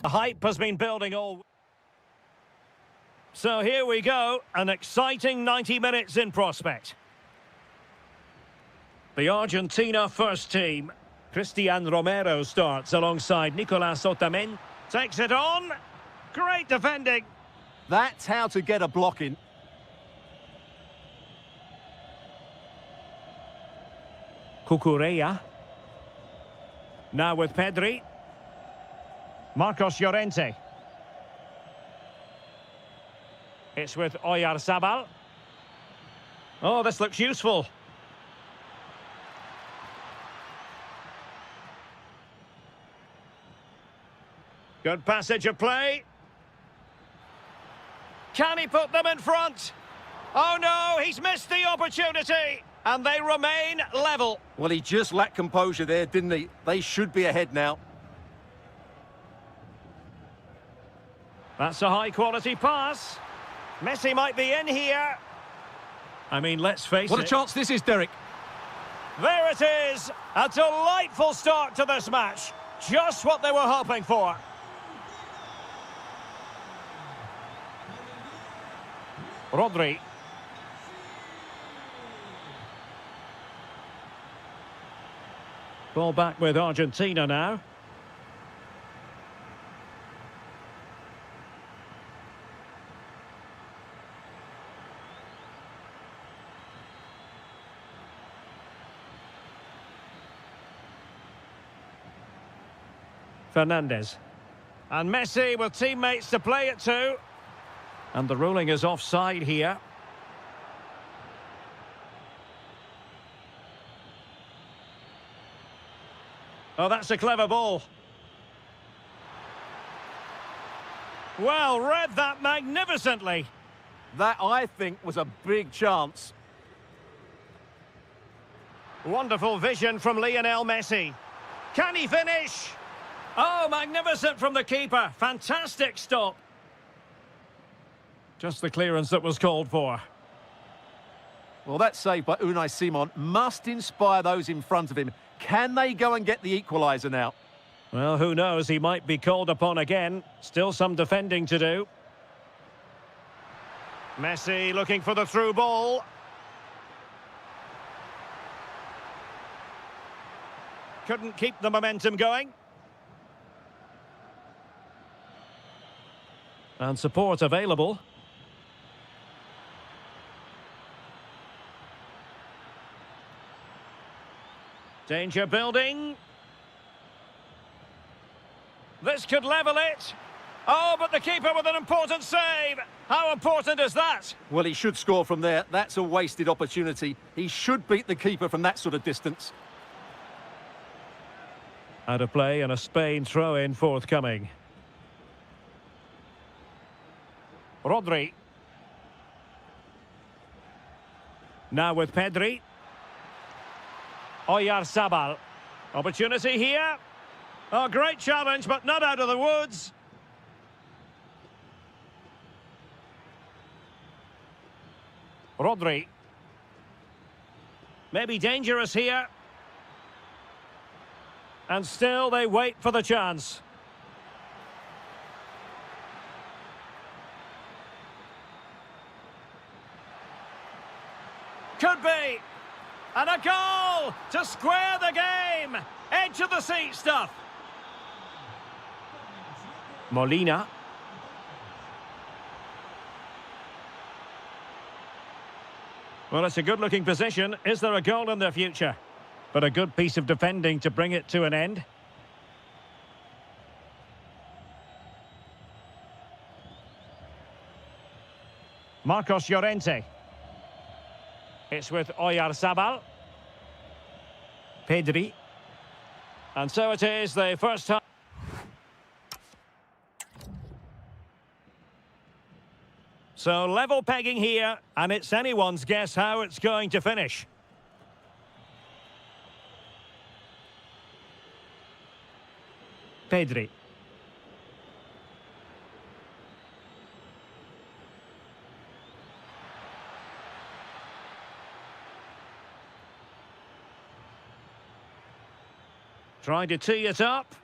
The hype has been building all... So here we go, an exciting 90 minutes in prospect. The Argentina first team. Cristian Romero starts alongside Nicolas Otamendi. Takes it on. Great defending. That's how to get a block in. Cucurella. Now with Pedri. Marcos Llorente. It's with Oyarzabal. Oh, this looks useful. Good passage of play. Can he put them in front? Oh no, he's missed the opportunity. And they remain level. Well, he just lacked composure there, didn't he? They should be ahead now. That's a high-quality pass. Messi might be in here. I mean, let's face it. What a chance this is, Derek. There it is. A delightful start to this match. Just what they were hoping for. Rodri. Ball back with Argentina now. Fernandez. And Messi with teammates to play it to. And the ruling is offside here. Oh, that's a clever ball. Well, read that magnificently. That, I think, was a big chance. Wonderful vision from Lionel Messi. Can he finish? Oh, magnificent from the keeper. Fantastic stop. Just the clearance that was called for. Well, that save by Unai Simon must inspire those in front of him. Can they go and get the equaliser now? Well, who knows? He might be called upon again. Still some defending to do. Messi looking for the through ball. Couldn't keep the momentum going. And support available. Danger building. This could level it. Oh, but the keeper with an important save. How important is that? Well, he should score from there. That's a wasted opportunity. He should beat the keeper from that sort of distance. Out of play and a Spain throw-in forthcoming. Rodri. Now with Pedri. Oyarzabal. Opportunity here. Oh, great challenge, but not out of the woods. Rodri. Maybe dangerous here. And still they wait for the chance. Could be. And a goal to square the game. Edge of the seat stuff. Molina. Well, it's a good-looking position. Is there a goal in their future? But a good piece of defending to bring it to an end. Marcos Llorente. It's with Oyarzabal. Pedri. And so it is, the first time. So level pegging here, and it's anyone's guess how it's going to finish. Pedri. Trying to tee it up.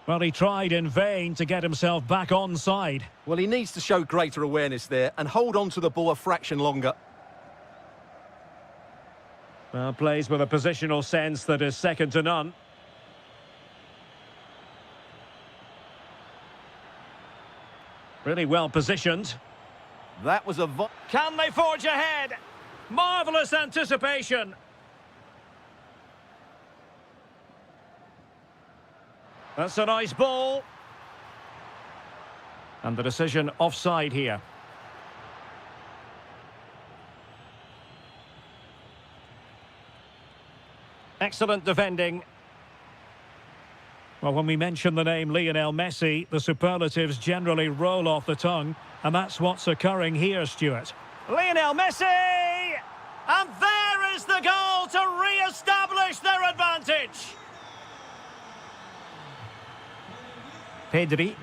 Well, he tried in vain to get himself back onside. Well, he needs to show greater awareness there and hold on to the ball a fraction longer. Well, plays with a positional sense that is second to none. Really well positioned. That was a... Can they forge ahead? Marvellous anticipation. That's a nice ball. And the decision offside here. Excellent defending. Well, when we mention the name Lionel Messi, the superlatives generally roll off the tongue, and that's what's occurring here, Stuart. Lionel Messi! And there is the goal to re-establish their advantage. Pedri.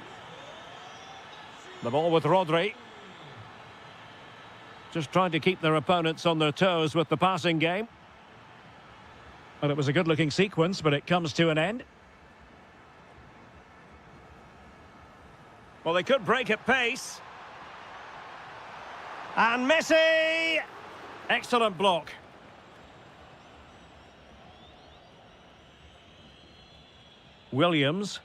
The ball with Rodri. Just trying to keep their opponents on their toes with the passing game. Well, it was a good-looking sequence, but it comes to an end. Well, they could break at pace. And Messi! Excellent block. Williams.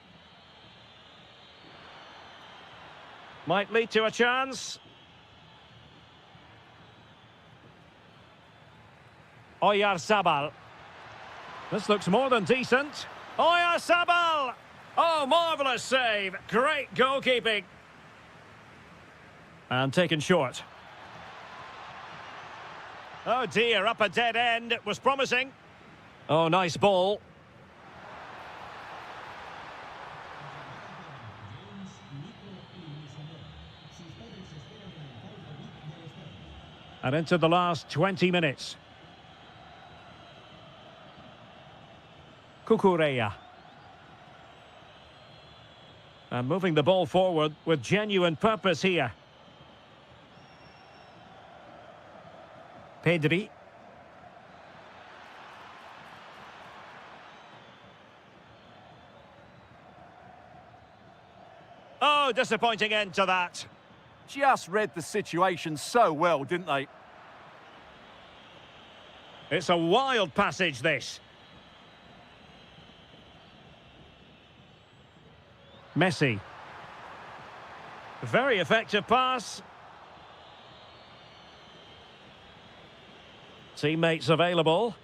Might lead to a chance. Oyarzabal. This looks more than decent. Oyarzabal! Oh, marvellous save. Great goalkeeping. And taken short. Oh dear, up a dead end. It was promising. Oh, nice ball. And into the last 20 minutes. Cucurella. And moving the ball forward with genuine purpose here. Pedri. Oh, disappointing end to that. Just read the situation so well, didn't they? It's a wild passage, this. Messi. Very effective pass. Teammates available.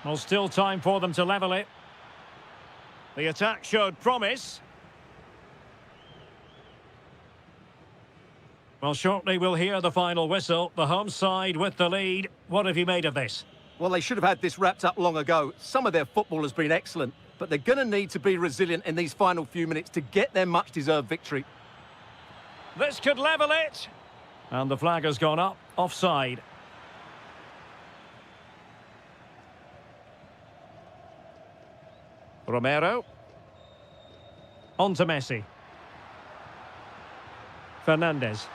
Well, still time for them to level it. The attack showed promise. Well, shortly we'll hear the final whistle. The home side with the lead. What have you made of this? Well, they should have had this wrapped up long ago. Some of their football has been excellent, but they're going to need to be resilient in these final few minutes to get their much-deserved victory. This could level it. And the flag has gone up. Offside. Romero. On to Messi. Fernandez.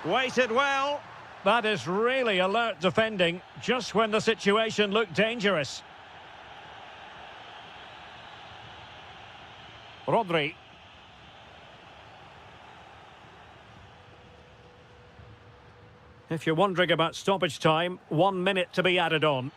Waited well. That is really alert defending, just when the situation looked dangerous. Rodri. If you're wondering about stoppage time, 1 minute to be added on.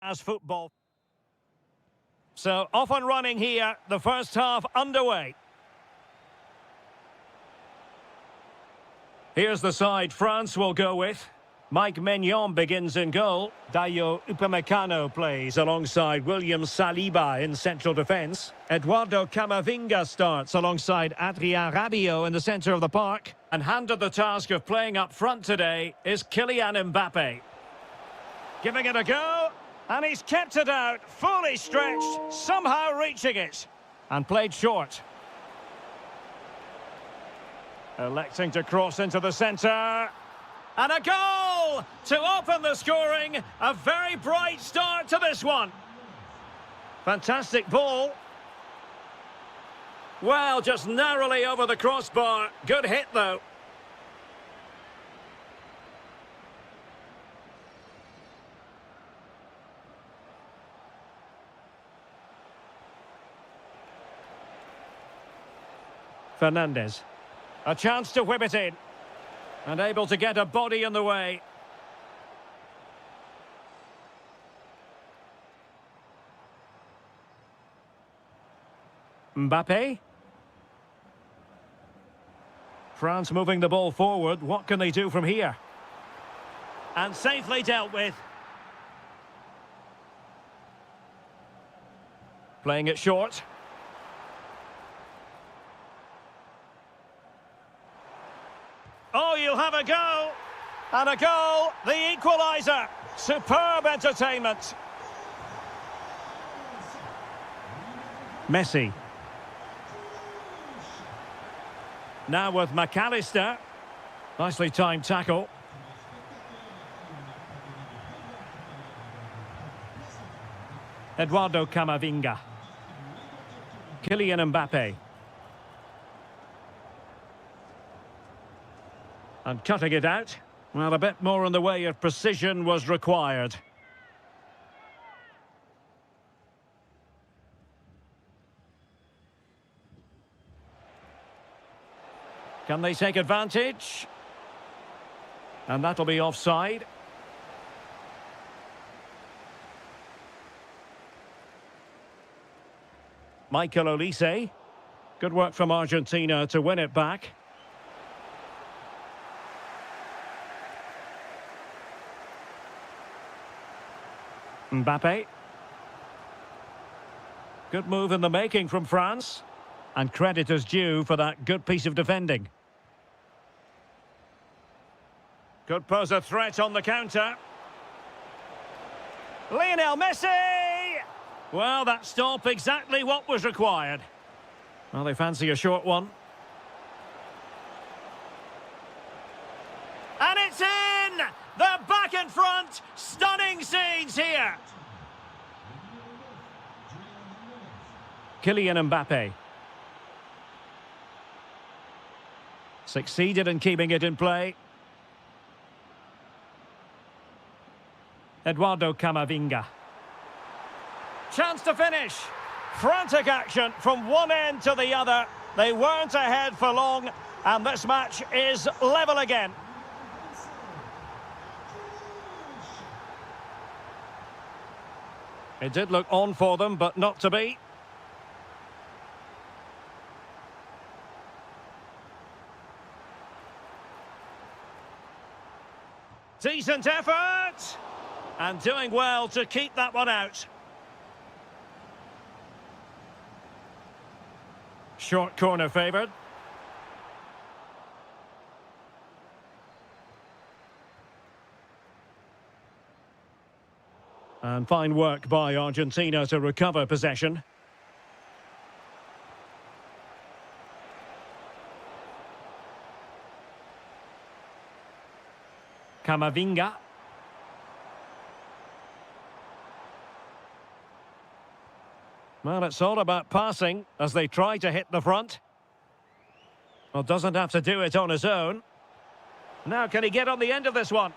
as football. So off and running here, the first half underway. Here's the side France will go with. Mike Maignan begins in goal. Dayo Upamecano plays alongside William Saliba in central defence. Eduardo Camavinga starts alongside Adrien Rabiot in the centre of the park. And handed the task of playing up front today is Kylian Mbappe. Giving it a go, and he's kept it out, fully stretched, somehow reaching it. And played short. Electing to cross into the centre. And a goal to open the scoring. A very bright start to this one. Fantastic ball. Well, just narrowly over the crossbar. Good hit, though. Fernandez. A chance to whip it in. And able to get a body in the way. Mbappe. France moving the ball forward. What can they do from here? And safely dealt with. Playing it short. Oh, you'll have a go. And a goal, the equaliser. Superb entertainment. Messi. Now with McAllister. Nicely timed tackle. Eduardo Camavinga. Kylian Mbappe. And cutting it out. Well, a bit more in the way of precision was required. Can they take advantage? And that'll be offside. Michael Olise. Good work from Argentina to win it back. Mbappe. Good move in the making from France. And credit is due for that good piece of defending. Could pose a threat on the counter. Lionel Messi! Well, that stop exactly what was required. Well, they fancy a short one. And it's in! They're back in front! Stunning scenes here! Kylian Mbappe. Succeeded in keeping it in play. Eduardo Camavinga. Chance to finish. Frantic action from one end to the other. They weren't ahead for long, and this match is level again. It did look on for them, but not to be. Decent effort! And doing well to keep that one out. Short corner favoured. And fine work by Argentina to recover possession. Camavinga. Well, it's all about passing as they try to hit the front. Well, doesn't have to do it on his own. Now, can he get on the end of this one?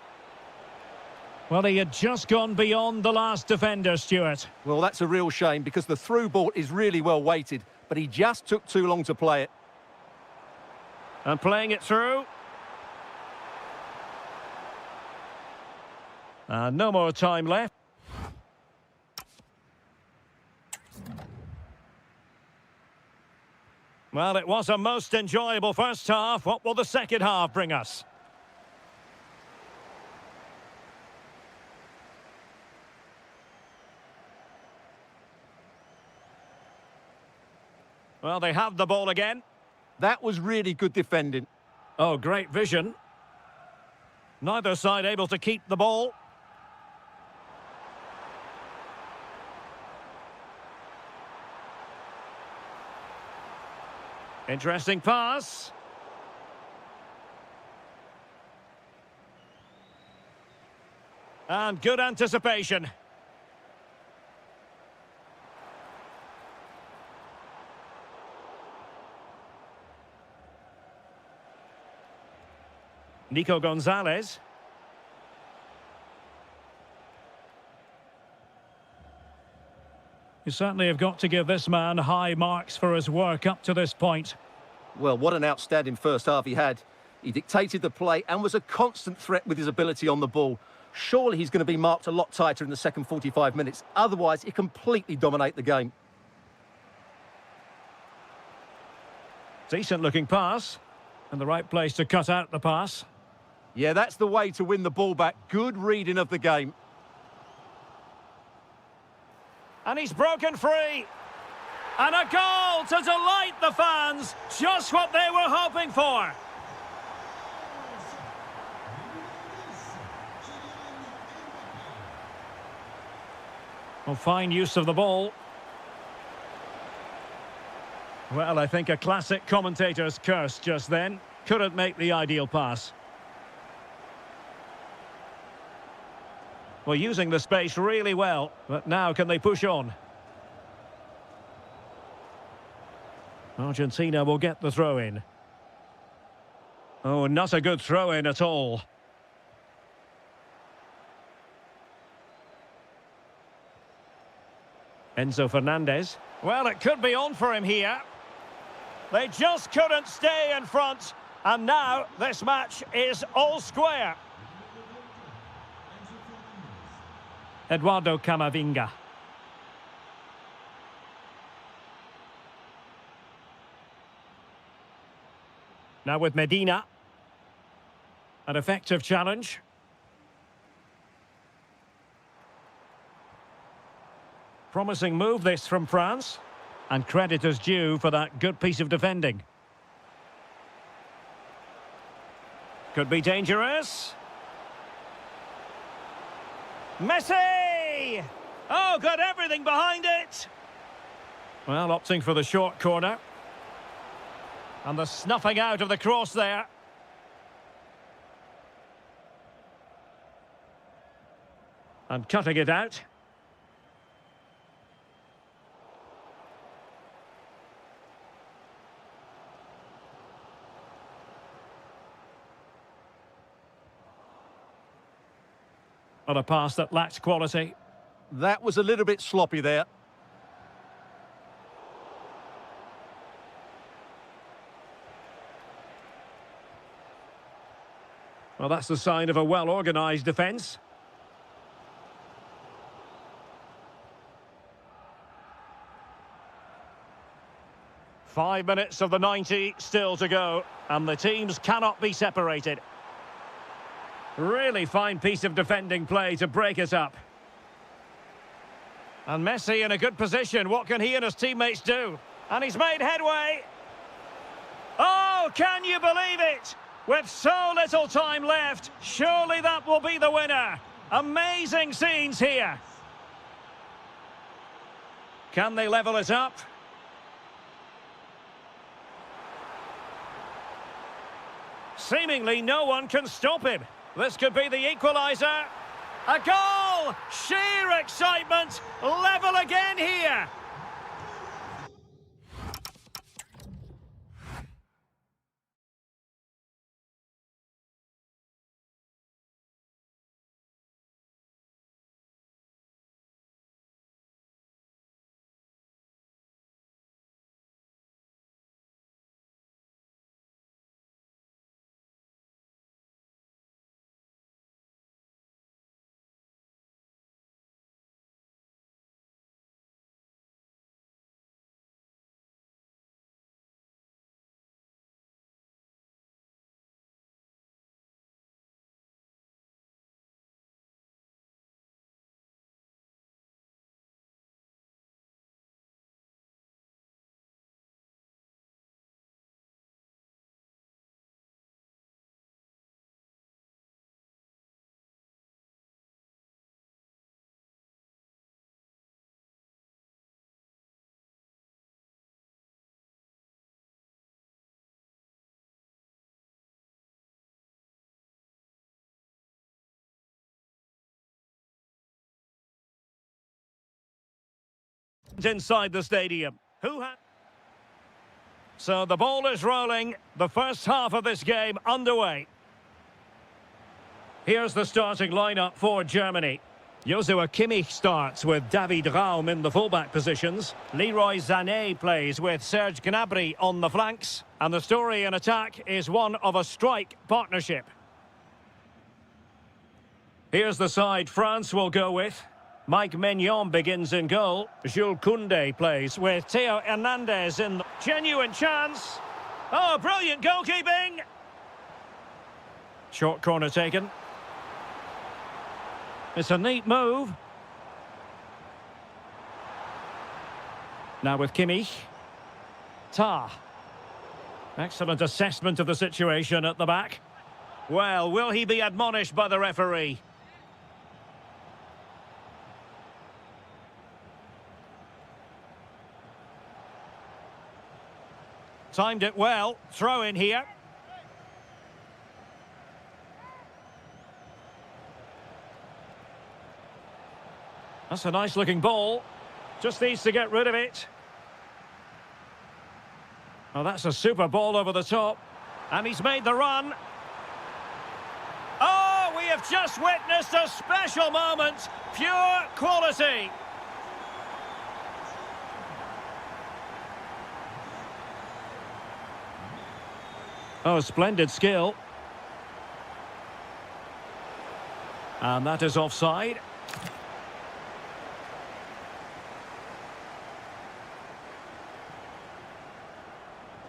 Well, he had just gone beyond the last defender, Stuart. Well, that's a real shame because the through ball is really well weighted, but he just took too long to play it. And playing it through. No more time left. Well, it was a most enjoyable first half. What will the second half bring us? Well, they have the ball again. That was really good defending. Oh, great vision. Neither side able to keep the ball. Interesting pass. And good anticipation. Nico Gonzalez. You certainly have got to give this man high marks for his work up to this point. Well, what an outstanding first half he had. He dictated the play and was a constant threat with his ability on the ball. Surely he's going to be marked a lot tighter in the second 45 minutes. Otherwise, he completely dominate the game. Decent looking pass. And the right place to cut out the pass. Yeah, that's the way to win the ball back. Good reading of the game. And he's broken free. And a goal to delight the fans. Just what they were hoping for. Well, fine use of the ball. Well, I think a classic commentator's curse just then. Couldn't make the ideal pass. Well, using the space really well, but now can they push on? Argentina will get the throw-in. Oh, not a good throw-in at all. Enzo Fernandez. Well, it could be on for him here. They just couldn't stay in front. And now this match is all square. Eduardo Camavinga. Now with Medina. An effective challenge. Promising move this from France. And credit is due for that good piece of defending. Could be dangerous. Messi! Oh, got everything behind it. Well, opting for the short corner. And the snuffing out of the cross there. And cutting it out. On a pass that lacked quality. That was a little bit sloppy there. Well, that's the sign of a well-organised defence. Five minutes of the 90 still to go, and the teams cannot be separated. Really fine piece of defending play to break it up. And Messi in a good position. What can he and his teammates do? And he's made headway. Oh, can you believe it? With so little time left, surely that will be the winner. Amazing scenes here. Can they level it up? Seemingly no one can stop him. This could be the equaliser. A goal! Sheer excitement! Level again here! inside the stadium. So the ball is rolling. The first half of this game underway. Here's the starting lineup for Germany. Joshua Kimmich starts with David Raum in the fullback positions. Leroy Sané plays with Serge Gnabry on the flanks. And the story in attack is one of a strike partnership. Here's the side France will go with. Mike Maignan begins in goal. Jules Koundé plays with Theo Hernandez in the genuine chance. Oh, brilliant goalkeeping! Short corner taken. It's a neat move. Now with Kimmich. Tah. Excellent assessment of the situation at the back. Well, will he be admonished by the referee? Timed it well. Throw in here. That's a nice looking ball. Just needs to get rid of it. Oh, that's a super ball over the top. And he's made the run. Oh, we have just witnessed a special moment. Pure quality. Oh, splendid skill. And that is offside.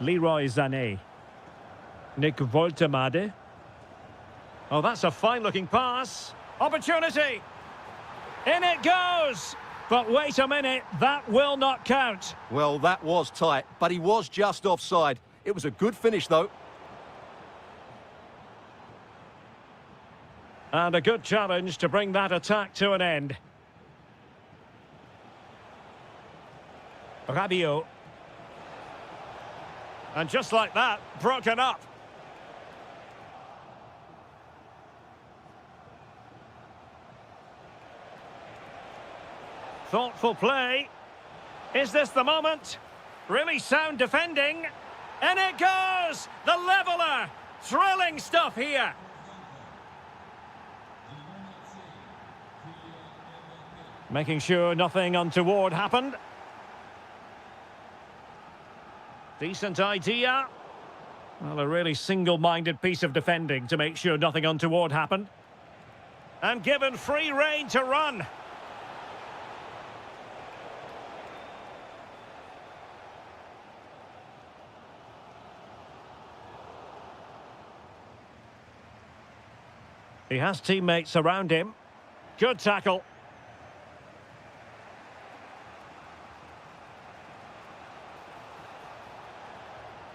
Leroy Sané. Nick Woltemade. Oh, that's a fine-looking pass. Opportunity. In it goes. But wait a minute, that will not count. Well, that was tight, but he was just offside. It was a good finish, though. And a good challenge to bring that attack to an end. Rabiot. And just like that, broken up. Thoughtful play. Is this the moment? Really sound defending. And it goes! The leveller! Thrilling stuff here. Making sure nothing untoward happened. Decent idea. Well, a really single-minded piece of defending to make sure nothing untoward happened. And given free rein to run. He has teammates around him. Good tackle.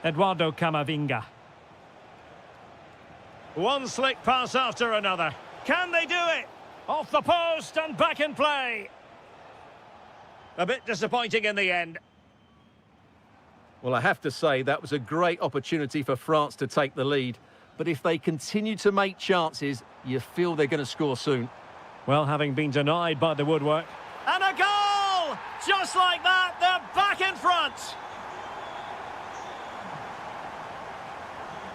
Eduardo Camavinga. One slick pass after another. Can they do it? Off the post and back in play. A bit disappointing in the end. Well, I have to say, that was a great opportunity for France to take the lead. But if they continue to make chances, you feel they're going to score soon. Well, having been denied by the woodwork. And a goal! Just like that, they're back in front.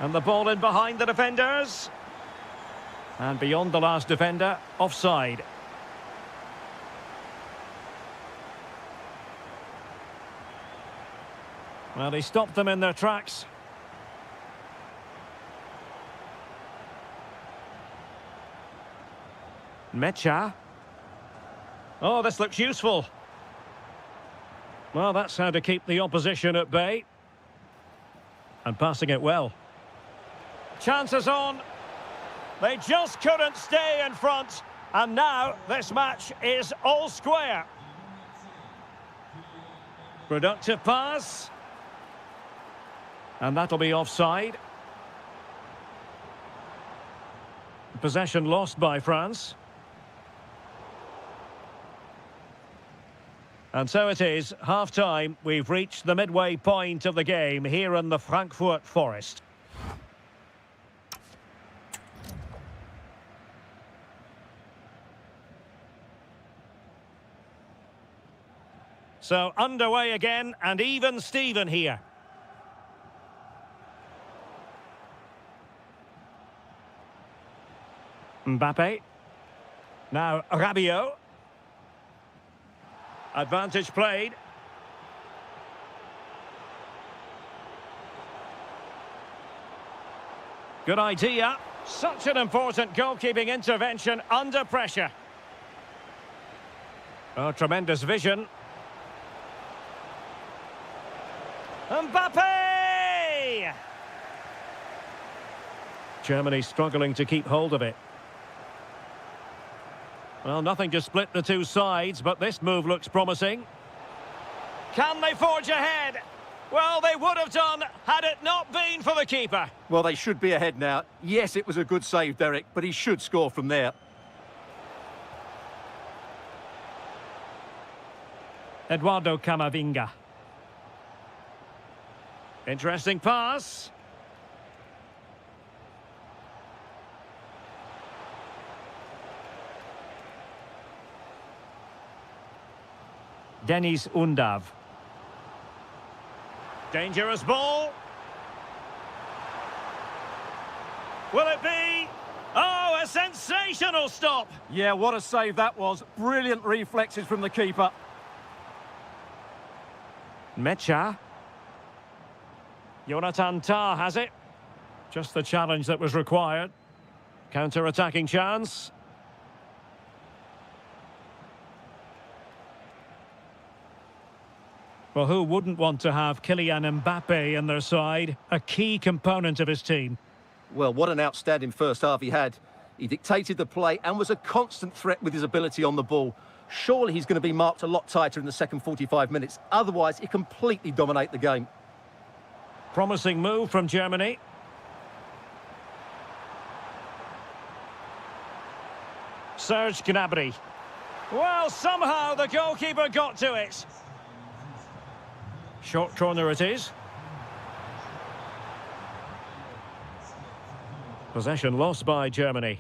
And the ball in behind the defenders. And beyond the last defender, offside. Well, he stopped them in their tracks. Mecha. Oh, this looks useful. Well, that's how to keep the opposition at bay. And passing it well. Chances on. They just couldn't stay in front. And now this match is all square. Productive pass. And that'll be offside. Possession lost by France. And so it is, half-time. We've reached the midway point of the game here in the Frankfurt Forest. So underway again and even Steven here. Mbappe. Now Rabiot. Advantage played. Good idea. Such an important goalkeeping intervention under pressure. Oh, tremendous vision. Mbappe! Germany struggling to keep hold of it. Well, nothing to split the two sides, but this move looks promising. Can they forge ahead? Well, they would have done had it not been for the keeper. Well, they should be ahead now. Yes, it was a good save, Derek, but he should score from there. Eduardo Camavinga. Interesting pass. Denis Undav. Dangerous ball. Will it be? Oh, a sensational stop. Yeah, what a save that was. Brilliant reflexes from the keeper. Mecha. Jonathan Tah has it. Just the challenge that was required. Counter-attacking chance. Well, who wouldn't want to have Kylian Mbappe in their side? A key component of his team. Well, what an outstanding first half he had. He dictated the play and was a constant threat with his ability on the ball. Surely he's going to be marked a lot tighter in the second 45 minutes. Otherwise, he completely dominate the game. Promising move from Germany. Serge Gnabry. Well, somehow the goalkeeper got to it. Short corner it is. Possession lost by Germany.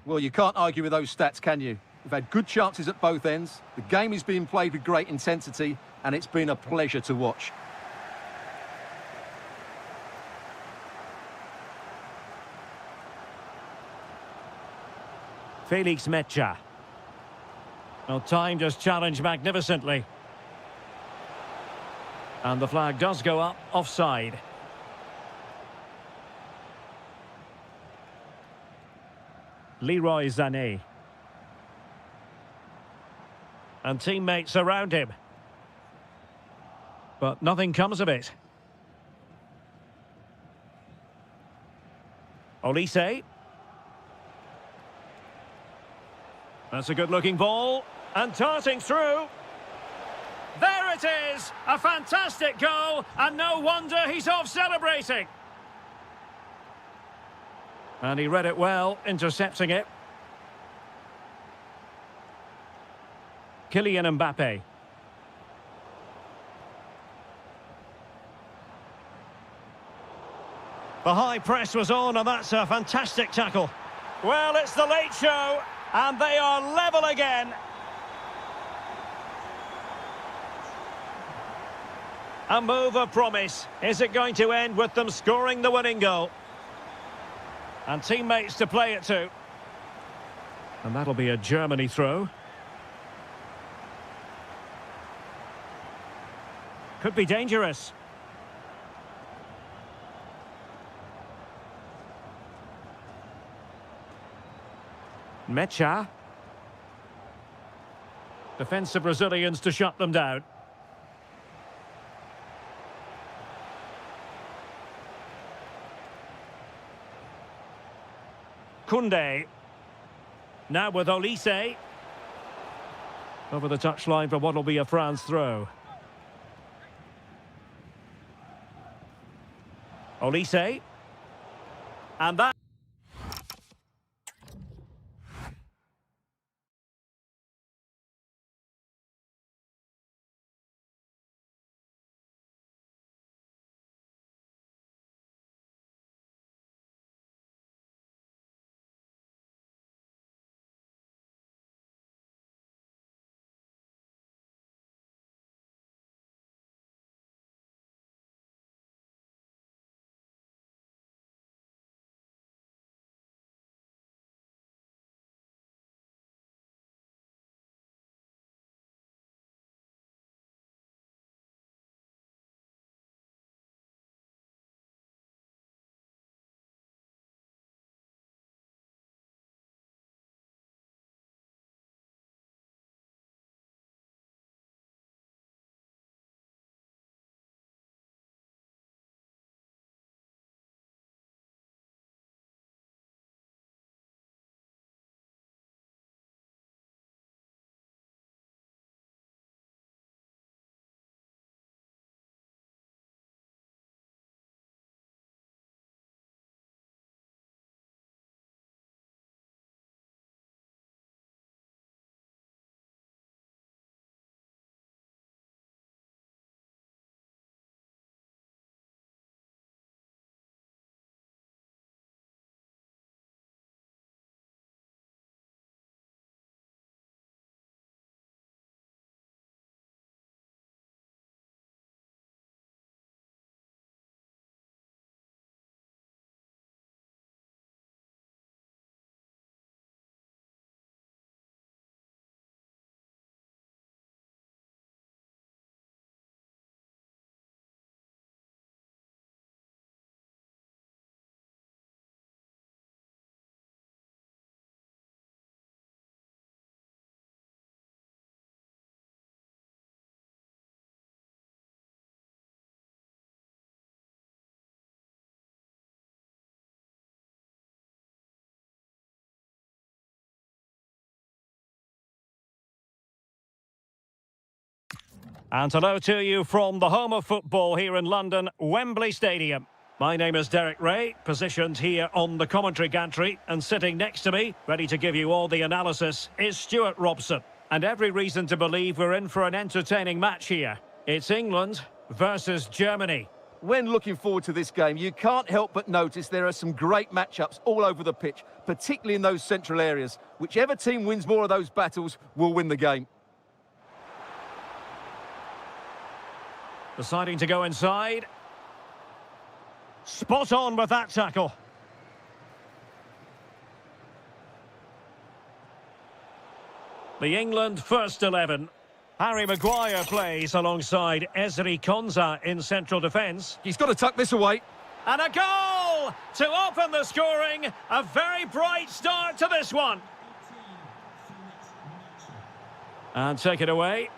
Well, you can't argue with those stats, can you? We've had good chances at both ends. The game is being played with great intensity, and it's been a pleasure to watch. Felix Mecha. Well, timed his challenge magnificently. And the flag does go up, offside. Leroy Sané. And teammates around him. But nothing comes of it. Olise. That's a good-looking ball. And darting through. There it is! A fantastic goal, and no wonder he's off celebrating. And he read it well, intercepting it. Kylian Mbappe. The high press was on, and that's a fantastic tackle. Well, it's the late show, and they are level again. A move of promise. Is it going to end with them scoring the winning goal? And teammates to play it to. And that'll be a Germany throw. Could be dangerous. Mecha. Defensive Brazilians to shut them down. Koundé. Now with Olise. Over the touchline for what will be a France throw. Olise. And that... And hello to you from the home of football here in London, Wembley Stadium. My name is Derek Ray, positioned here on the commentary gantry, and sitting next to me, ready to give you all the analysis, is Stuart Robson. And every reason to believe we're in for an entertaining match here. It's England versus Germany. When looking forward to this game, you can't help but notice there are some great matchups all over the pitch, particularly in those central areas. Whichever team wins more of those battles will win the game. Deciding to go inside. Spot on with that tackle. The England first 11. Harry Maguire plays alongside Ezri Konsa in central defence. He's got to tuck this away. And a goal to open the scoring. A very bright start to this one. And take it away.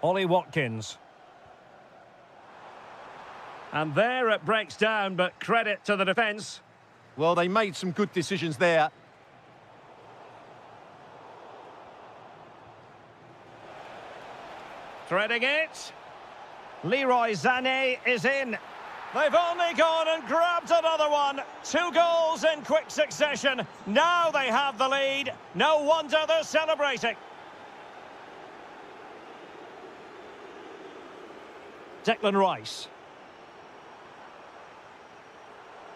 Ollie Watkins. And there it breaks down, but credit to the defence. Well, they made some good decisions there. Threading it. Leroy Sané is in. They've only gone and grabbed another one. 2 goals in quick succession. Now they have the lead. No wonder they're celebrating. Declan Rice.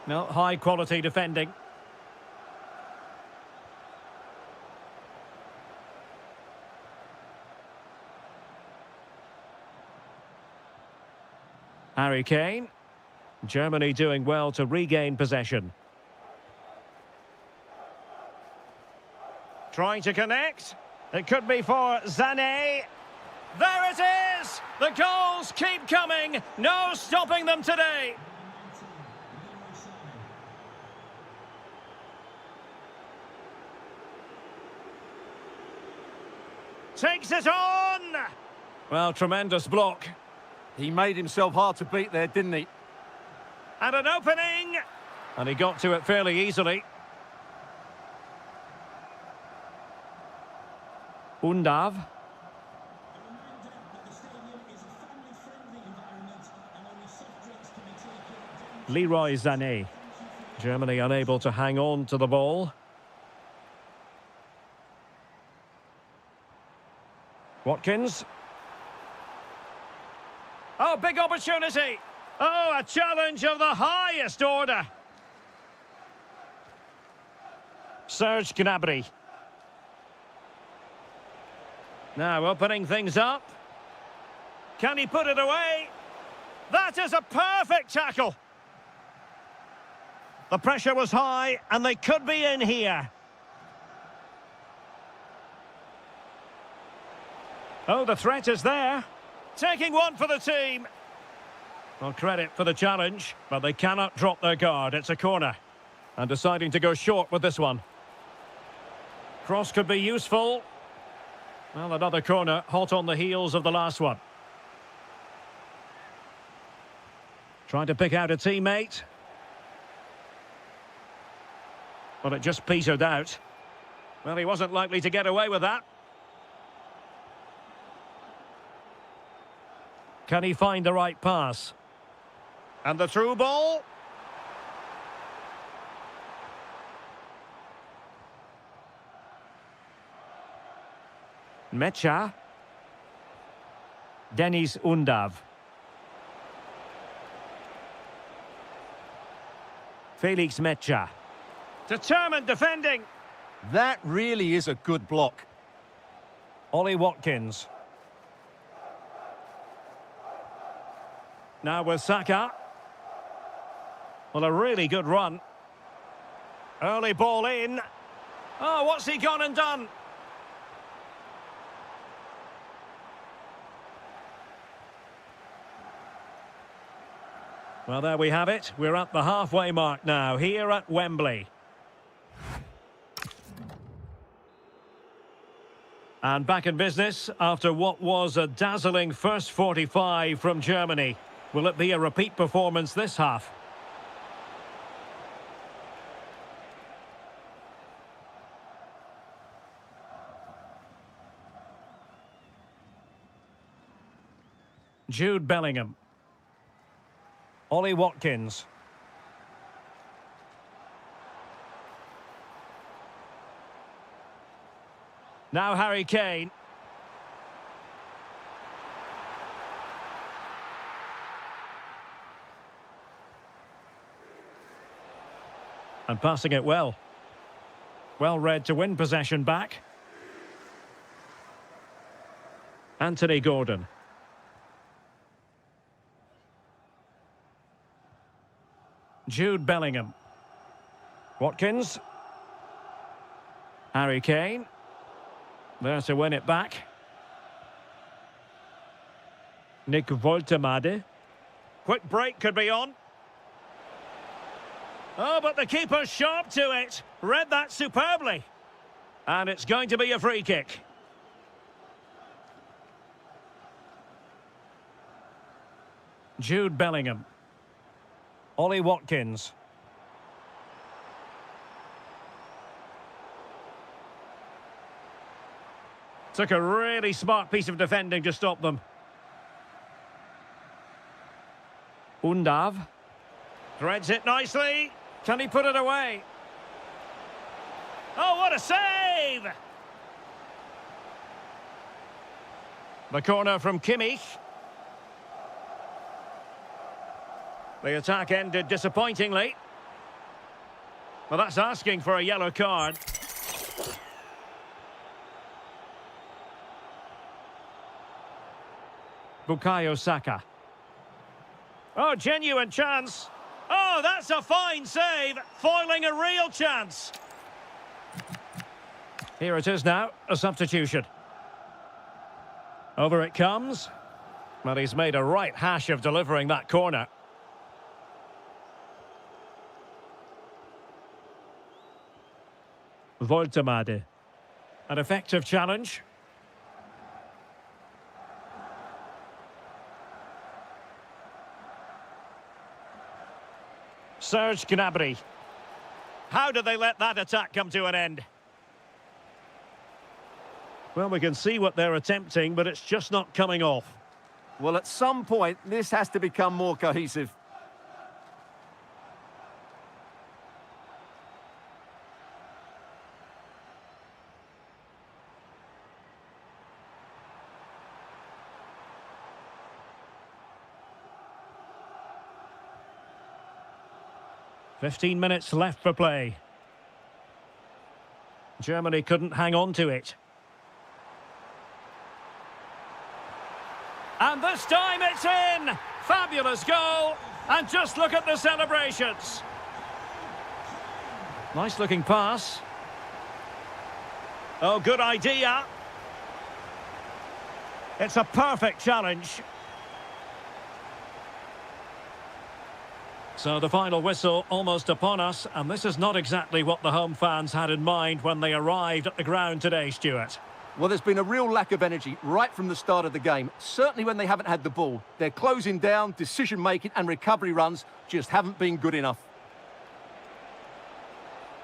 No, high-quality defending. Harry Kane. Germany doing well to regain possession. Trying to connect. It could be for Sané. There it is! The goals keep coming. No stopping them today. Takes it on! Well, tremendous block. He made himself hard to beat there, didn't he? And an opening! And he got to it fairly easily. Undav. Leroy Sané. Germany unable to hang on to the ball. Watkins. Oh, big opportunity. Oh, a challenge of the highest order. Serge Gnabry. Now opening things up. Can he put it away? That is a perfect tackle. The pressure was high, and they could be in here. Oh, the threat is there. Taking one for the team. Well, credit for the challenge, but they cannot drop their guard. It's a corner. And deciding to go short with this one. Cross could be useful. Well, another corner, hot on the heels of the last one. Trying to pick out a teammate. Well, it just petered out. Well, he wasn't likely to get away with that. Can he find the right pass? And the through ball. Mecha. Denis Undav. Felix Mecha. Determined defending. That really is a good block. Ollie Watkins. Now with Saka. Well, a really good run. Early ball in. Oh, what's he gone and done? Well, there we have it. We're at the halfway mark now, here at Wembley. And back in business after what was a dazzling first 45 from Germany. Will it be a repeat performance this half? Jude Bellingham. Ollie Watkins. Now Harry Kane. And passing it well. Well read to win possession back. Anthony Gordon. Jude Bellingham. Watkins. Harry Kane. There to win it back. Nick Woltemade. Quick break could be on. Oh, but the keeper's sharp to it. Read that superbly. And it's going to be a free kick. Jude Bellingham. Ollie Watkins. Took a really smart piece of defending to stop them. Undav. Threads it nicely. Can he put it away? Oh, what a save! The corner from Kimmich. The attack ended disappointingly. Well, that's asking for a yellow card. Bukayo Saka. Oh, genuine chance. Oh, that's a fine save, foiling a real chance. Here it is now, a substitution. Over it comes. Well, he's made a right hash of delivering that corner. Woltemade. An effective challenge. Serge Gnabry. How did they let that attack come to an end? Well, we can see what they're attempting, but it's just not coming off. Well, at some point, this has to become more cohesive. "15 minutes left for play. Germany couldn't hang on to it. And this time it's in! Fabulous goal! And just look at the celebrations. Nice looking pass. Oh, good idea. It's a perfect challenge. So the final whistle almost upon us, and this is not exactly what the home fans had in mind when they arrived at the ground today, Stuart. Well, there's been a real lack of energy right from the start of the game, certainly when they haven't had the ball. Their closing down, decision-making and recovery runs just haven't been good enough.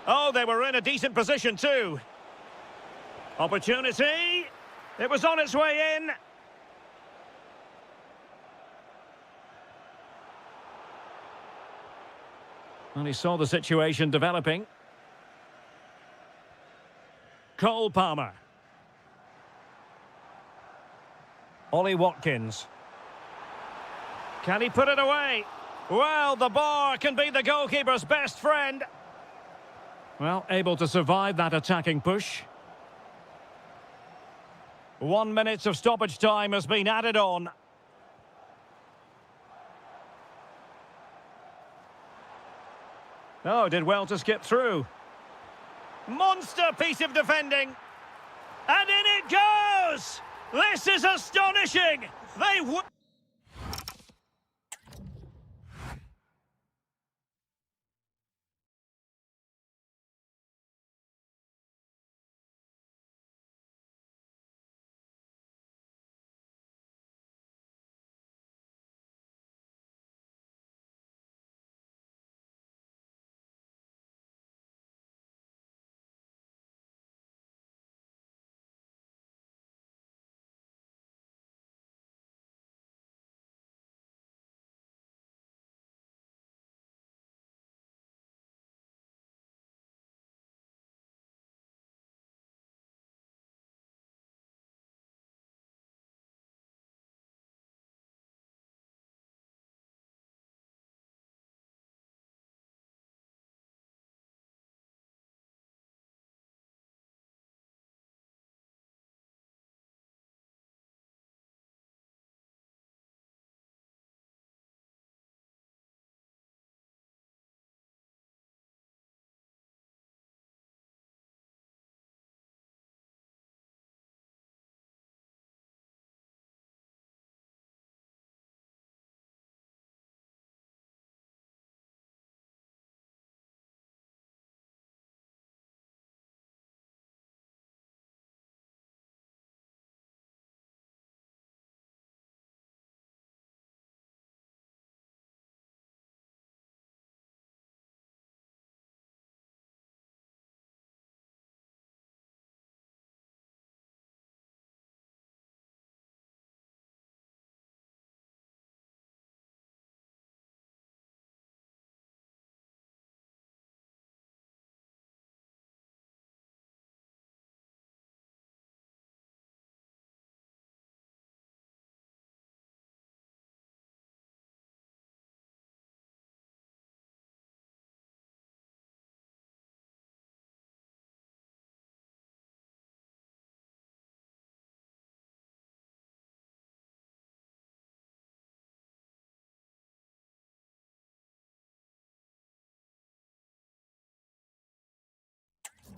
Oh, they were in a decent position too. Opportunity. It was on its way in. And he saw the situation developing. Cole Palmer. Ollie Watkins. Can he put it away? Well, the bar can be the goalkeeper's best friend. Well, able to survive that attacking push. 1 minute of stoppage time has been added on. Oh, did well to skip through. Monster piece of defending. And in it goes! This is astonishing! They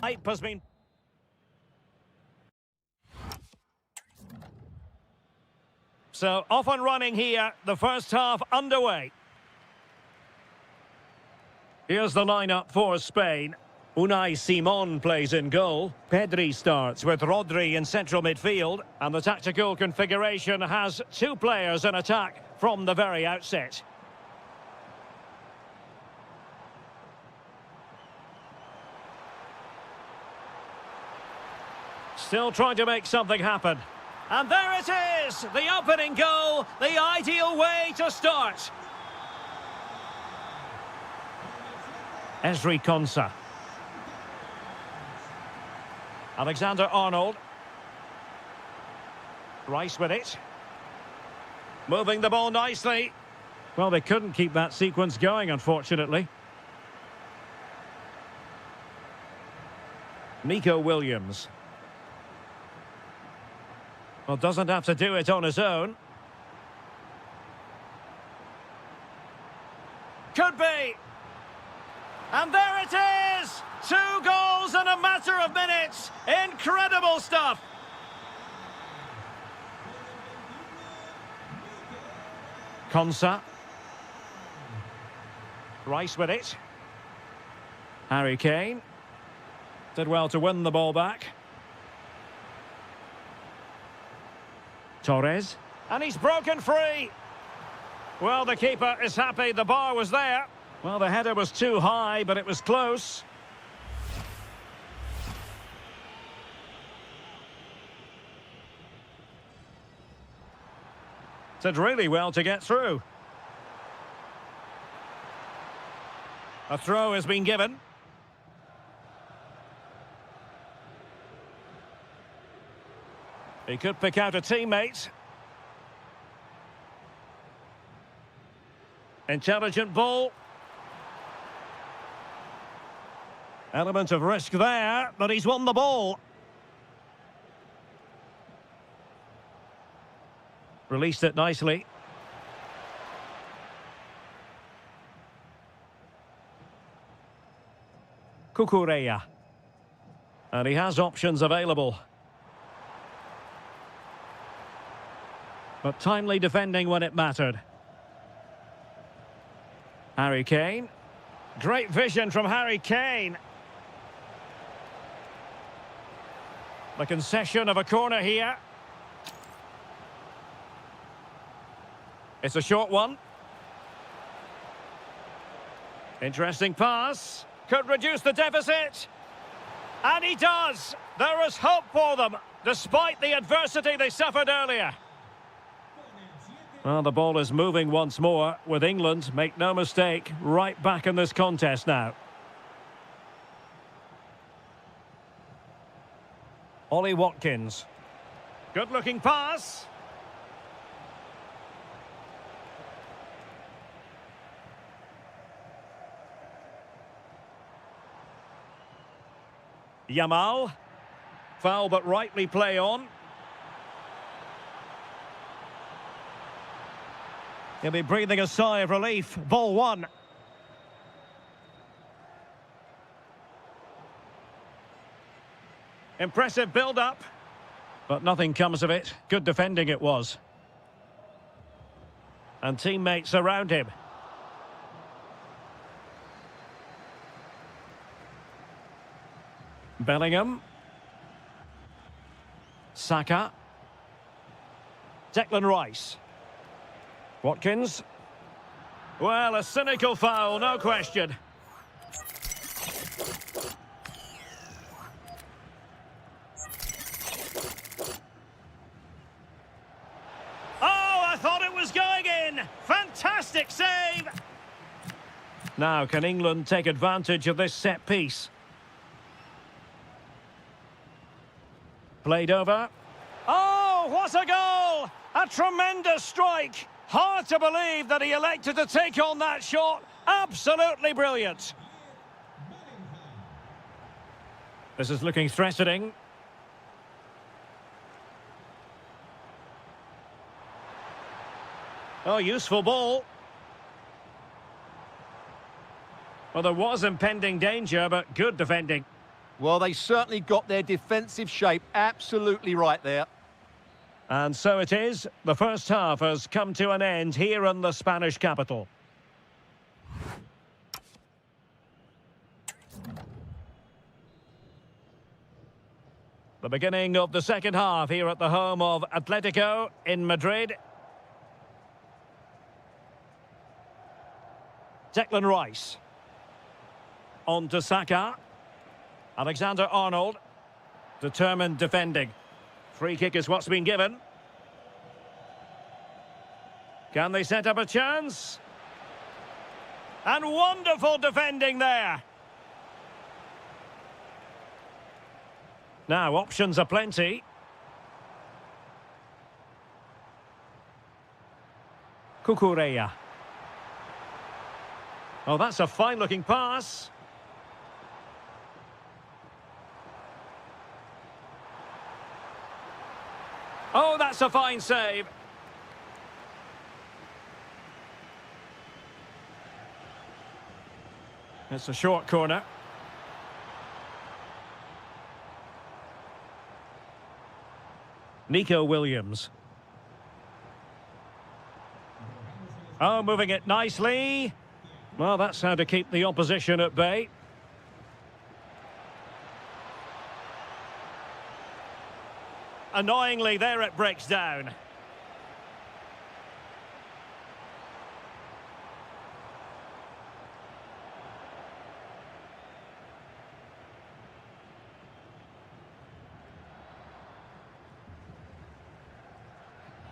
Hype has been... So, off and running here, the first half underway. Here's the lineup for Spain. Unai Simon plays in goal. Pedri starts with Rodri in central midfield. And the tactical configuration has two players in attack from the very outset. Still trying to make something happen. And there it is! The opening goal, the ideal way to start. Ezri Konsa. Alexander-Arnold. Rice with it. Moving the ball nicely. Well, they couldn't keep that sequence going, unfortunately. Nico Williams. Well, doesn't have to do it on his own. Could be. And there it is! 2 goals in a matter of minutes. Incredible stuff. Konsa. Rice with it. Harry Kane. Did well to win the ball back. Torres. And he's broken free. Well, the keeper is happy the bar was there. Well, the header was too high, but it was close. Did really well to get through. A throw has been given. He could pick out a teammate. Intelligent ball. Element of risk there, but he's won the ball. Released it nicely. Cucurella. And he has options available. But timely defending when it mattered. Harry Kane. Great vision from Harry Kane. The concession of a corner here. It's a short one. Interesting pass. Could reduce the deficit. And he does. There is hope for them, despite the adversity they suffered earlier. Well, the ball is moving once more with England, make no mistake, right back in this contest now. Ollie Watkins. Good-looking pass. Yamal. Foul but rightly play on. He'll be breathing a sigh of relief. Ball one. Impressive build-up. But nothing comes of it. Good defending it was. And teammates around him. Bellingham. Saka. Declan Rice. Watkins. Well, a cynical foul, no question. Oh, I thought it was going in. Fantastic save. Now, can England take advantage of this set piece? Played over. Oh, what a goal! A tremendous strike. Hard to believe that he elected to take on that shot. Absolutely brilliant. This is looking threatening. Oh, useful ball. Well, there was impending danger, but good defending. Well, they certainly got their defensive shape absolutely right there. And so it is. The first half has come to an end here in the Spanish capital. The beginning of the second half here at the home of Atletico in Madrid. Declan Rice. On to Saka. Alexander-Arnold. Determined defending. Free kick is what's been given. Can they set up a chance? And wonderful defending there. Now, options are plenty. Cucurella. Oh, that's a fine-looking pass. Oh, that's a fine save. It's a short corner. Nico Williams. Oh, moving it nicely. Well, that's how to keep the opposition at bay. Annoyingly, there it breaks down.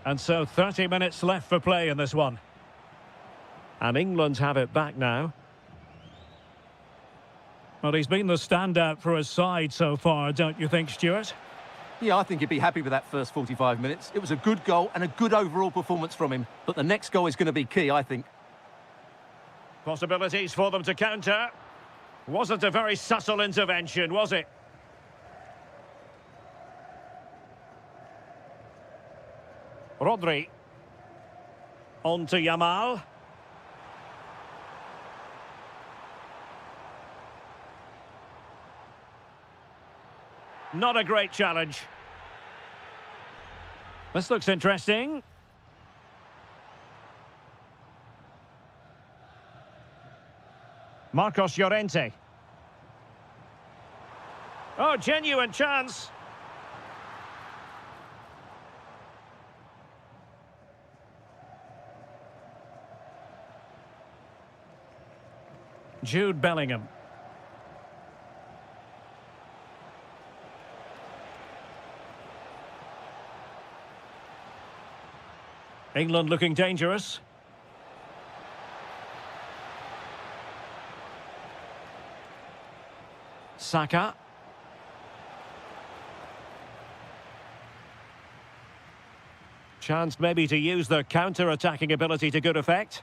And so 30 minutes left for play in this one. And England have it back now. Well, he's been the standout for his side so far, don't you think, Stuart? Yeah, I think he'd be happy with that first 45 minutes. It was a good goal and a good overall performance from him. But the next goal is going to be key, I think. Possibilities for them to counter. Wasn't a very subtle intervention, was it? Rodri. On to Yamal. Not a great challenge. This looks interesting. Marcos Llorente. Oh, genuine chance. Jude Bellingham. England looking dangerous. Saka. Chance maybe to use their counter-attacking ability to good effect.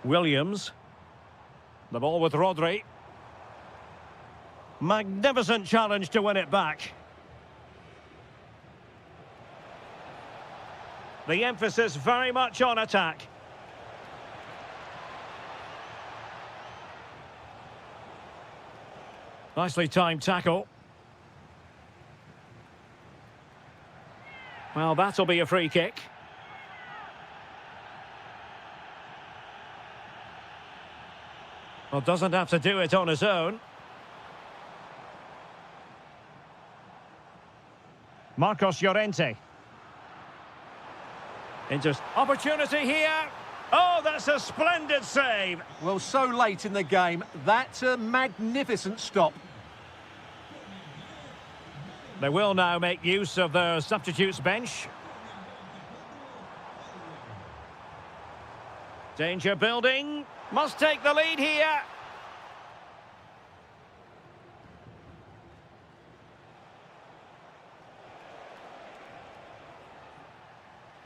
Williams. The ball with Rodri. Magnificent challenge to win it back. The emphasis very much on attack. Nicely timed tackle. Well, that'll be a free kick. Well, doesn't have to do it on his own. Marcos Llorente. Just opportunity here. Oh, that's a splendid save. Well, so late in the game, that's a magnificent stop. They will now make use of their substitutes bench. Danger building. Must take the lead here.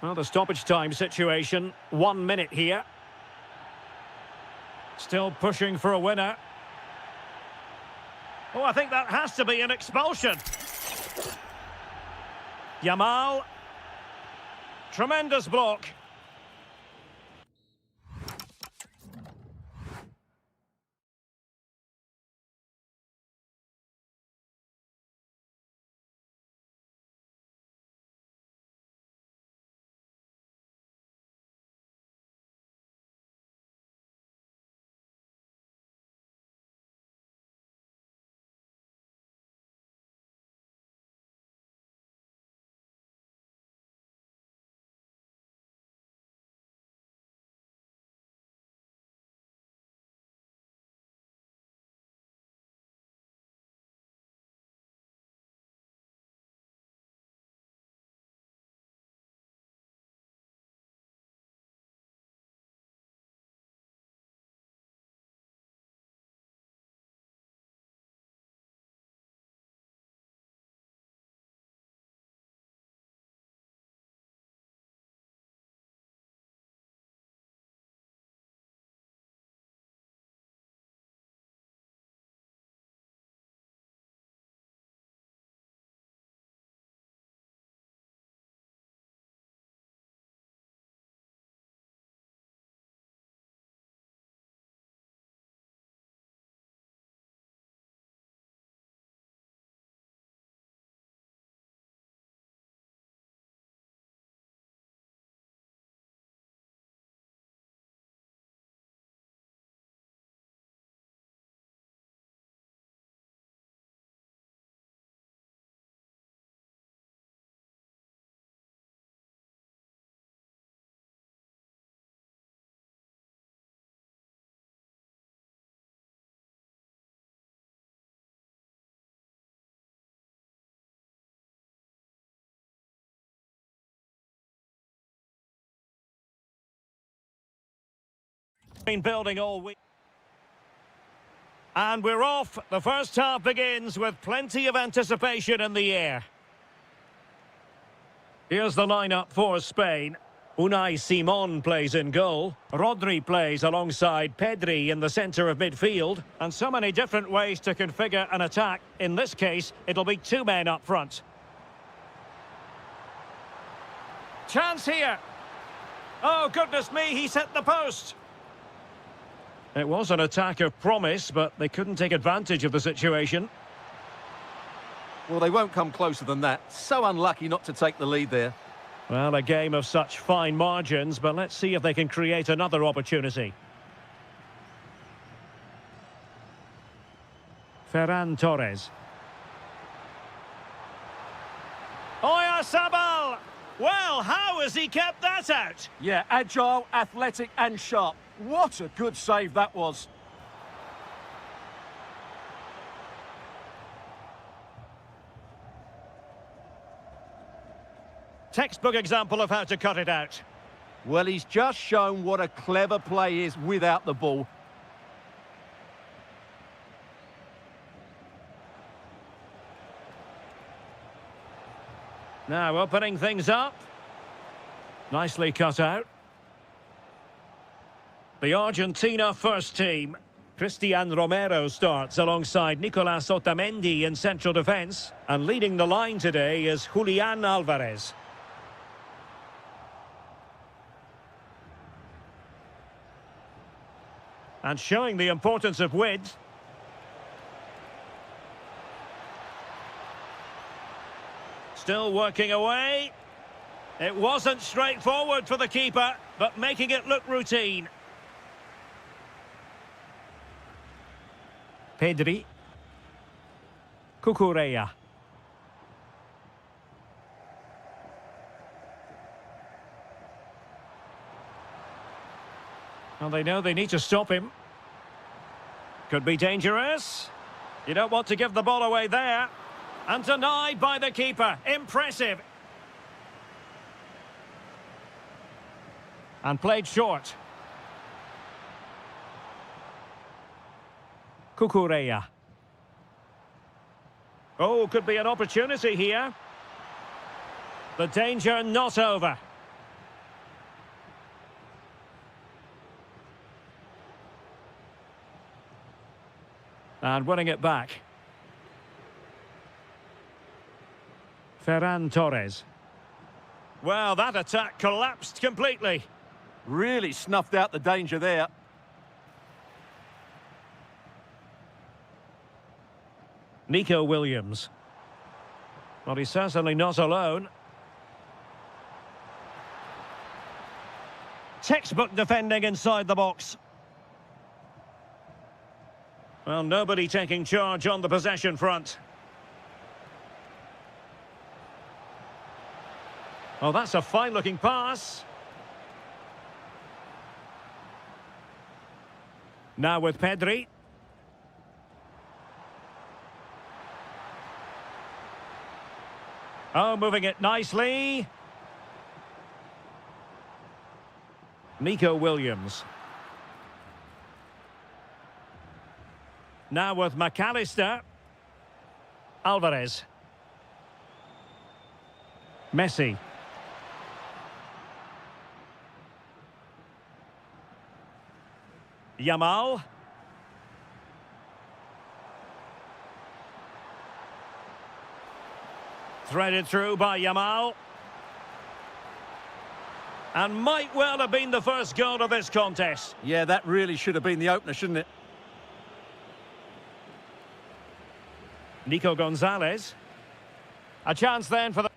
Well, the stoppage time situation, 1 minute here. Still pushing for a winner. Oh, I think that has to be an expulsion. Yamal. Tremendous block. Been building all week. And we're off. The first half begins with plenty of anticipation in the air. Here's the lineup for Spain. Unai Simon plays in goal. Rodri plays alongside Pedri in the centre of midfield. And so many different ways to configure an attack. In this case, it'll be two men up front. Chance here. Oh, goodness me, he's hit the post. It was an attack of promise, but they couldn't take advantage of the situation. Well, they won't come closer than that. So unlucky not to take the lead there. Well, a game of such fine margins, but let's see if they can create another opportunity. Ferran Torres. Oyarzabal! Well, how has he kept that out? Yeah, agile, athletic and sharp. What a good save that was. Textbook example of how to cut it out. Well, he's just shown what a clever play is without the ball. Now opening things up. Nicely cut out. The Argentina first team. Cristian Romero starts alongside Nicolas Otamendi in central defence. And leading the line today is Julian Alvarez. And showing the importance of width. Still working away. It wasn't straightforward for the keeper, but making it look routine. Pedri. Cucurella. Well, they know they need to stop him. Could be dangerous. You don't want to give the ball away there. And denied by the keeper. Impressive. And played short. Cucurella. Oh, could be an opportunity here. The danger not over. And winning it back. Ferran Torres. Well, that attack collapsed completely. Really snuffed out the danger there. Nico Williams. Well, he's certainly not alone. Textbook defending inside the box. Well, nobody taking charge on the possession front. Oh, that's a fine-looking pass. Now with Pedri. Oh, moving it nicely. Nico Williams. Now with McAllister. Alvarez. Messi. Yamal. Threaded through by Yamal. And might well have been the first goal of this contest. Yeah, that really should have been the opener, shouldn't it? Nico Gonzalez. A chance then for the...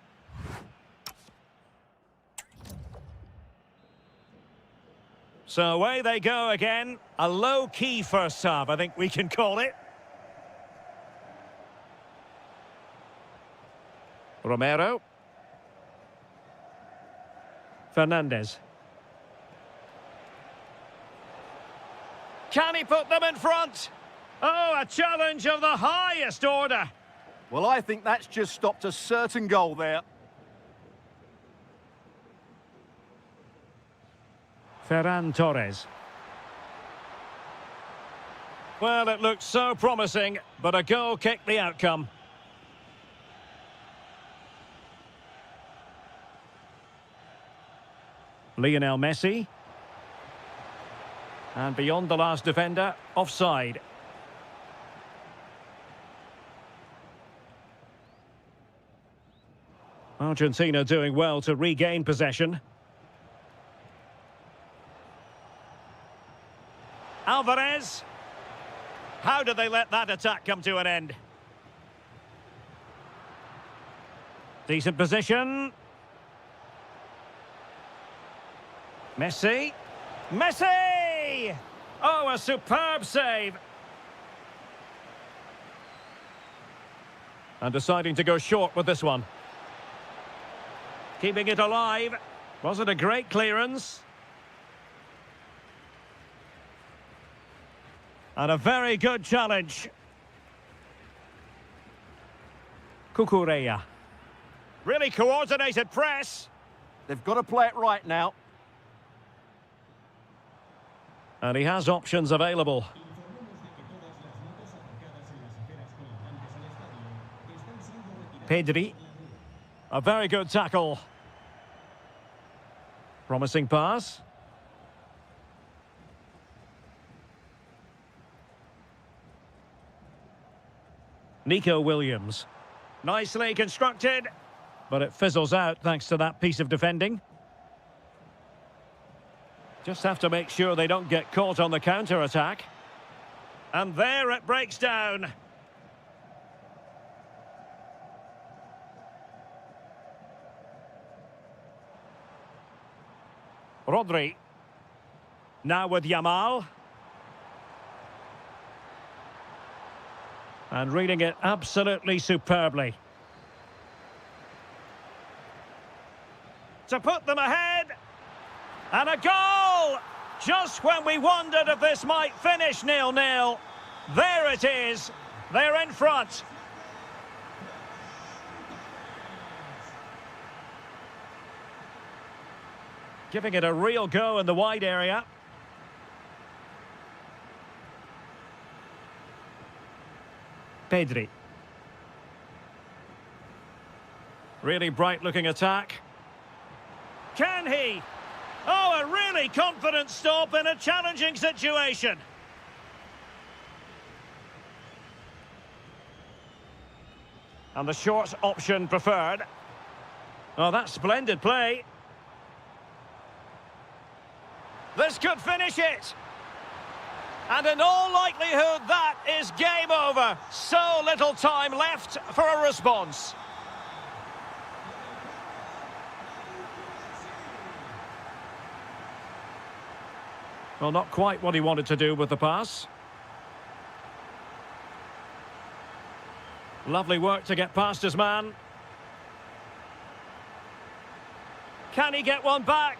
So away they go again. A low-key first half, I think we can call it. Romero. Fernandez. Can he put them in front? Oh, a challenge of the highest order. Well, I think that's just stopped a certain goal there. Ferran Torres. Well, it looked so promising, but a goal kicked the outcome. Lionel Messi. And beyond the last defender, offside. Argentina doing well to regain possession. Alvarez. How did they let that attack come to an end? Decent position. Messi. Messi! Oh, a superb save. And deciding to go short with this one. Keeping it alive. Was it a great clearance? And a very good challenge. Cucurella. Really coordinated press. They've got to play it right now. And he has options available. Pedri. A very good tackle. Promising pass. Nico Williams. Nicely constructed, but it fizzles out thanks to that piece of defending. Just have to make sure they don't get caught on the counter-attack. And there it breaks down. Rodri. Now with Yamal. And reading it absolutely superbly. To put them ahead. And a goal! Just when we wondered if this might finish 0-0. There it is. They're in front. Giving it a real go in the wide area. Pedri. Really bright-looking attack. Can he? Oh, a really confident stop in a challenging situation. And the short option preferred. Oh, that's splendid play. This could finish it. And in all likelihood, that is game over. So little time left for a response. Well, not quite what he wanted to do with the pass. Lovely work to get past his man. Can he get one back?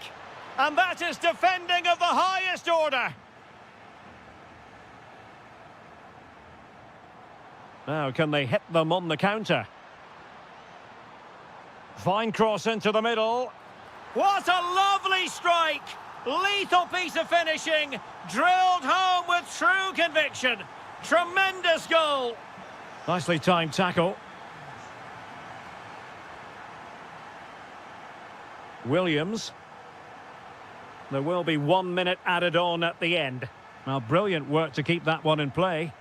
And that is defending of the highest order. Now, can they hit them on the counter? Fine cross into the middle. What a lovely strike! Lethal piece of finishing, drilled home with true conviction. Tremendous goal. Nicely timed tackle. Williams. There will be 1 minute added on at the end. Now, brilliant work to keep that one in play.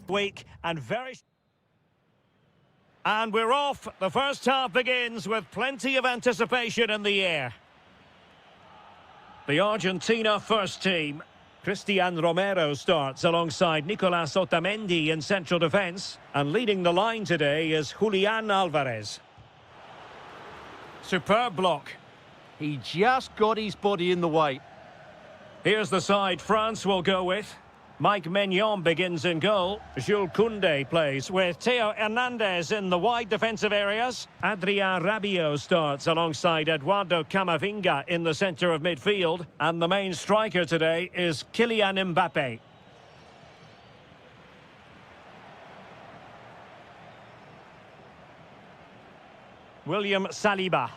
week and very... And we're off. The first half begins with plenty of anticipation in the air. The Argentina first team. Cristian Romero starts alongside Nicolas Otamendi in central defence. And leading the line today is Julian Alvarez. Superb block. He just got his body in the way. Here's the side France will go with. Mike Maignan begins in goal. Jules Koundé plays with Theo Hernandez in the wide defensive areas. Adrien Rabiot starts alongside Eduardo Camavinga in the centre of midfield. And the main striker today is Kylian Mbappe. William Saliba.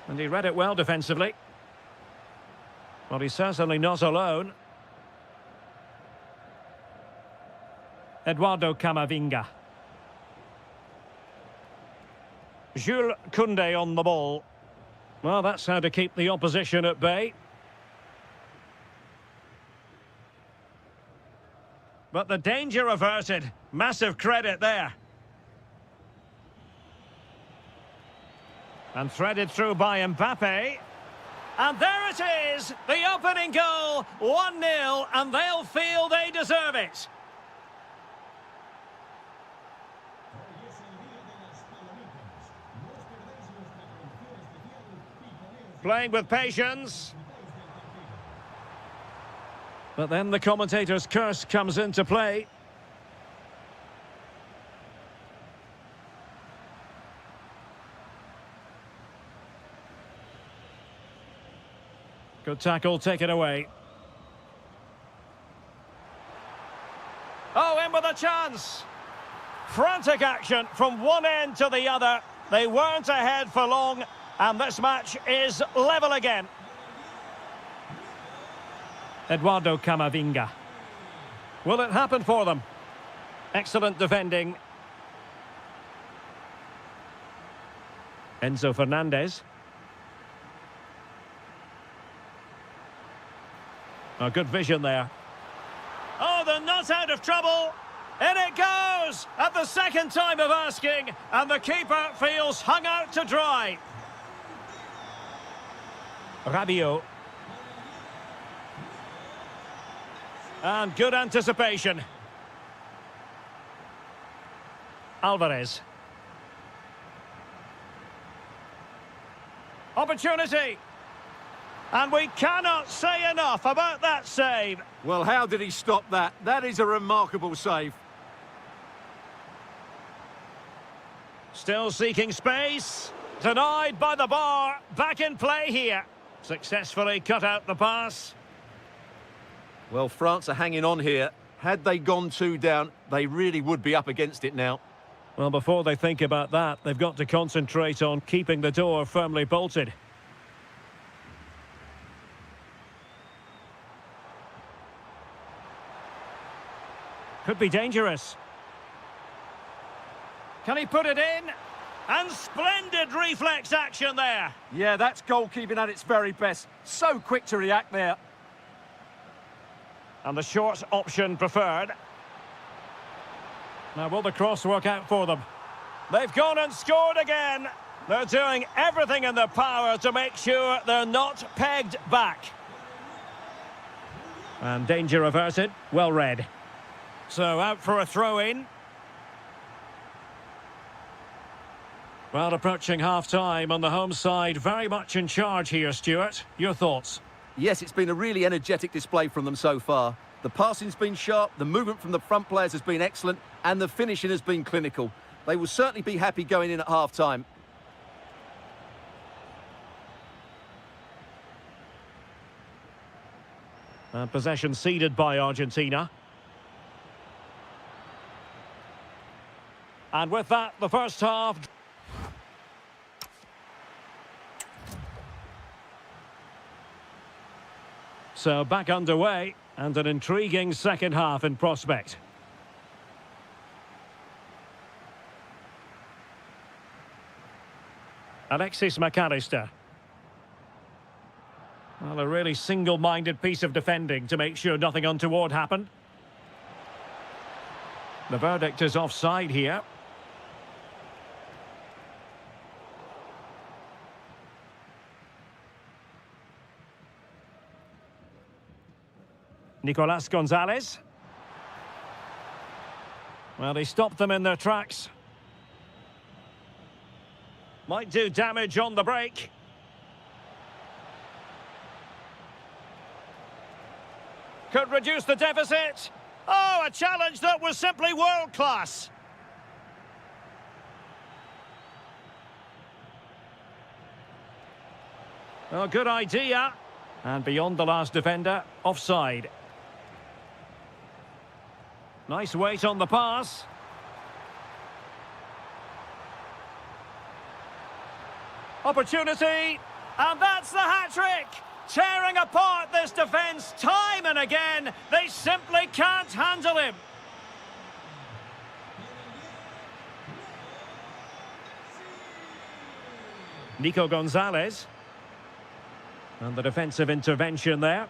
And he read it well defensively. Well, he's certainly not alone. Eduardo Camavinga. Jules Koundé on the ball. Well, that's how to keep the opposition at bay. But the danger averted. Massive credit there. And threaded through by Mbappe. And there it is, the opening goal, 1-0, and they'll feel they deserve it. Playing with patience. But then the commentator's curse comes into play. Good tackle, taken away. Oh, in with a chance. Frantic action from one end to the other. They weren't ahead for long, and this match is level again. Eduardo Camavinga. Will it happen for them? Excellent defending. Enzo Fernandez. Oh, good vision there. Oh, they're not out of trouble. In it goes at the second time of asking, and the keeper feels hung out to dry. Rabiot. And good anticipation. Alvarez. Opportunity. And we cannot say enough about that save. Well, how did he stop that? That is a remarkable save. Still seeking space. Denied by the bar. Back in play here. Successfully cut out the pass. Well, France are hanging on here. Had they gone 2 down, they really would be up against it now. Well, before they think about that, they've got to concentrate on keeping the door firmly bolted. Could be dangerous. Can he put it in? And splendid reflex action there. Yeah, that's goalkeeping at its very best. So quick to react there. And the short option preferred. Now, will the cross work out for them? They've gone and scored again. They're doing everything in their power to make sure they're not pegged back. And danger averted. Well read. So out for a throw-in. Well, approaching half-time on the home side, very much in charge here, Stuart. Your thoughts? Yes, it's been a really energetic display from them so far. The passing's been sharp, the movement from the front players has been excellent, and the finishing has been clinical. They will certainly be happy going in at half-time. Possession ceded by Argentina. And with that, the first half. So back underway, and an intriguing second half in prospect. Alexis McAllister. Well, a really single-minded piece of defending to make sure nothing untoward happened. The verdict is offside here. Nicolas Gonzalez. Well, he stopped them in their tracks. Might do damage on the break. Could reduce the deficit. Oh, a challenge that was simply world-class. Oh, good idea. And beyond the last defender, offside. Nice weight on the pass. Opportunity. And that's the hat-trick. Tearing apart this defence time and again. They simply can't handle him. Nico Gonzalez. And the defensive intervention there.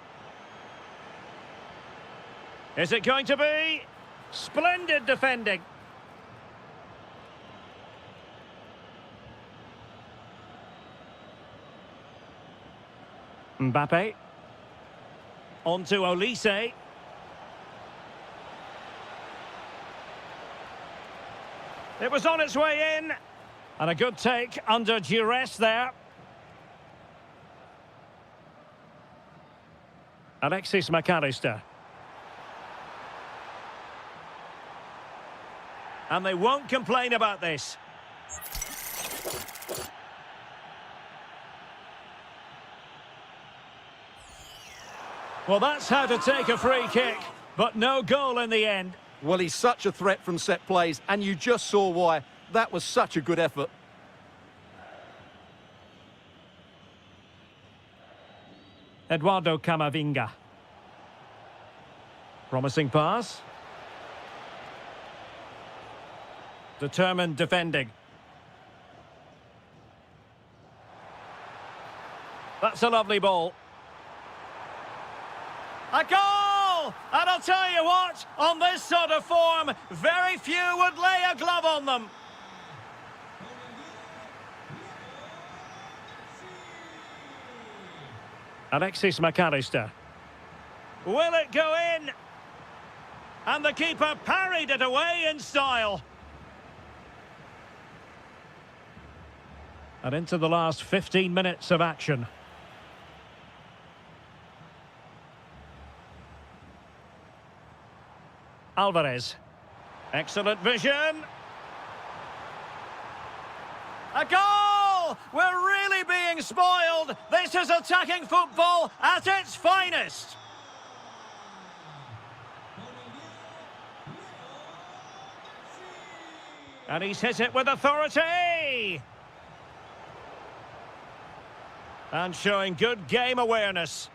Is it going to be? Splendid defending. Mbappe. On to Olise. It was on its way in. And a good take under duress there. Alexis McAllister. And they won't complain about this. Well, that's how to take a free kick, but no goal in the end. Well, he's such a threat from set plays, and you just saw why. That was such a good effort. Eduardo Camavinga. Promising pass. Determined defending. That's a lovely ball. A goal! And I'll tell you what, on this sort of form, very few would lay a glove on them. Alexis McAllister. Will it go in? And the keeper parried it away in style. And into the last 15 minutes of action. Alvarez. Excellent vision. A goal! We're really being spoiled. This is attacking football at its finest. And he's hit it with authority. And showing good game awareness.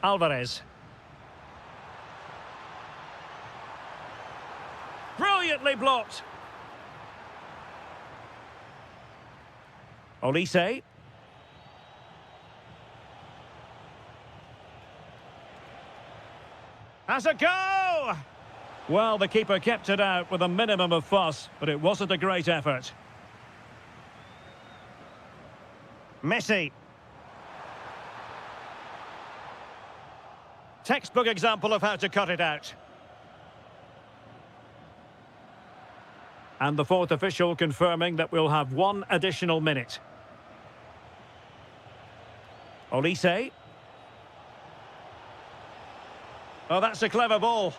Alvarez. Brilliantly blocked. Olise. Has a go! Well, the keeper kept it out with a minimum of fuss, but it wasn't a great effort. Messi. Textbook example of how to cut it out. And the fourth official confirming that we'll have one additional minute. Olise. Oh, that's a clever ball.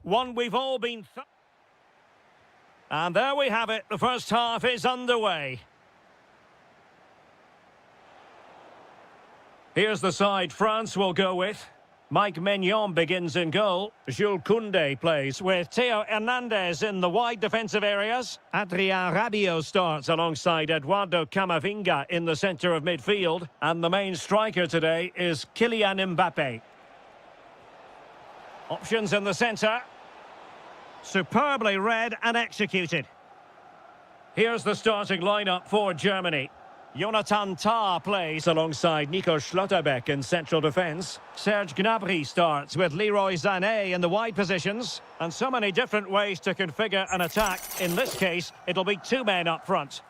One we've all been... And there we have it. The first half is underway. Here's the side France will go with. Mike Maignan begins in goal. Jules Koundé plays with Theo Hernandez in the wide defensive areas. Adrien Rabiot starts alongside Eduardo Camavinga in the centre of midfield. And the main striker today is Kylian Mbappe. Options in the centre. Superbly read and executed. Here's the starting lineup for Germany. Jonathan Tah plays alongside Nico Schlotterbeck in central defence. Serge Gnabry starts with Leroy Sané in the wide positions. And so many different ways to configure an attack. In this case, it'll be two men up front.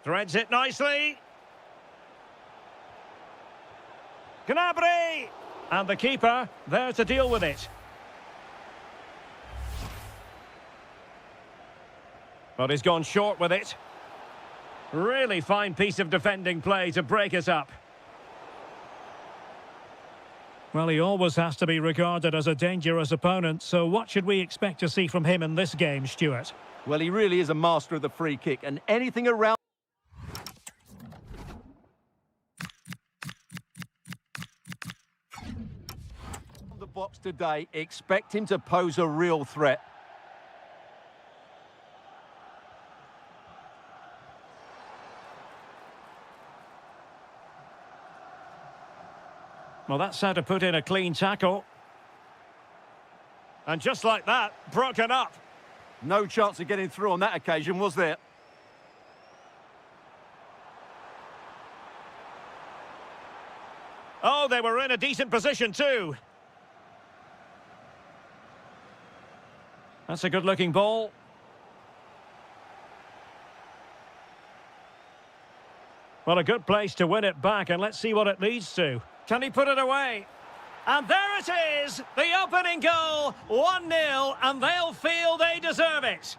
Threads it nicely. Gnabry! And the keeper there to deal with it. But he's gone short with it. Really fine piece of defending play to break it up. Well, he always has to be regarded as a dangerous opponent, so what should we expect to see from him in this game, Stuart? Well, he really is a master of the free kick, and anything around the box today, expect him to pose a real threat. Well, that's how to put in a clean tackle. And just like that, broken up. No chance of getting through on that occasion, was there? Oh, they were in a decent position too. That's a good-looking ball. Well, a good place to win it back, and let's see what it leads to. Can he put it away? And there it is, the opening goal, 1-0, and they'll feel they deserve it.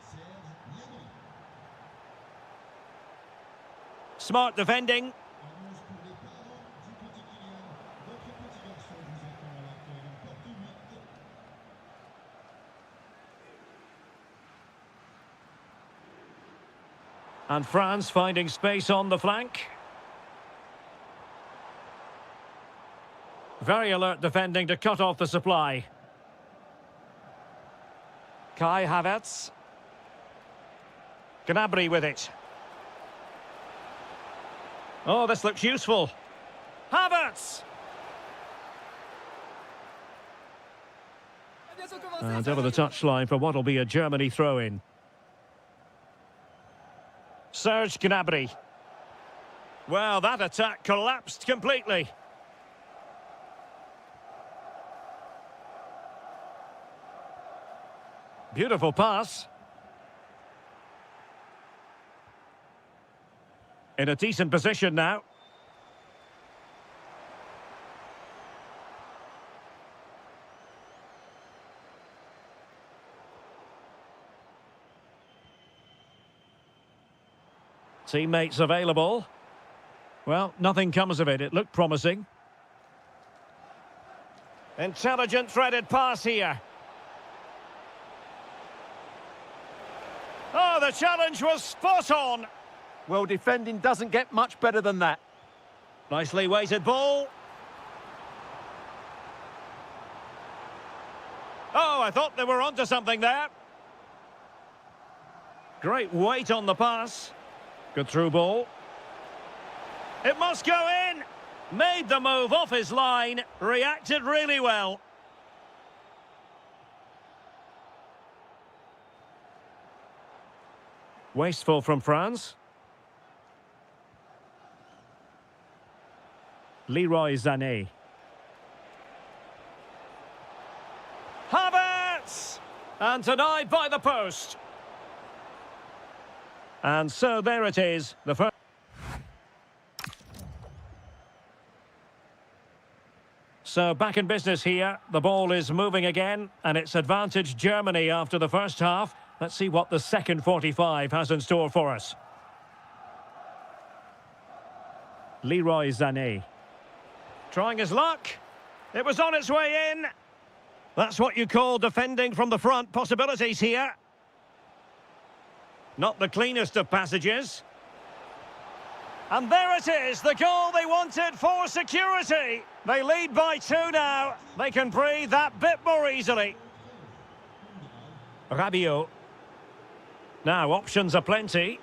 Smart defending. And France finding space on the flank. Very alert defending to cut off the supply. Kai Havertz. Gnabry with it. Oh, this looks useful. Havertz! And over the touchline for what will be a Germany throw-in. Serge Gnabry. Well, that attack collapsed completely. Beautiful pass. In a decent position now. Teammates available. Well, nothing comes of it. It looked promising. Intelligent threaded pass here. Oh, the challenge was spot on. Well, defending doesn't get much better than that. Nicely weighted ball. Oh, I thought they were onto something there. Great weight on the pass. Good through ball. It must go in. Made the move off his line. Reacted really well. Wasteful from France. Leroy Sané. Havertz! And denied by the post. And so there it is. The first. So back in business here. The ball is moving again. And it's advantage Germany after the first half. Let's see what the second 45 has in store for us. Leroy Sané. Trying his luck. It was on its way in. That's what you call defending from the front. Possibilities here. Not the cleanest of passages. And there it is, the goal they wanted for security. They lead by 2 now. They can breathe that bit more easily. Rabiot. Now, options are plenty.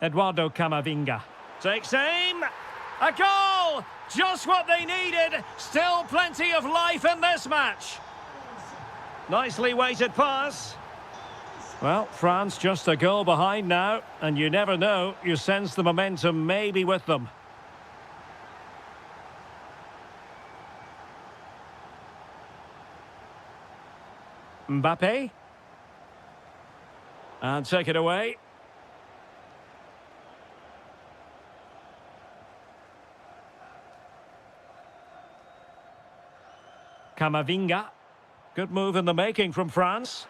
Eduardo Camavinga. Takes aim. A goal! Just what they needed. Still plenty of life in this match. Nicely weighted pass. Well, France just a goal behind now, and you never know, you sense the momentum may be with them. Mbappe. And take it away. Camavinga. Good move in the making from France.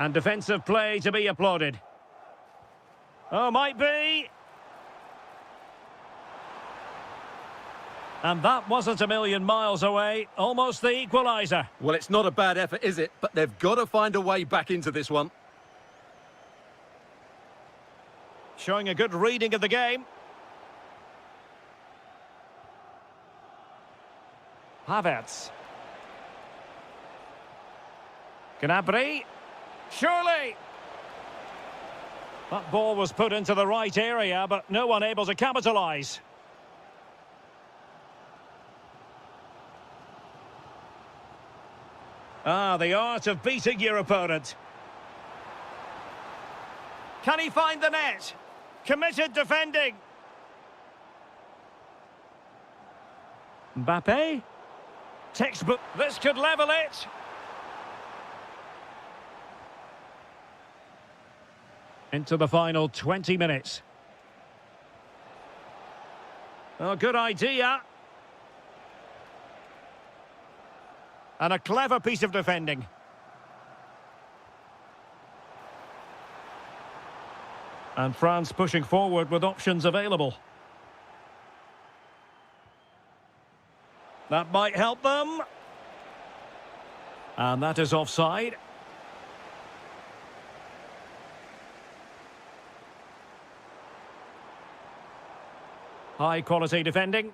And defensive play to be applauded. Oh, might be. And that wasn't a million miles away. Almost the equaliser. Well, it's not a bad effort, is it? But they've got to find a way back into this one. Showing a good reading of the game. Havertz. Gnabry. Surely! That ball was put into the right area, but no one able to capitalise. Ah, the art of beating your opponent. Can he find the net? Committed defending. Mbappe. Textbook. This could level it. Into the final 20 minutes. Oh, good idea. And a clever piece of defending. And France pushing forward with options available. That might help them. And that is offside. High quality defending.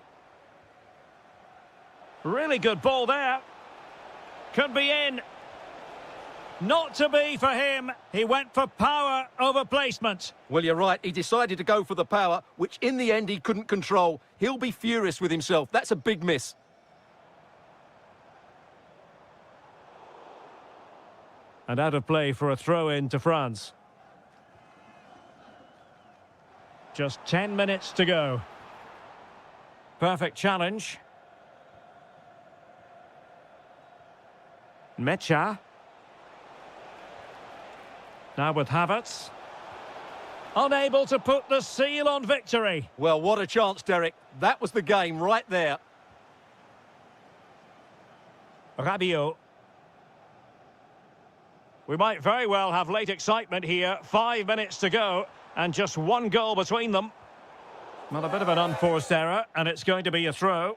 Really good ball there. Could be in. Not to be for him. He went for power over placement. Well, you're right. He decided to go for the power, which in the end he couldn't control. He'll be furious with himself. That's a big miss. And out of play for a throw-in to France. Just 10 minutes to go. Perfect challenge. Mecha. Now with Havertz. Unable to put the seal on victory. Well, what a chance, Derek. That was the game right there. Rabiot. We might very well have late excitement here. 5 minutes to go and just one goal between them. Well, a bit of an unforced error, and it's going to be a throw.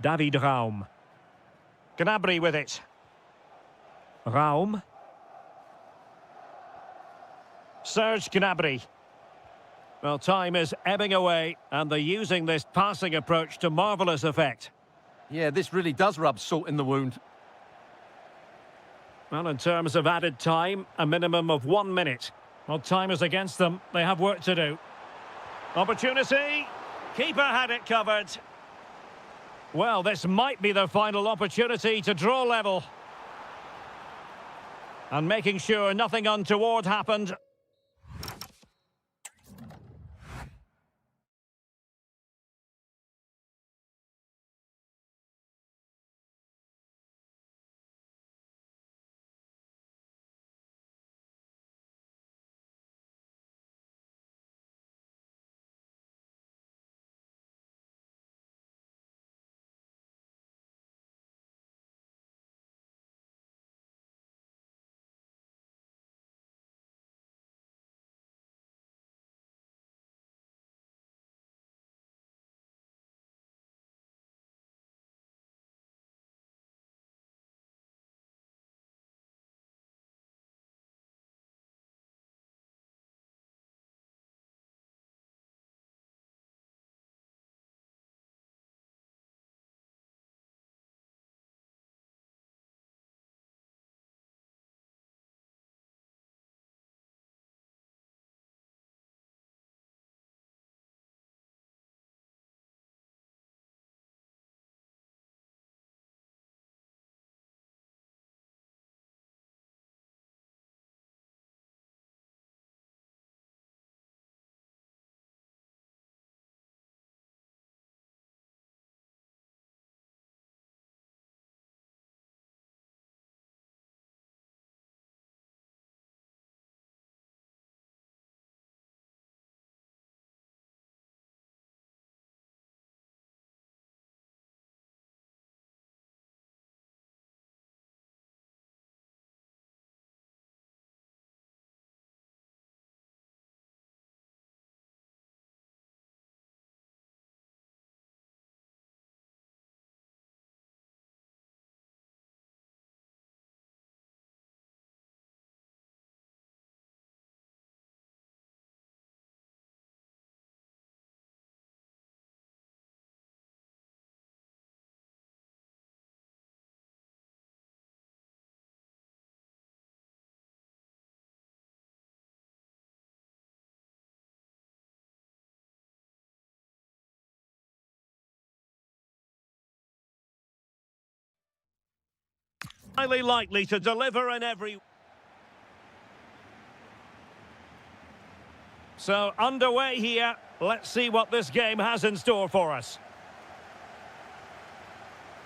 David Raum. Gnabry with it. Raum. Serge Gnabry. Well, time is ebbing away, and they're using this passing approach to marvellous effect. Yeah, this really does rub salt in the wound. Well, in terms of added time, a minimum of 1 minute. Well, time is against them. They have work to do. Opportunity. Keeper had it covered. Well, this might be the final opportunity to draw level. And making sure nothing untoward happened. Highly likely to deliver in every... So, underway here. Let's see what this game has in store for us.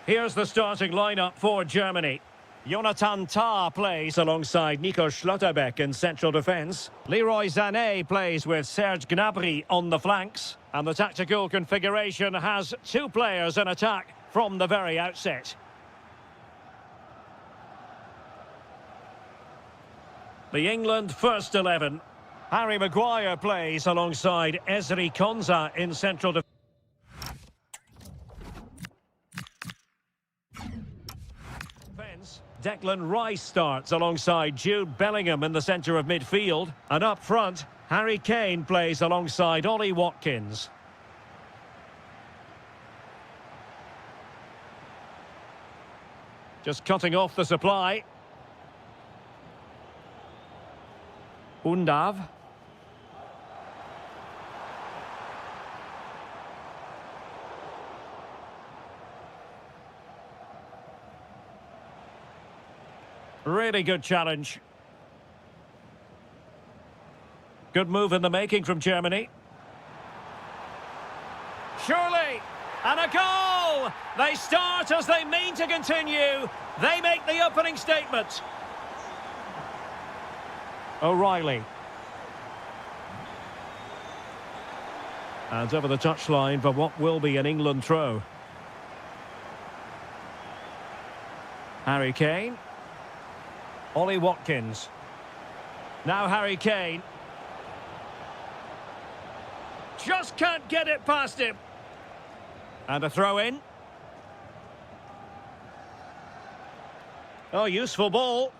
Here's the starting lineup for Germany. Jonathan Tah plays alongside Nico Schlotterbeck in central defence. Leroy Sané plays with Serge Gnabry on the flanks. And the tactical configuration has two players in attack from the very outset. The England first 11. Harry Maguire plays alongside Ezri Konsa in central defence. Declan Rice starts alongside Jude Bellingham in the centre of midfield. And up front, Harry Kane plays alongside Ollie Watkins. Just cutting off the supply. Undav. Really good challenge. Good move in the making from Germany. Surely! And a goal! They start as they mean to continue. They make the opening statement. O'Reilly. And over the touchline for what will be an England throw. Harry Kane. Ollie Watkins. Now Harry Kane. Just can't get it past him. And a throw in. Oh, useful ball.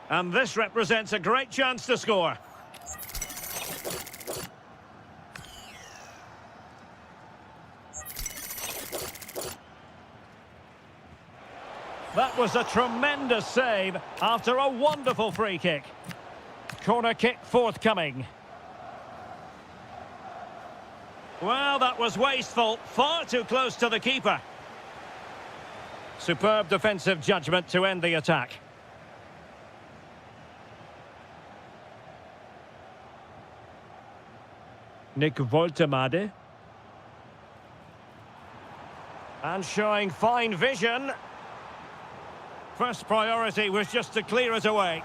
And this represents a great chance to score. That was a tremendous save after a wonderful free kick. Corner kick forthcoming. Well, that was wasteful. Far too close to the keeper. Superb defensive judgment to end the attack. Nick Woltemade. And showing fine vision. First priority was just to clear it away.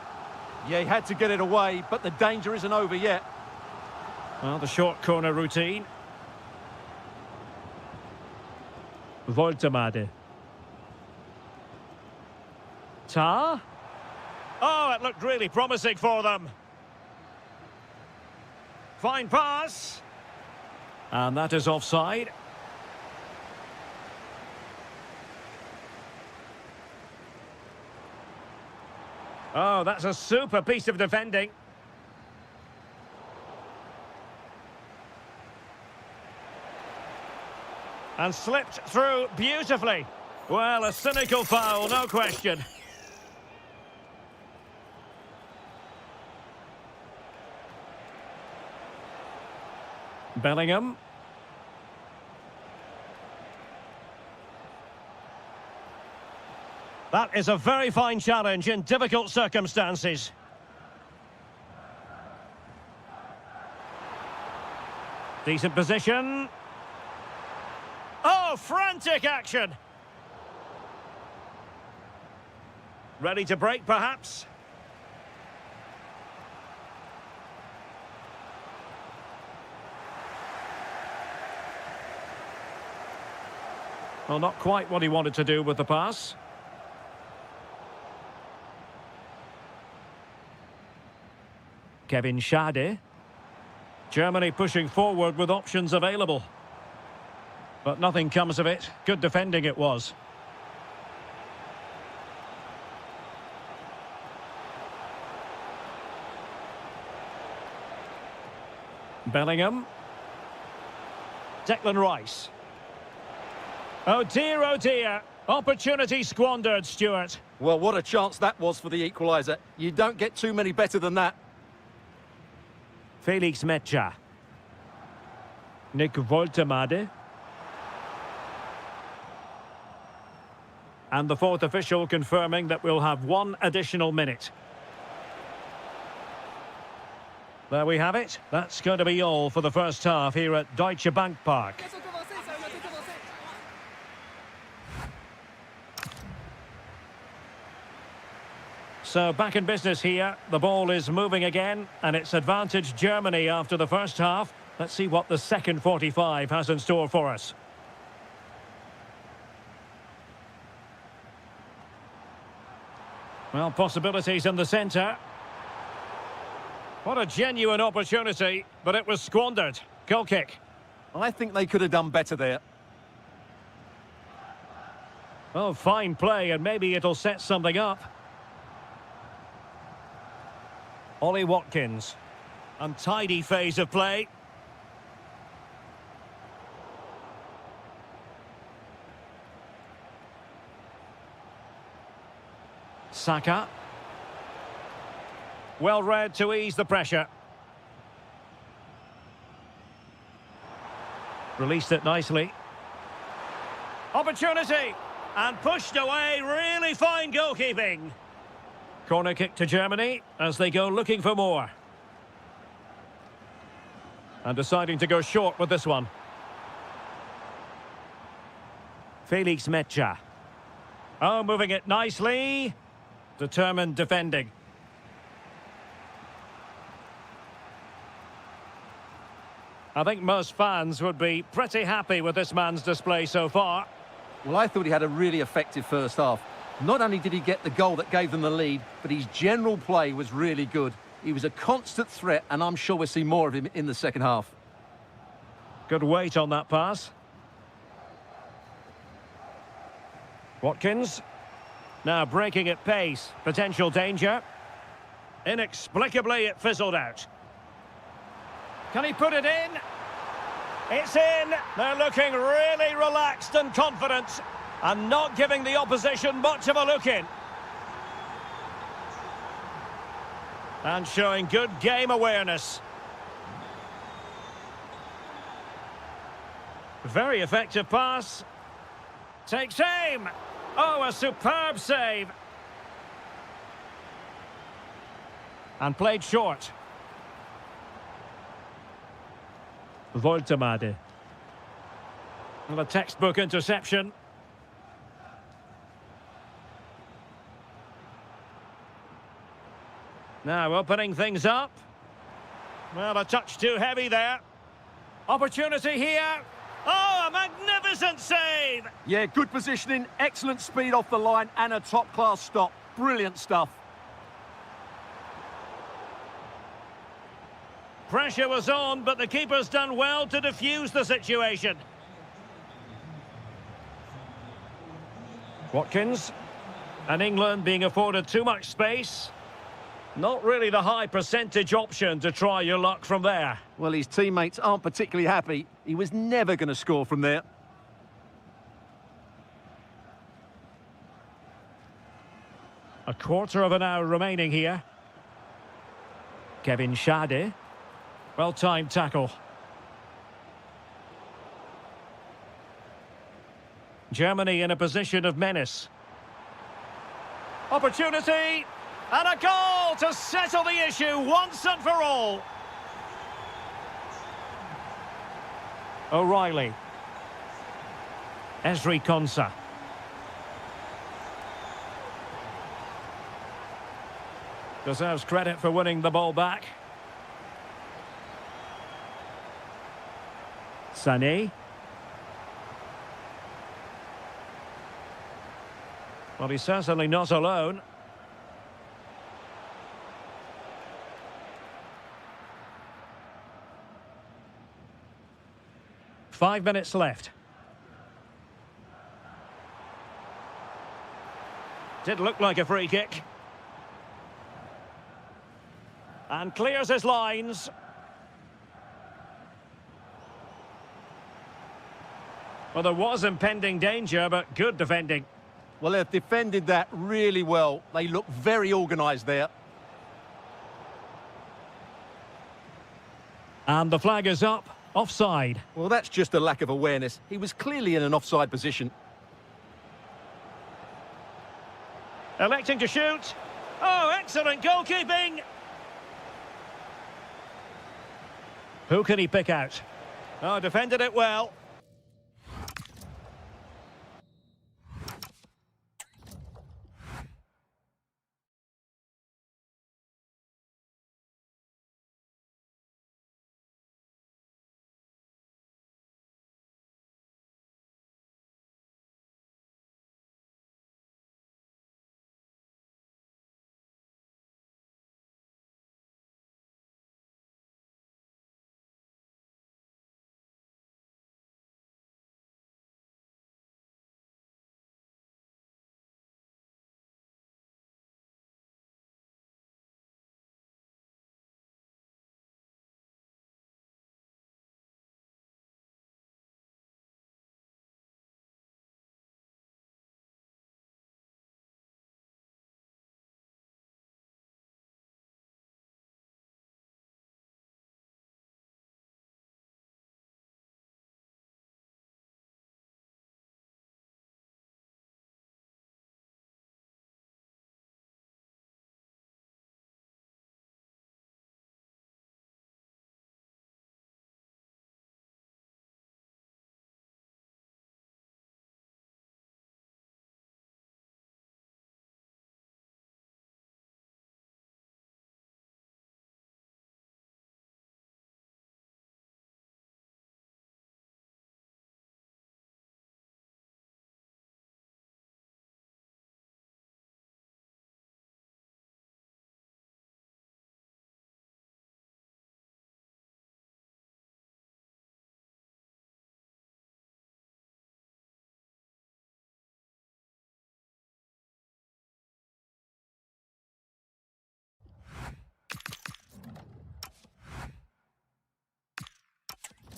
Yeah, he had to get it away, but the danger isn't over yet. Well, the short corner routine. Woltemade. Tah. Oh, it looked really promising for them. Fine pass. And that is offside. Oh, that's a super piece of defending. And slipped through beautifully. Well, a cynical foul, no question. Bellingham. That is a very fine challenge in difficult circumstances. Decent position. Oh, frantic action. Ready to break, perhaps? Well, not quite what he wanted to do with the pass. Kevin Schade. Germany pushing forward with options available. But nothing comes of it. Good defending it was. Bellingham. Declan Rice. Oh dear, opportunity squandered, Stuart. Well, what a chance that was for the equaliser. You don't get too many better than that. Felix Mecha. Nick Woltemade. And the fourth official confirming that we'll have one additional minute. There we have it. That's going to be all for the first half here at Deutsche Bank Park. So back in business here. The ball is moving again, and it's advantage Germany after the first half. Let's see what the second 45 has in store for us. Well, possibilities in the centre. What a genuine opportunity, but it was squandered. Goal kick. I think they could have done better there. Oh, fine play, and maybe it'll set something up. Ollie Watkins. Untidy phase of play. Saka. Well read to ease the pressure. Released it nicely. Opportunity! And pushed away, really fine goalkeeping. Corner kick to Germany as they go looking for more. And deciding to go short with this one. Felix Mecha. Oh, moving it nicely. Determined defending. I think most fans would be pretty happy with this man's display so far. Well, I thought he had a really effective first half. Not only did he get the goal that gave them the lead, but his general play was really good. He was a constant threat, and I'm sure we'll see more of him in the second half. Good weight on that pass. Watkins. Now breaking at pace. Potential danger. Inexplicably, it fizzled out. Can he put it in? It's in. They're looking really relaxed and confident and not giving the opposition much of a look in. And showing good game awareness. Very effective pass. Takes aim. Oh, a superb save. And played short. Voltemade. And a textbook interception. Now opening things up. Well, a touch too heavy there. Opportunity here. Oh, a magnificent save! Yeah, good positioning, excellent speed off the line, and a top-class stop. Brilliant stuff. Pressure was on, but the keeper's done well to defuse the situation. Watkins. And England being afforded too much space. Not really the high percentage option to try your luck from there. Well, his teammates aren't particularly happy. He was never going to score from there. A quarter of an hour remaining here. Kevin Schade. Well-timed tackle. Germany in a position of menace. Opportunity! And a goal to settle the issue once and for all. O'Reilly. Esri Konsa. Deserves credit for winning the ball back. Sané. Well, he's certainly not alone. Five minutes left. Did look like a free kick. And clears his lines. Well, there was impending danger, but good defending. Well, they've defended that really well. They look very organised there. And the flag is up. Offside. Well, that's just a lack of awareness. He was clearly in an offside position. Electing to shoot. Oh, excellent goalkeeping. Who can he pick out? Oh, defended it well.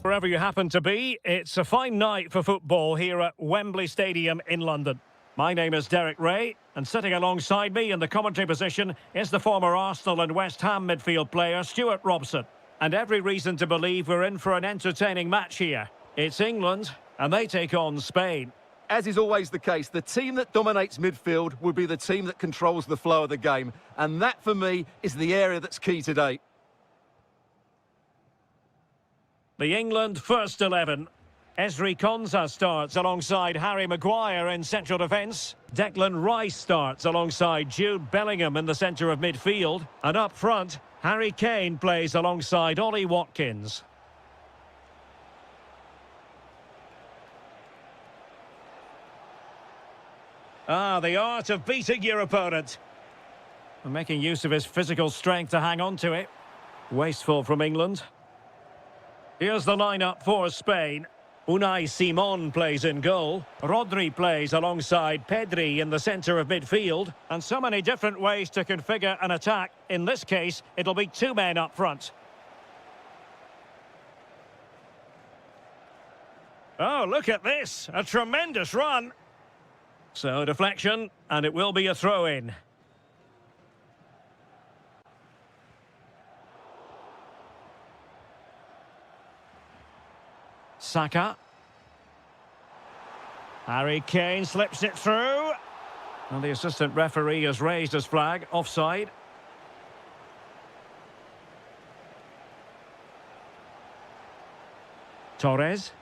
Wherever you happen to be, it's a fine night for football here at Wembley Stadium in London. My name is Derek Ray, and sitting alongside me in the commentary position is the former Arsenal and West Ham midfield player Stuart Robson. And every reason to believe we're in for an entertaining match here. It's England, and they take on Spain. As is always the case, the team that dominates midfield will be the team that controls the flow of the game. And that, for me, is the area that's key today. The England first 11. Ezri Konsa starts alongside Harry Maguire in central defence. Declan Rice starts alongside Jude Bellingham in the centre of midfield. And up front, Harry Kane plays alongside Ollie Watkins. The art of beating your opponent. And making use of his physical strength to hang on to it. Wasteful from England. Here's the lineup for Spain. Unai Simon plays in goal. Rodri plays alongside Pedri in the centre of midfield. And so many different ways to configure an attack. In this case, it'll be two men up front. Oh, look at this. A tremendous run. So, deflection, and it will be a throw-in. Saka. Harry Kane slips it through. And the assistant referee has raised his flag, offside. Torres.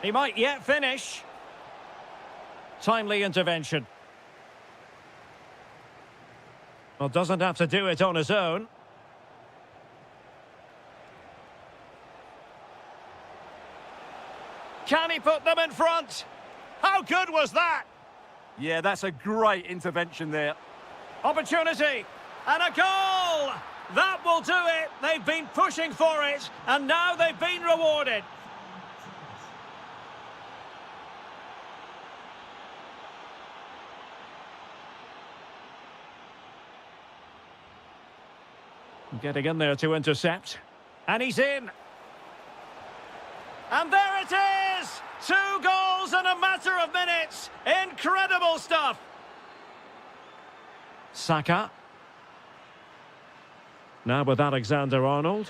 He might yet finish. Timely intervention. Well, doesn't have to do it on his own. Can he put them in front? How good was that? Yeah, that's a great intervention there. Opportunity. And a goal! That will do it. They've been pushing for it, and now they've been rewarded. Getting in there to intercept. And he's in. And there it is! 2 goals in a matter of minutes. Incredible stuff. Saka. Now with Alexander-Arnold.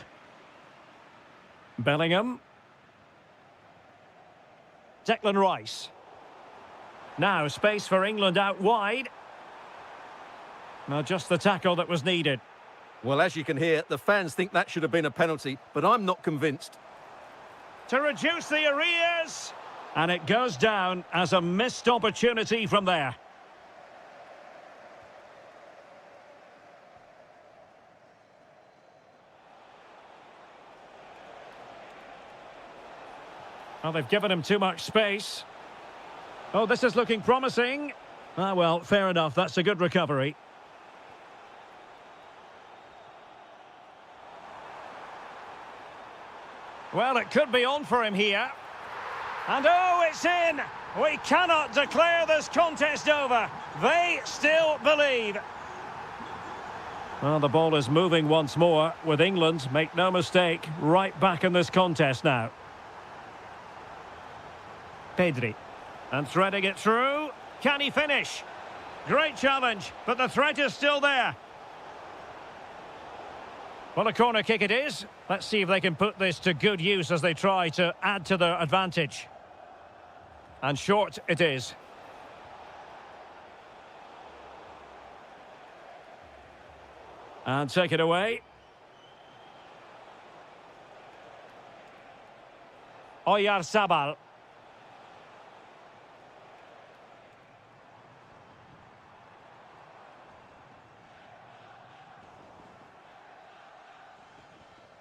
Bellingham. Declan Rice. Now space for England out wide. Now just the tackle that was needed. Well, as you can hear, the fans think that should have been a penalty, but I'm not convinced. To reduce the arrears. And it goes down as a missed opportunity from there. Well, they've given him too much space. Oh, this is looking promising. Ah, well, fair enough. That's a good recovery. Well, it could be on for him here. And oh, it's in! We cannot declare this contest over. They still believe. Well, the ball is moving once more with England, make no mistake, right back in this contest now. Pedri. And threading it through. Can he finish? Great challenge, but the threat is still there. Well, a corner kick it is. Let's see if they can put this to good use as they try to add to their advantage. And short it is. And take it away. Oyarzabal.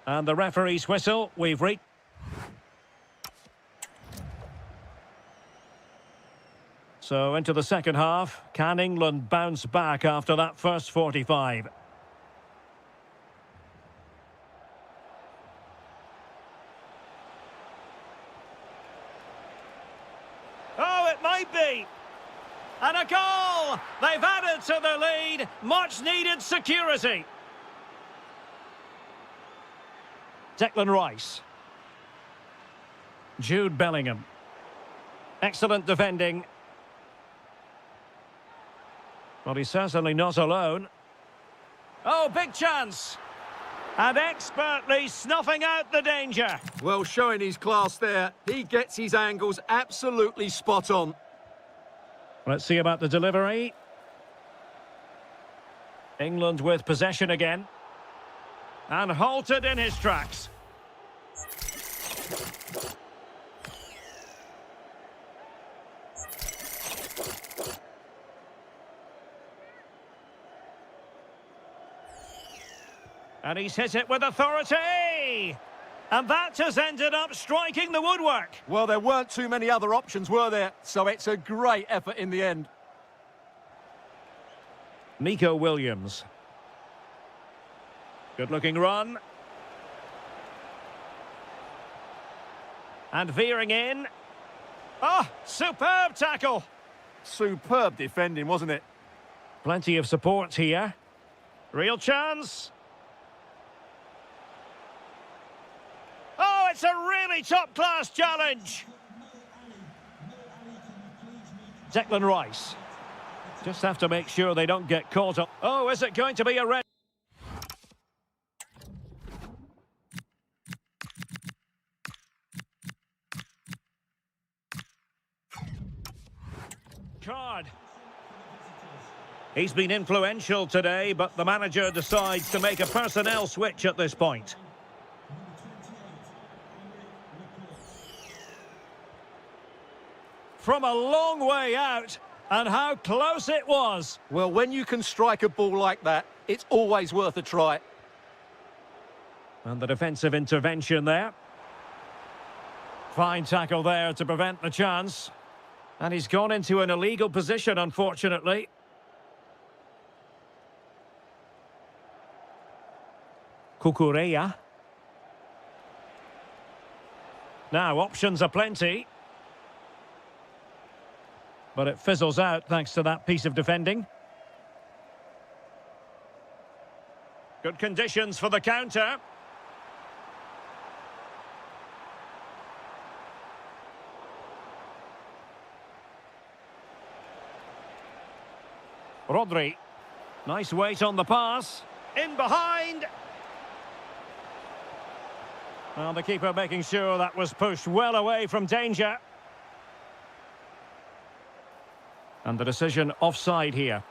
And the referee's whistle, we've reached. So into the second half, can England bounce back after that first 45? Oh, it might be! And a goal! They've added to the lead, much needed security. Declan Rice. Jude Bellingham. Excellent defending. Well, he's certainly not alone. Oh, big chance. And expertly snuffing out the danger. Well, showing his class there. He gets his angles absolutely spot on. Let's see about the delivery. England with possession again. And halted in his tracks. And he's hit it with authority! And that has ended up striking the woodwork. Well, there weren't too many other options, were there? So it's a great effort in the end. Nico Williams. Good-looking run. And veering in. Oh, superb tackle. Superb defending, wasn't it? Plenty of support here. Real chance. Oh, it's a really top-class challenge. Declan Rice. Just have to make sure they don't get caught up. Oh, is it going to be a red? Card. He's been influential today, but the manager decides to make a personnel switch at this point. From a long way out, and how close it was. Well, when you can strike a ball like that, it's always worth a try. And the defensive intervention there. Fine tackle there to prevent the chance. And he's gone into an illegal position, unfortunately. Cucurella. Now, options are plenty. But it fizzles out thanks to that piece of defending. Good conditions for the counter. Rodri. Nice weight on the pass. In behind. Well, the keeper making sure that was pushed well away from danger. And the decision offside here.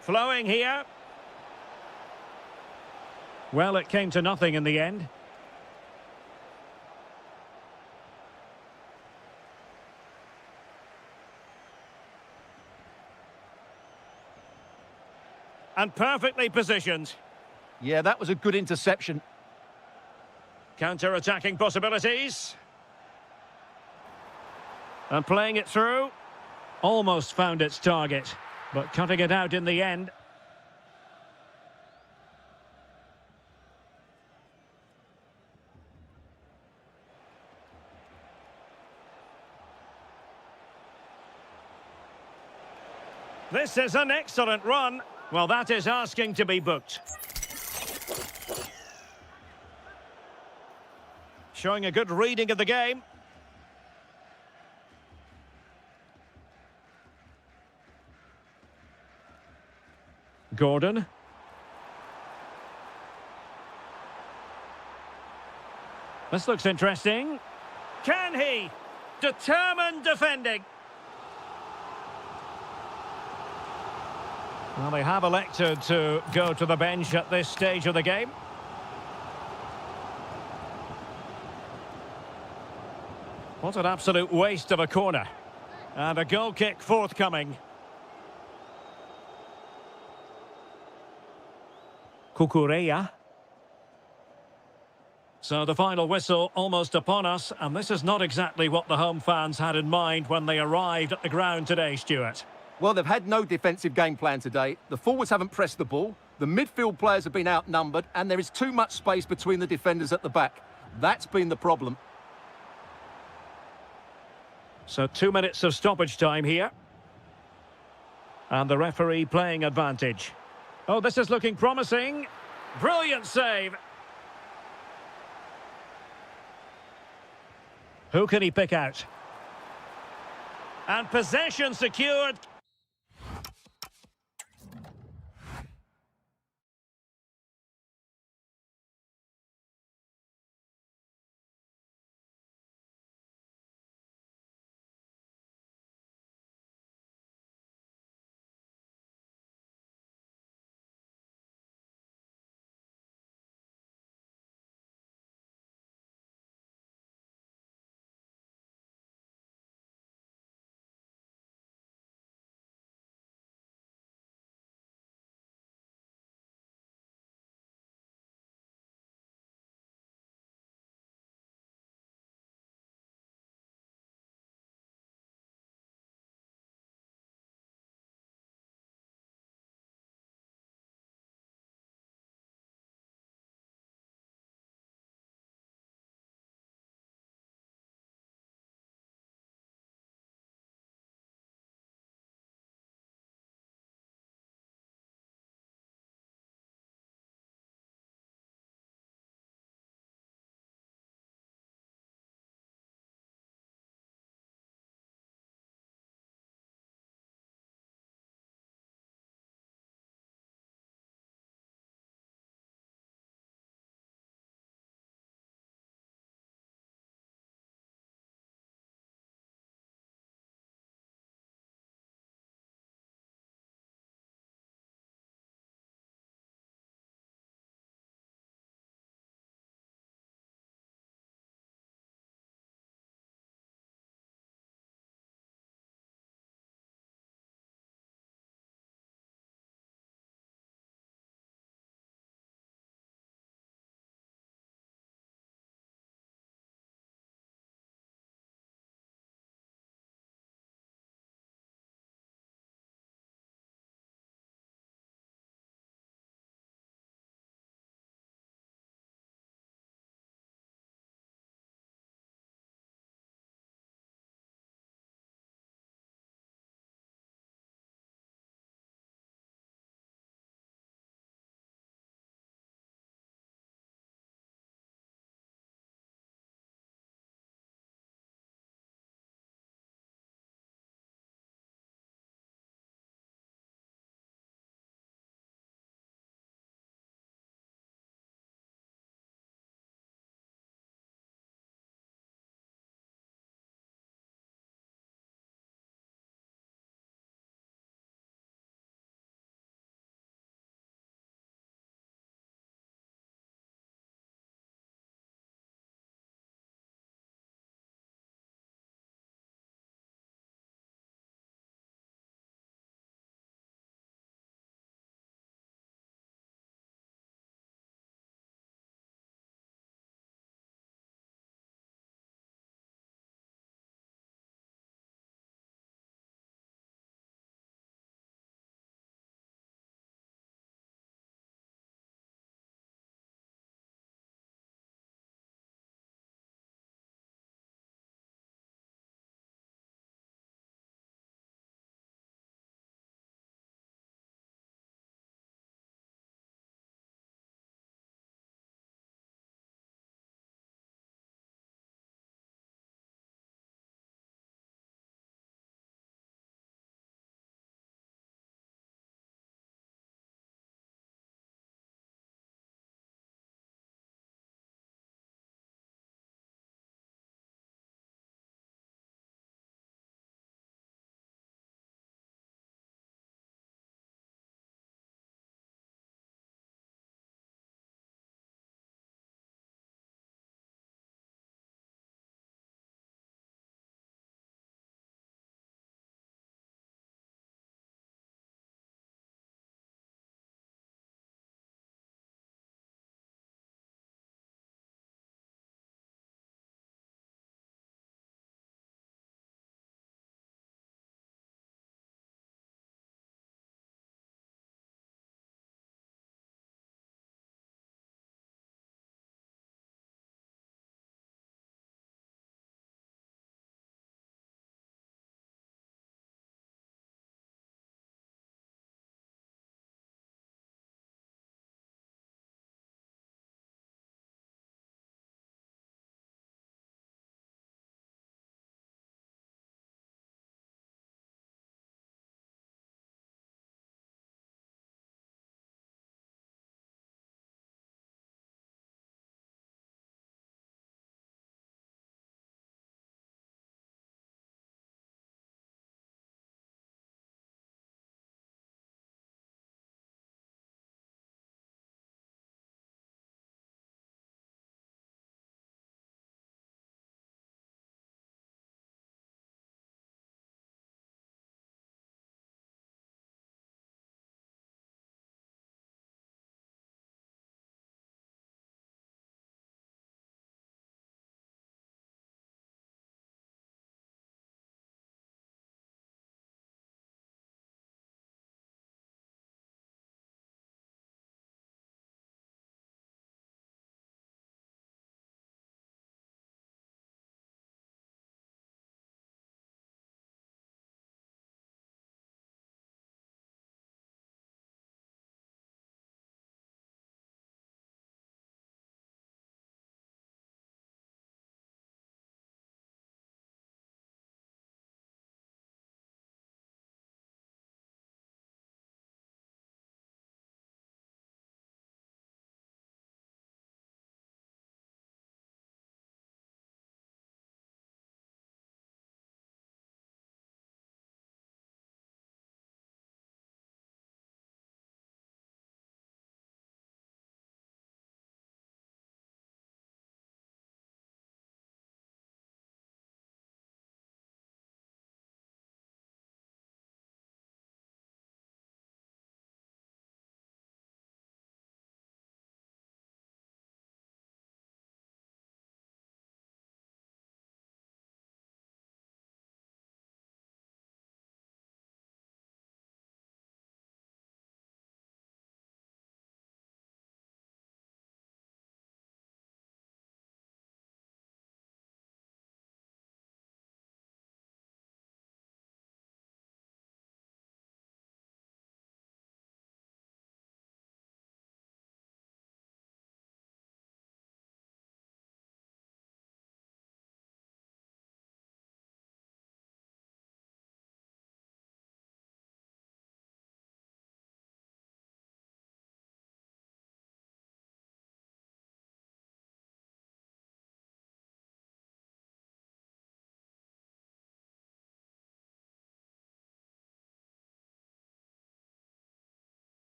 Flowing here. Well, it came to nothing in the end. And perfectly positioned. Yeah, that was a good interception. Counter-attacking possibilities. And playing it through. Almost found its target, but cutting it out in the end. This is an excellent run. Well, that is asking to be booked. Showing a good reading of the game. Gordon. This looks interesting. Can he? Determined defending. Well, they have elected to go to the bench at this stage of the game. What an absolute waste of a corner. And a goal kick forthcoming. Kukureya. So the final whistle almost upon us, and this is not exactly what the home fans had in mind when they arrived at the ground today, Stuart. Well, they've had no defensive game plan today. The forwards haven't pressed the ball. The midfield players have been outnumbered, and there is too much space between the defenders at the back. That's been the problem. So 2 minutes of stoppage time here. And the referee playing advantage. Oh, this is looking promising. Brilliant save. Who can he pick out? And possession secured.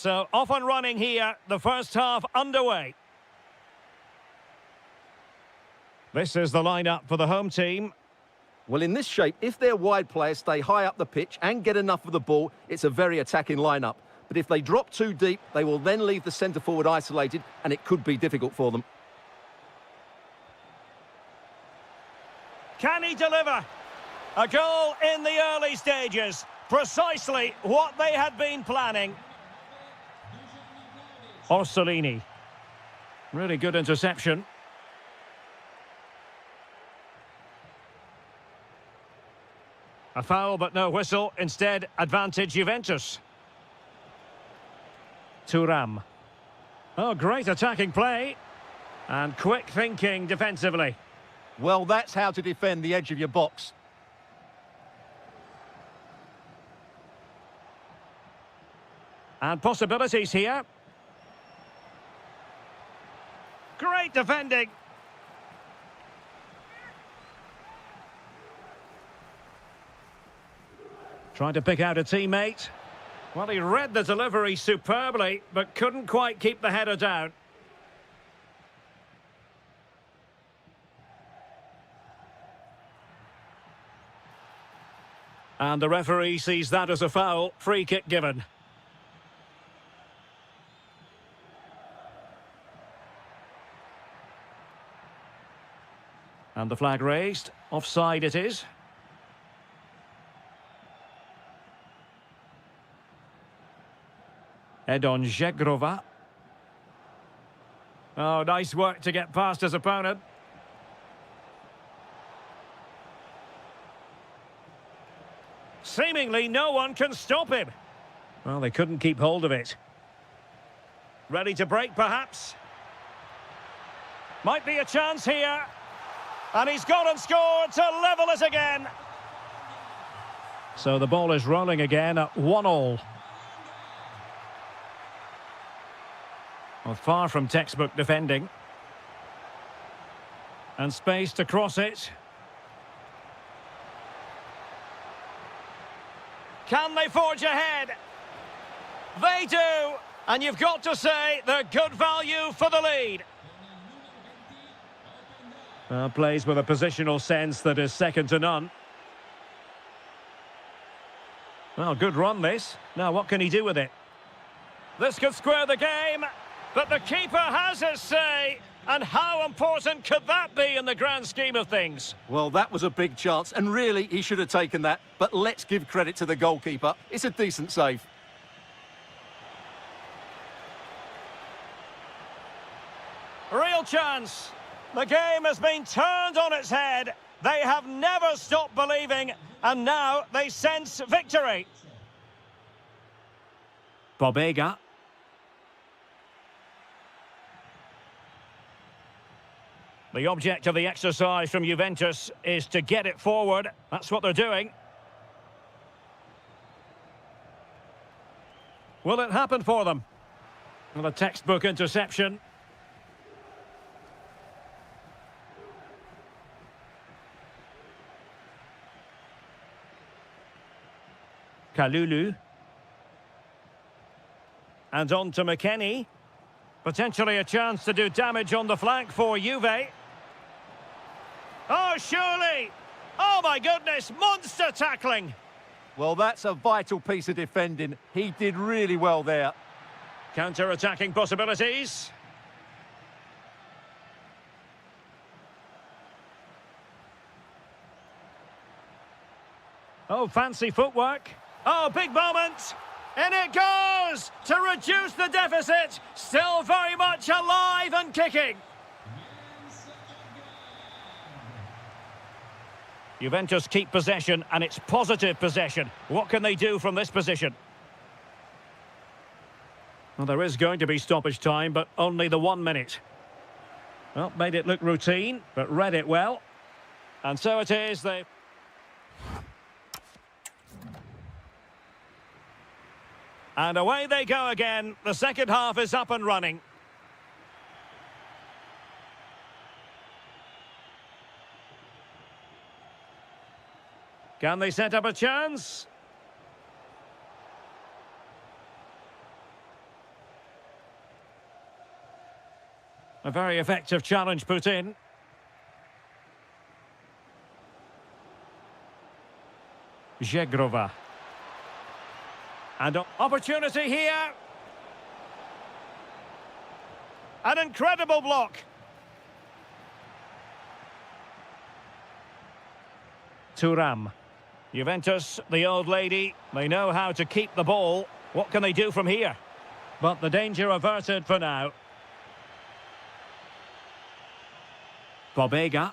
So off and running here, the first half underway. This is the lineup for the home team. Well, in this shape, if their wide players stay high up the pitch and get enough of the ball, it's a very attacking lineup. But if they drop too deep, they will then leave the centre-forward isolated, and it could be difficult for them. Can he deliver? A goal in the early stages. Precisely what they had been planning. Orsolini. Really good interception. A foul, but no whistle. Instead, advantage Juventus. Thuram. Oh, great attacking play. And quick thinking defensively. Well, that's how to defend the edge of your box. And possibilities here. Great defending. Trying to pick out a teammate. Well, he read the delivery superbly, but couldn't quite keep the header down. And the referee sees that as a foul. Free kick given. And the flag raised. Offside it is. Edon Žegrova. Oh, nice work to get past his opponent. Seemingly no one can stop him. Well, they couldn't keep hold of it. Ready to break, perhaps. Might be a chance here. And he's gone and scored to level it again. So the ball is rolling again at 1-1. Well, far from textbook defending. And space to cross it. Can they forge ahead? They do. And you've got to say they're good value for the lead. Plays with a positional sense that is second to none. Well, good run this. Now what can he do with it? This could square the game. But the keeper has his say, and how important could that be in the grand scheme of things? Well, that was a big chance, and really, he should have taken that. But let's give credit to the goalkeeper. It's a decent save. Real chance. The game has been turned on its head. They have never stopped believing, and now they sense victory. Bobega. The object of the exercise from Juventus is to get it forward. That's what they're doing. Will it happen for them? Well, a textbook interception. Kalulu. And on to McKennie. Potentially a chance to do damage on the flank for Juve. Oh, surely! Oh, my goodness! Monster tackling! Well, that's a vital piece of defending. He did really well there. Counter-attacking possibilities. Oh, fancy footwork. Oh, big moment! And it goes to reduce the deficit. Still very much alive and kicking. Juventus keep possession, and it's positive possession. What can they do from this position? Well, there is going to be stoppage time, but only the 1 minute. Well, made it look routine, but read it well. And so it is. And away they go again. The second half is up and running. Can they set up a chance? A very effective challenge put in. Zegrova. And opportunity here. An incredible block. Thuram. Juventus, the old lady, they know how to keep the ball. What can they do from here? But the danger averted for now. Bobega.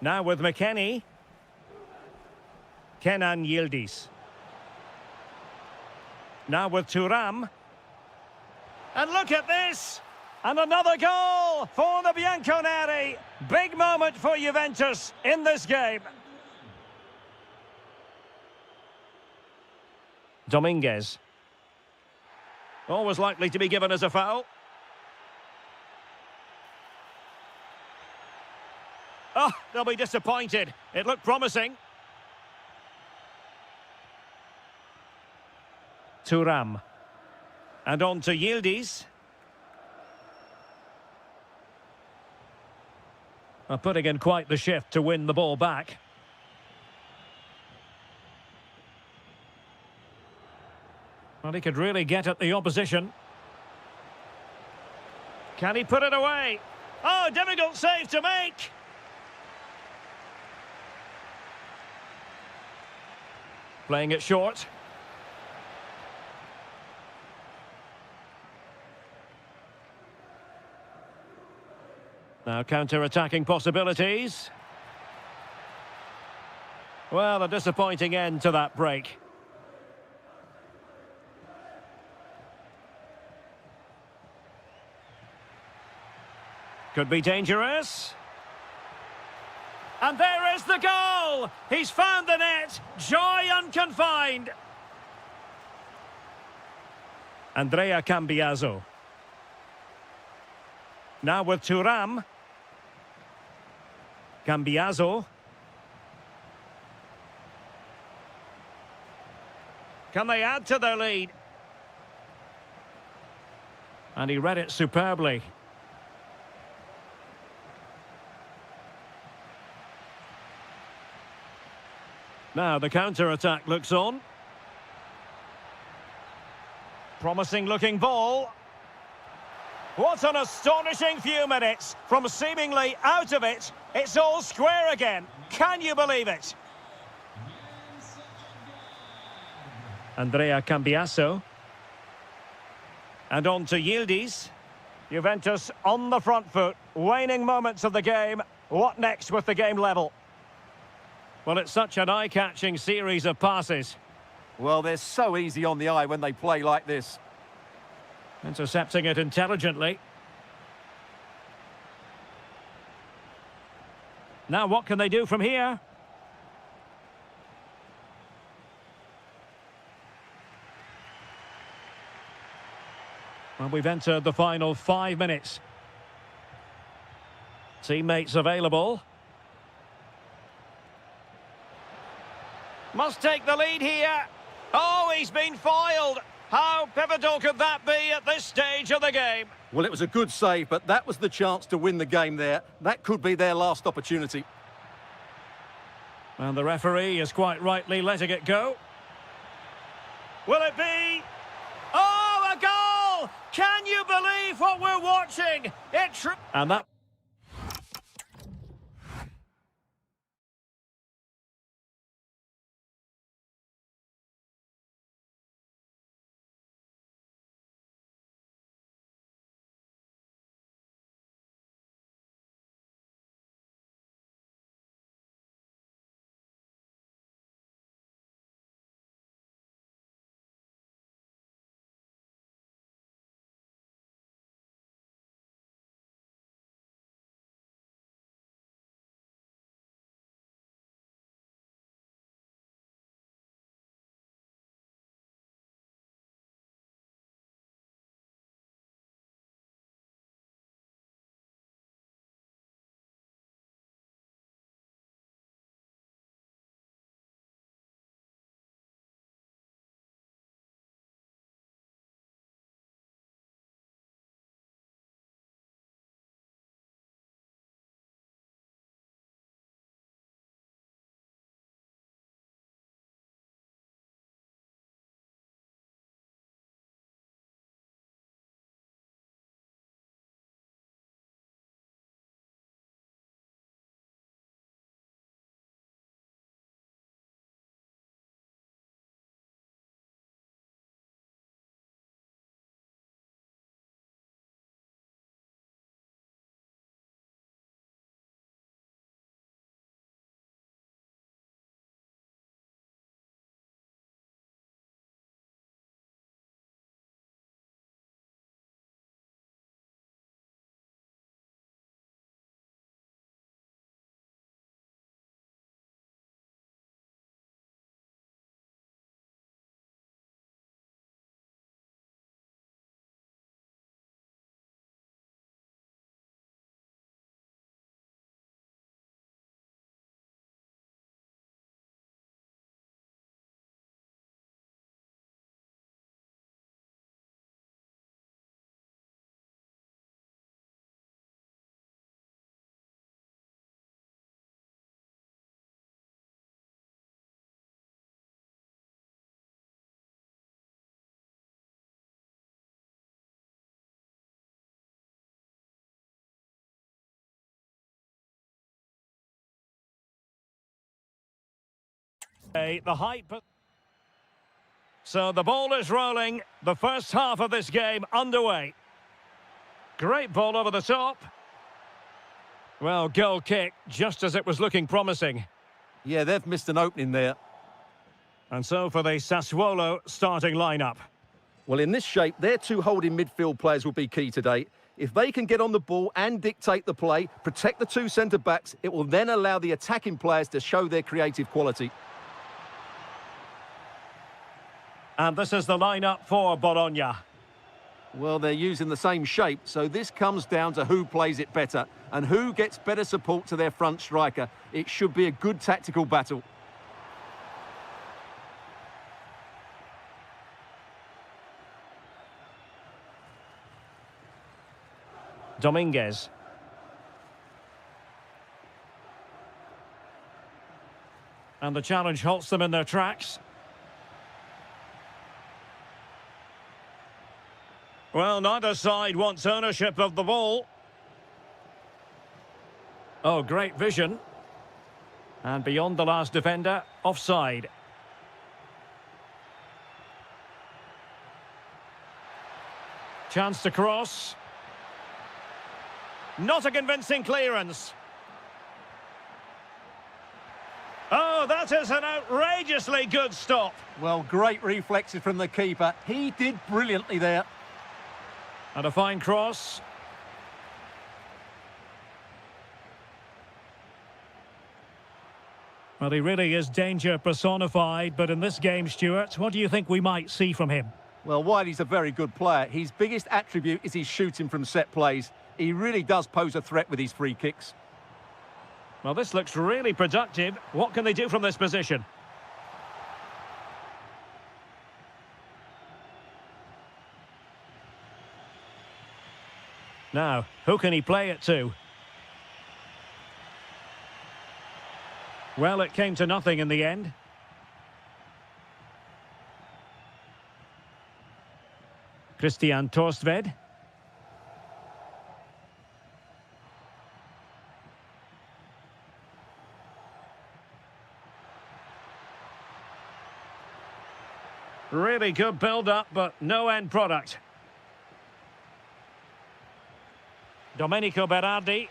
Now with McKennie. Kenan Yildiz. Now with Thuram. And look at this! And another goal for the Bianconeri. Big moment for Juventus in this game. Dominguez. Always likely to be given as a foul. Oh, they'll be disappointed. It looked promising. Thuram. And on to Yildiz. Putting in quite the shift to win the ball back. Well, he could really get at the opposition. Can he put it away? Oh, difficult save to make. Playing it short. Now counter-attacking possibilities. Well, a disappointing end to that break. Could be dangerous. And there is the goal! He's found the net. Joy unconfined. Andrea Cambiaso. Now with Thuram. Cambiaso. Can they add to their lead? And he read it superbly. Now the counter-attack looks on. Promising looking ball. What an astonishing few minutes. From seemingly out of it, it's all square again. Can you believe it? Andrea Cambiaso. And on to Yildiz. Juventus on the front foot. Waning moments of the game. What next with the game level? Well, it's such an eye-catching series of passes. Well, they're so easy on the eye when they play like this. Intercepting it intelligently. Now what can they do from here? Well, we've entered the final 5 minutes. Teammates available. Must take the lead here. Oh, he's been foiled. How pivotal could that be at this stage of the game? Well, it was a good save, but that was the chance to win the game there. That could be their last opportunity. And the referee is quite rightly letting it go. Will it be? Oh, a goal! Can you believe what we're watching? And that The hype. So the ball is rolling. The first half of this game underway. Great ball over the top. Well, goal kick, just as it was looking promising. Yeah, they've missed an opening there. And so for the Sassuolo starting lineup. Well, in this shape, their two holding midfield players will be key today. If they can get on the ball and dictate the play, protect the two centre-backs, it will then allow the attacking players to show their creative quality. And this is the lineup for Bologna. Well, they're using the same shape, so this comes down to who plays it better and who gets better support to their front striker. It should be a good tactical battle. Dominguez. And the challenge halts them in their tracks. Well, neither side wants ownership of the ball. Oh, great vision. And beyond the last defender, offside. Chance to cross. Not a convincing clearance. Oh, that is an outrageously good stop. Well, great reflexes from the keeper. He did brilliantly there. And a fine cross. Well, he really is danger personified, but in this game, Stuart, what do you think we might see from him? Well, while he's a very good player, his biggest attribute is his shooting from set plays. He really does pose a threat with his free kicks. Well, this looks really productive. What can they do from this position? Now, who can he play it to? Well, it came to nothing in the end. Christian Torstved. Really good build-up, but no end product. Domenico Berardi.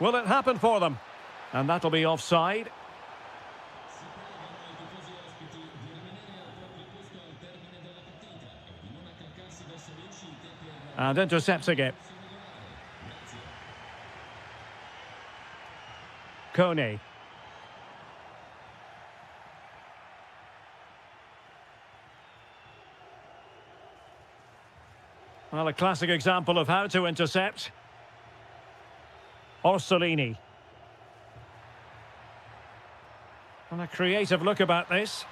Will it happen for them? And that'll be offside. And intercepting it. Kone. Well, a classic example of how to intercept. Orsolini. And a creative look about this.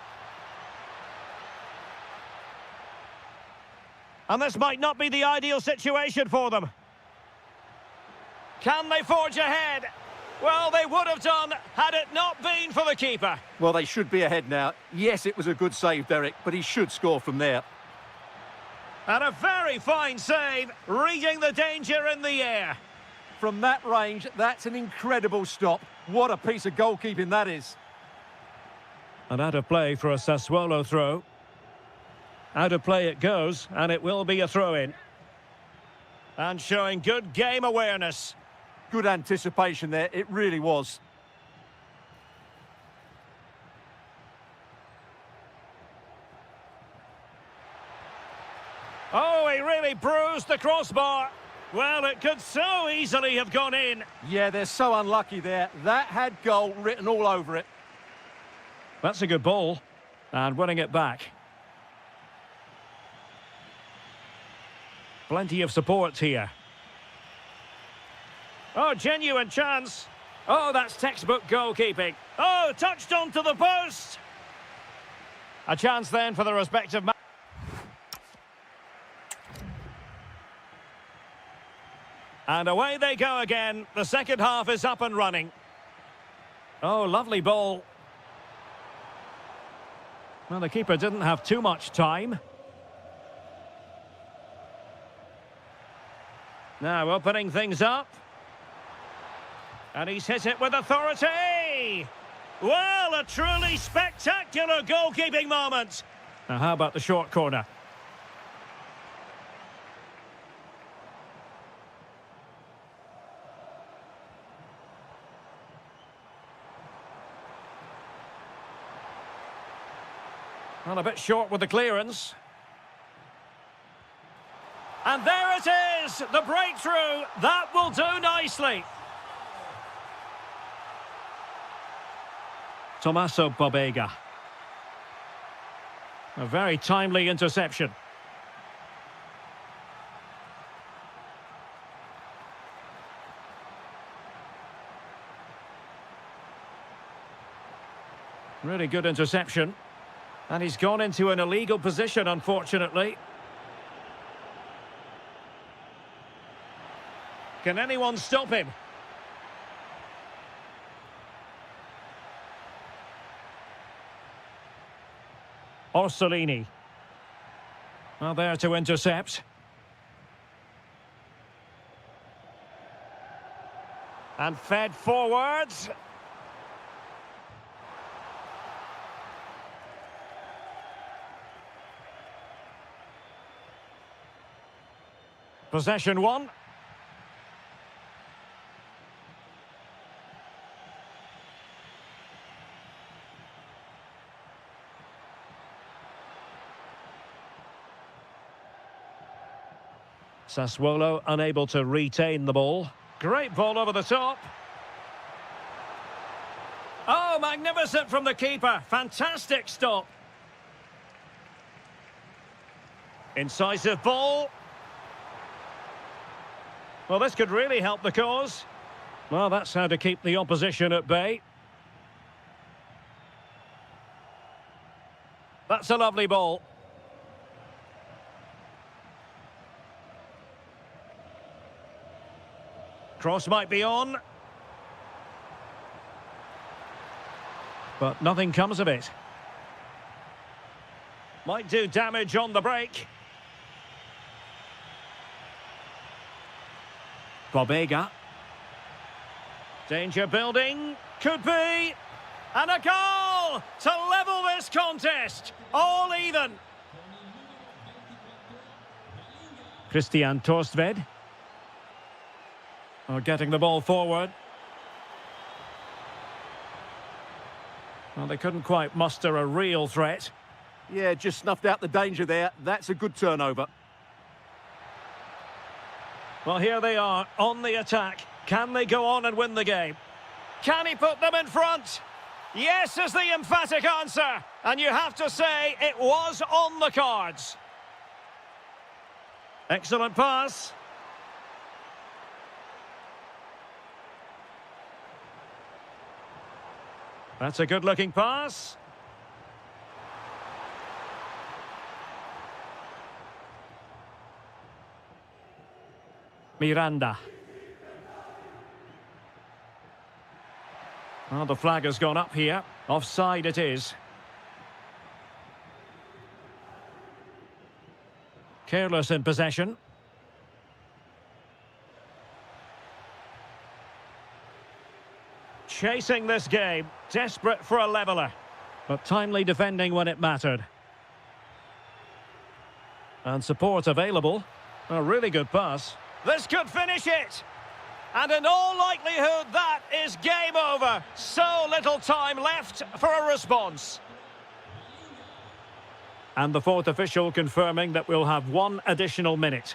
And this might not be the ideal situation for them. Can they forge ahead? Well, they would have done had it not been for the keeper. Well, they should be ahead now. Yes, it was a good save, Derek, but he should score from there. And a very fine save, reading the danger in the air. From that range, that's an incredible stop. What a piece of goalkeeping that is. And out of play for a Sassuolo throw. Out of play it goes, and it will be a throw-in. And showing good game awareness. Good anticipation there, it really was. Oh, he really bruised the crossbar. Well, it could so easily have gone in. Yeah, they're so unlucky there. That had goal written all over it. That's a good ball. And winning it back. Plenty of support here. Oh, genuine chance. Oh, that's textbook goalkeeping. Oh, touched onto the post. A chance then for the respective man. And away they go again. The second half is up and running. Oh, lovely ball. Well, the keeper didn't have too much time. Now opening things up. And he's hit it with authority. Messi! Well, a truly spectacular goalkeeping moment. Now, how about the short corner? Well, a bit short with the clearance. And there it is, the breakthrough. That will do nicely. Tommaso Pobega. A very timely interception. Really good interception. And he's gone into an illegal position, unfortunately. Can anyone stop him? Orsolini. Well, there to intercept. And fed forwards. Possession one. Sassuolo unable to retain the ball. Great ball over the top. Oh, magnificent from the keeper. Fantastic stop. Incisive ball. Well, this could really help the cause. Well, that's how to keep the opposition at bay. That's a lovely ball. Cross might be on. But nothing comes of it. Might do damage on the break. Pobega. Danger building. Could be. And a goal to level this contest. All even. Christian Torstved. Getting the ball forward. Well, they couldn't quite muster a real threat. Yeah, just snuffed out the danger there. That's a good turnover. Well, here they are on the attack. Can they go on and win the game? Can he put them in front? Yes is the emphatic answer. And you have to say it was on the cards. Excellent pass. That's a good-looking pass. Miranda. Well, the flag has gone up here. Offside it is. Careless in possession. Chasing this game, desperate for a leveller, but timely defending when it mattered. And support available. A really good pass. This could finish it. And in all likelihood, that is game over. So little time left for a response. And the fourth official confirming that we'll have one additional minute.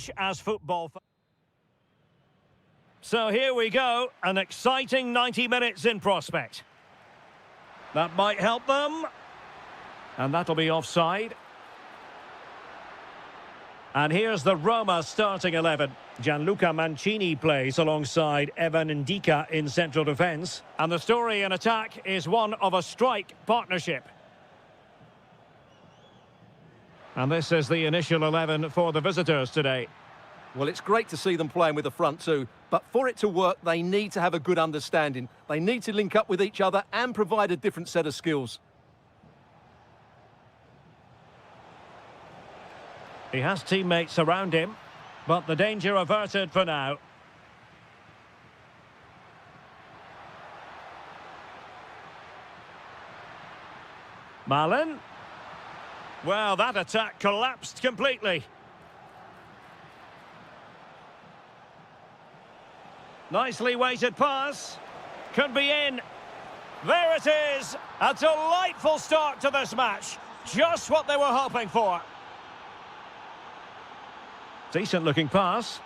much as football. So here we go, an exciting 90 minutes in prospect. That might help them. And that'll be offside. And here's the Roma starting 11. Gianluca Mancini plays alongside Evan Ndika in central defence. And the story in attack is one of a strike partnership. And this is the initial 11 for the visitors today. Well, it's great to see them playing with the front two, but for it to work, they need to have a good understanding. They need to link up with each other and provide a different set of skills. He has teammates around him, but the danger averted for now. Malin. Well, that attack collapsed completely. Nicely weighted pass. Could be in. There it is. A delightful start to this match. Just what they were hoping for. Decent looking pass.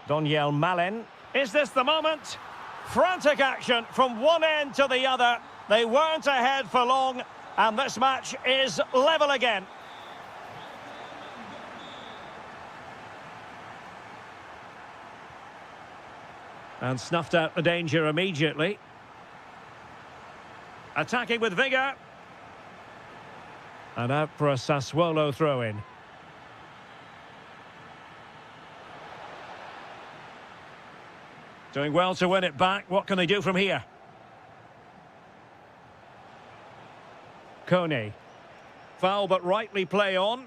Daniel Malin. Is this the moment? Frantic action from one end to the other. They weren't ahead for long, and this match is level again. And snuffed out the danger immediately. Attacking with vigour. And out for a Sassuolo throw-in. Doing well to win it back. What can they do from here? Kone. Foul but rightly play on.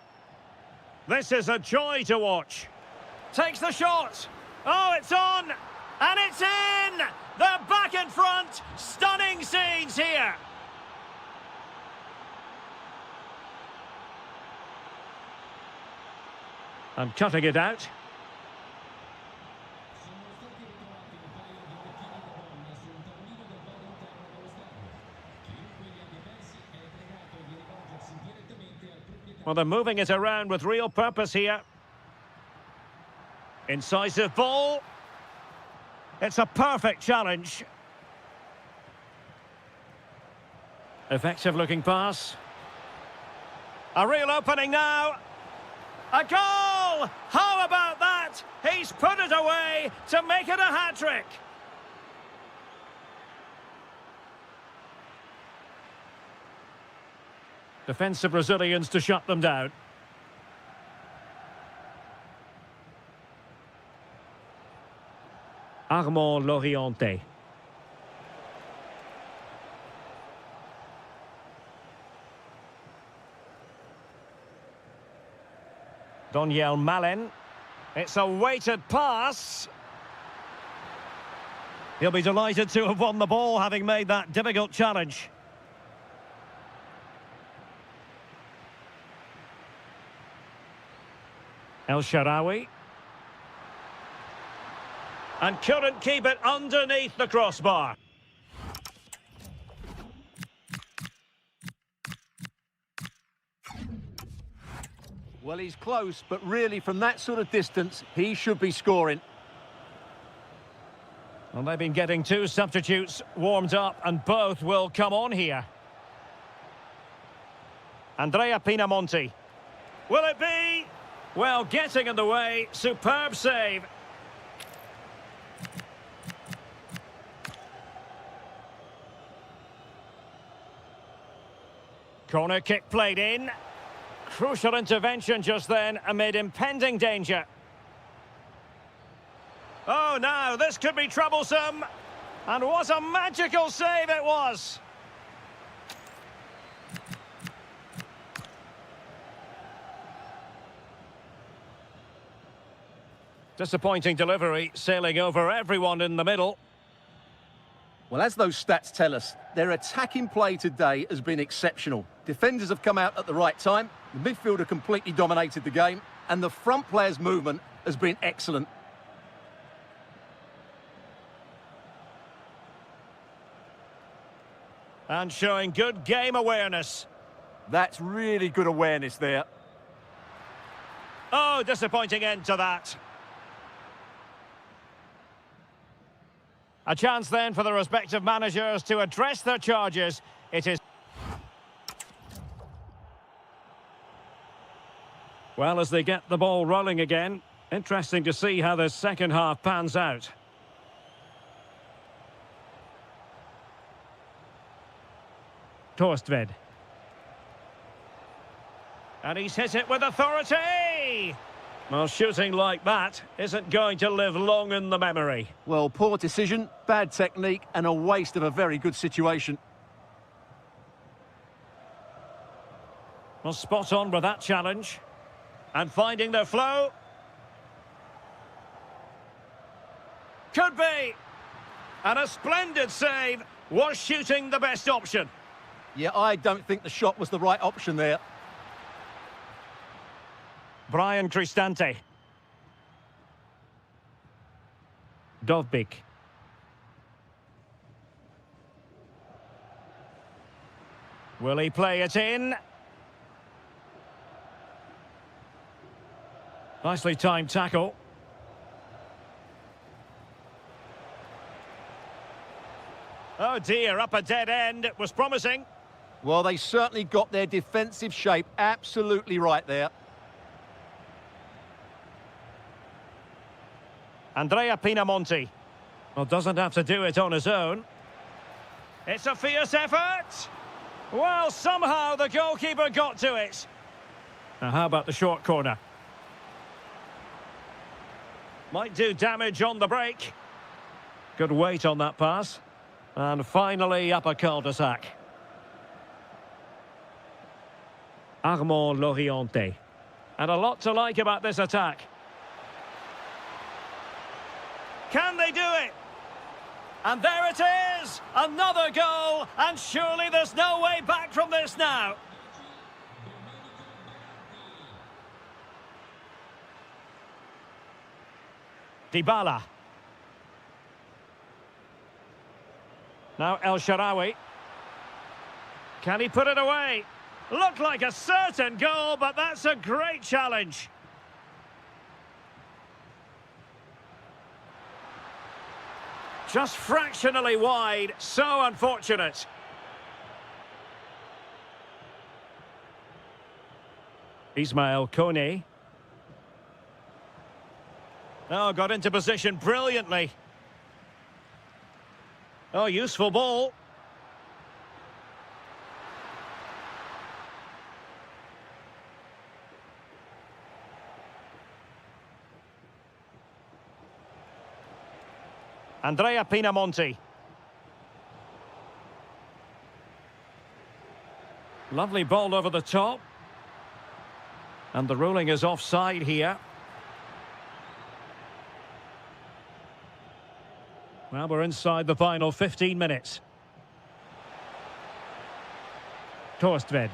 This is a joy to watch. Takes the shot. Oh, it's on. And it's in! They're back in front. Stunning scenes here. And cutting it out. Well, they're moving it around with real purpose here. Incisive ball. It's a perfect challenge. Effective looking pass. A real opening now. A goal! How about that? He's put it away to make it a hat-trick. Defensive Brazilians to shut them down. Armand Loriente. Daniel Malin. It's a weighted pass. He'll be delighted to have won the ball, having made that difficult challenge. El Shaarawy. And couldn't keep it underneath the crossbar. Well, he's close, but really from that sort of distance, he should be scoring. Well, they've been getting two substitutes warmed up, and both will come on here. Andrea Pinamonti. Will it be? Well, getting in the way. Superb save. Corner kick played in. Crucial intervention just then amid impending danger. Oh, now this could be troublesome. And what a magical save it was. Disappointing delivery, sailing over everyone in the middle. Well, as those stats tell us, their attacking play today has been exceptional. Defenders have come out at the right time, the midfielder completely dominated the game, and the front players' movement has been excellent. And showing good game awareness. That's really good awareness there. Oh, disappointing end to that. A chance then for the respective managers to address their charges. It is... Well, as they get the ball rolling again, interesting to see how the second half pans out. Torstvedt. And he's hit it with authority! Well, shooting like that isn't going to live long in the memory. Well, poor decision, bad technique, and a waste of a very good situation. Well, spot on with that challenge. And finding their flow. Could be. And a splendid save. Was shooting the best option? Yeah, I don't think the shot was the right option there. Brian Cristante. Dovbyk. Will he play it in? Nicely timed tackle. Oh dear, up a dead end. It was promising. Well, they certainly got their defensive shape absolutely right there. Andrea Pinamonti. Well, doesn't have to do it on his own. It's a fierce effort. Well, somehow the goalkeeper got to it. Now, how about the short corner? Might do damage on the break. Good weight on that pass. And finally, up a cul-de-sac. Armand Loriente. And a lot to like about this attack. Can they do it? And there it is! Another goal! And surely there's no way back from this now. Dybala. Now El Shaarawy. Can he put it away? Looked like a certain goal, but that's a great challenge. Just fractionally wide, so unfortunate. Ismail Kone. Oh, got into position brilliantly. Oh, useful ball. Andrea Pinamonti. Lovely ball over the top. And the ruling is offside here. Well, we're inside the final 15 minutes. Torstvedt.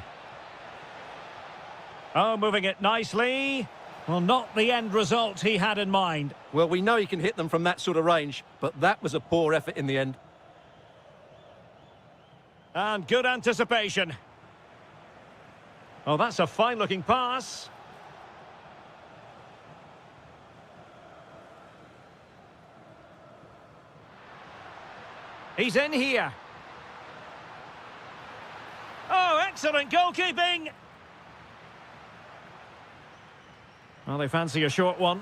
Oh, moving it nicely. Well, not the end result he had in mind. Well, we know he can hit them from that sort of range, but that was a poor effort in the end. And good anticipation. Oh, that's a fine-looking pass. He's in here. Oh, excellent goalkeeping. Well, they fancy a short one.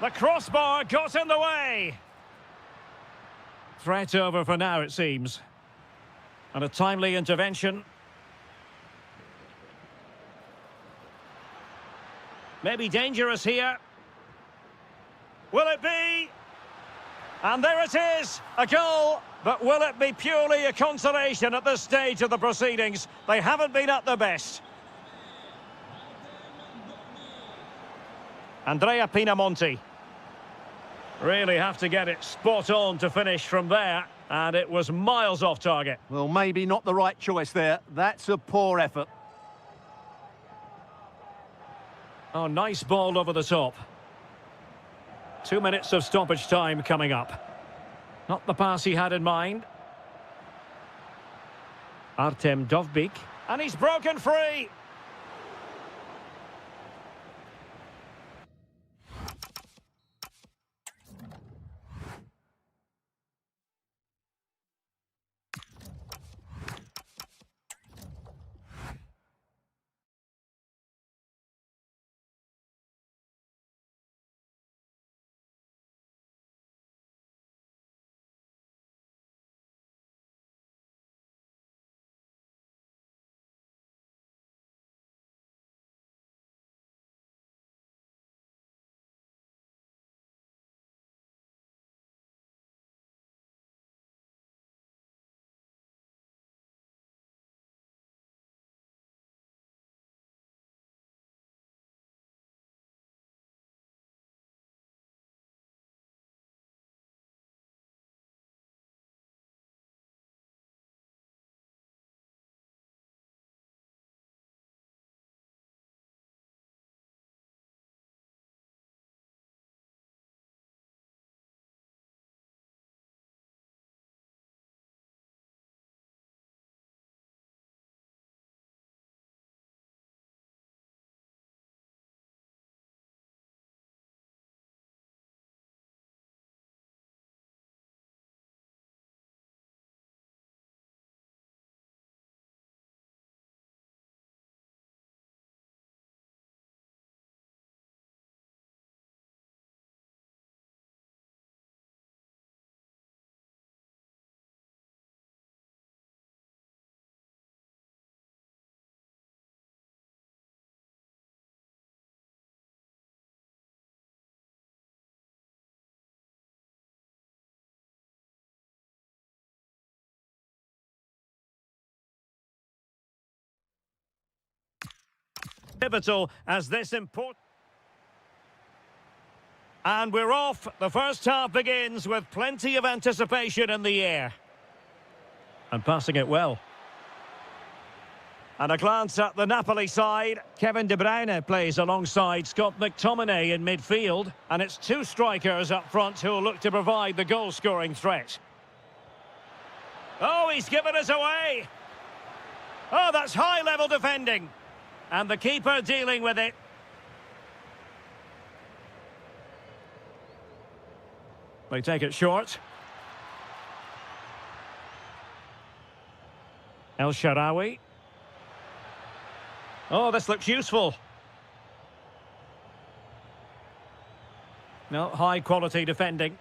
The crossbar got in the way. Threat over for now, it seems. And a timely intervention. Maybe dangerous here. Will it be? And there it is, a goal. But will it be purely a consolation at this stage of the proceedings? They haven't been at their best. Andrea Pinamonti. Really have to get it spot on to finish from there. And it was miles off target. Well, maybe not the right choice there. That's a poor effort. Oh, nice ball over the top. 2 minutes of stoppage time coming up. Not the pass he had in mind. Artem Dovbyk. And he's broken free. Pivotal as this important. And we're off. The first half begins with plenty of anticipation in the air. And passing it well. And a glance at the Napoli side. Kevin De Bruyne plays alongside Scott McTominay in midfield. And it's two strikers up front who will look to provide the goal-scoring threat. Oh, he's given us away. Oh, that's high-level defending. And the keeper dealing with it. They take it short. El Shaarawy. Oh, this looks useful. No, high-quality defending.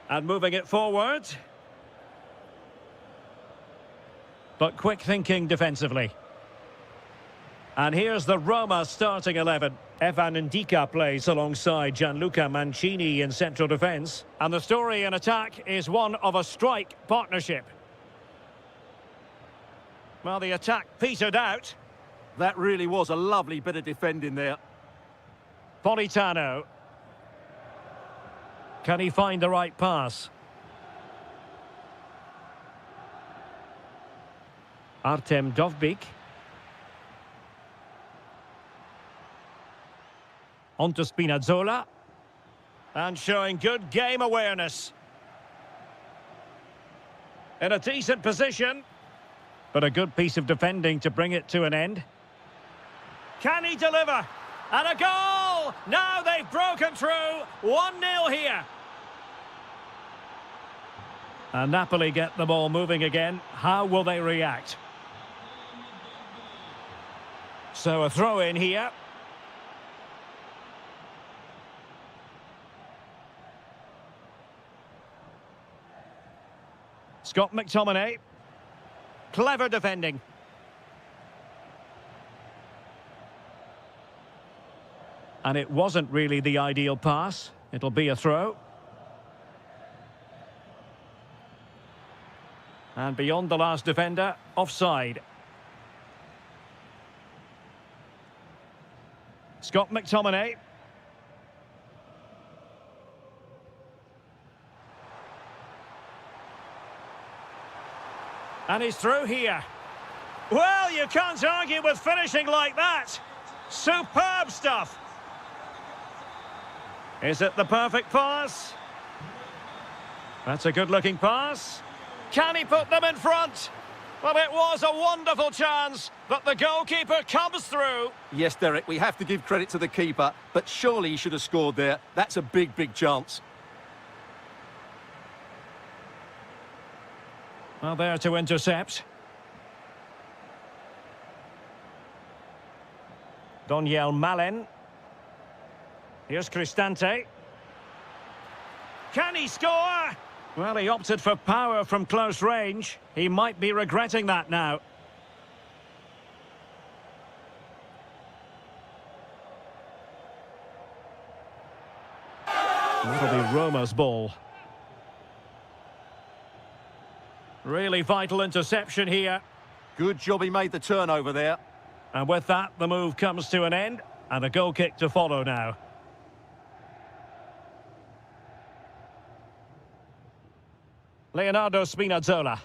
And moving it forward. But quick thinking defensively. And here's the Roma starting 11. Evan Ndika plays alongside Gianluca Mancini in central defence. And the story in attack is one of a strike partnership. Well, the attack petered out. That really was a lovely bit of defending there. Politano. Can he find the right pass? Artem Dovbyk. On to Spinazzola. And showing good game awareness. In a decent position. But a good piece of defending to bring it to an end. Can he deliver? And a goal! Now they've broken through. 1-0 here. And Napoli get the ball moving again. How will they react? So a throw in here. Scott McTominay. Clever defending. And it wasn't really the ideal pass. It'll be a throw. And beyond the last defender, offside. Scott McTominay. And he's through here. Well, you can't argue with finishing like that. Superb stuff. Is it the perfect pass? That's a good-looking pass. Can he put them in front? Well, it was a wonderful chance, but the goalkeeper comes through. Yes, Derek, we have to give credit to the keeper, but surely he should have scored there. That's a big, big chance. Well, there to intercept. Doniel Malen. Here's Cristante. Can he score? Well, he opted for power from close range. He might be regretting that now. That'll be Roma's ball. Really vital interception here. Good job he made the turnover there. And with that, the move comes to an end, and a goal kick to follow now. Leonardo Spinazzola.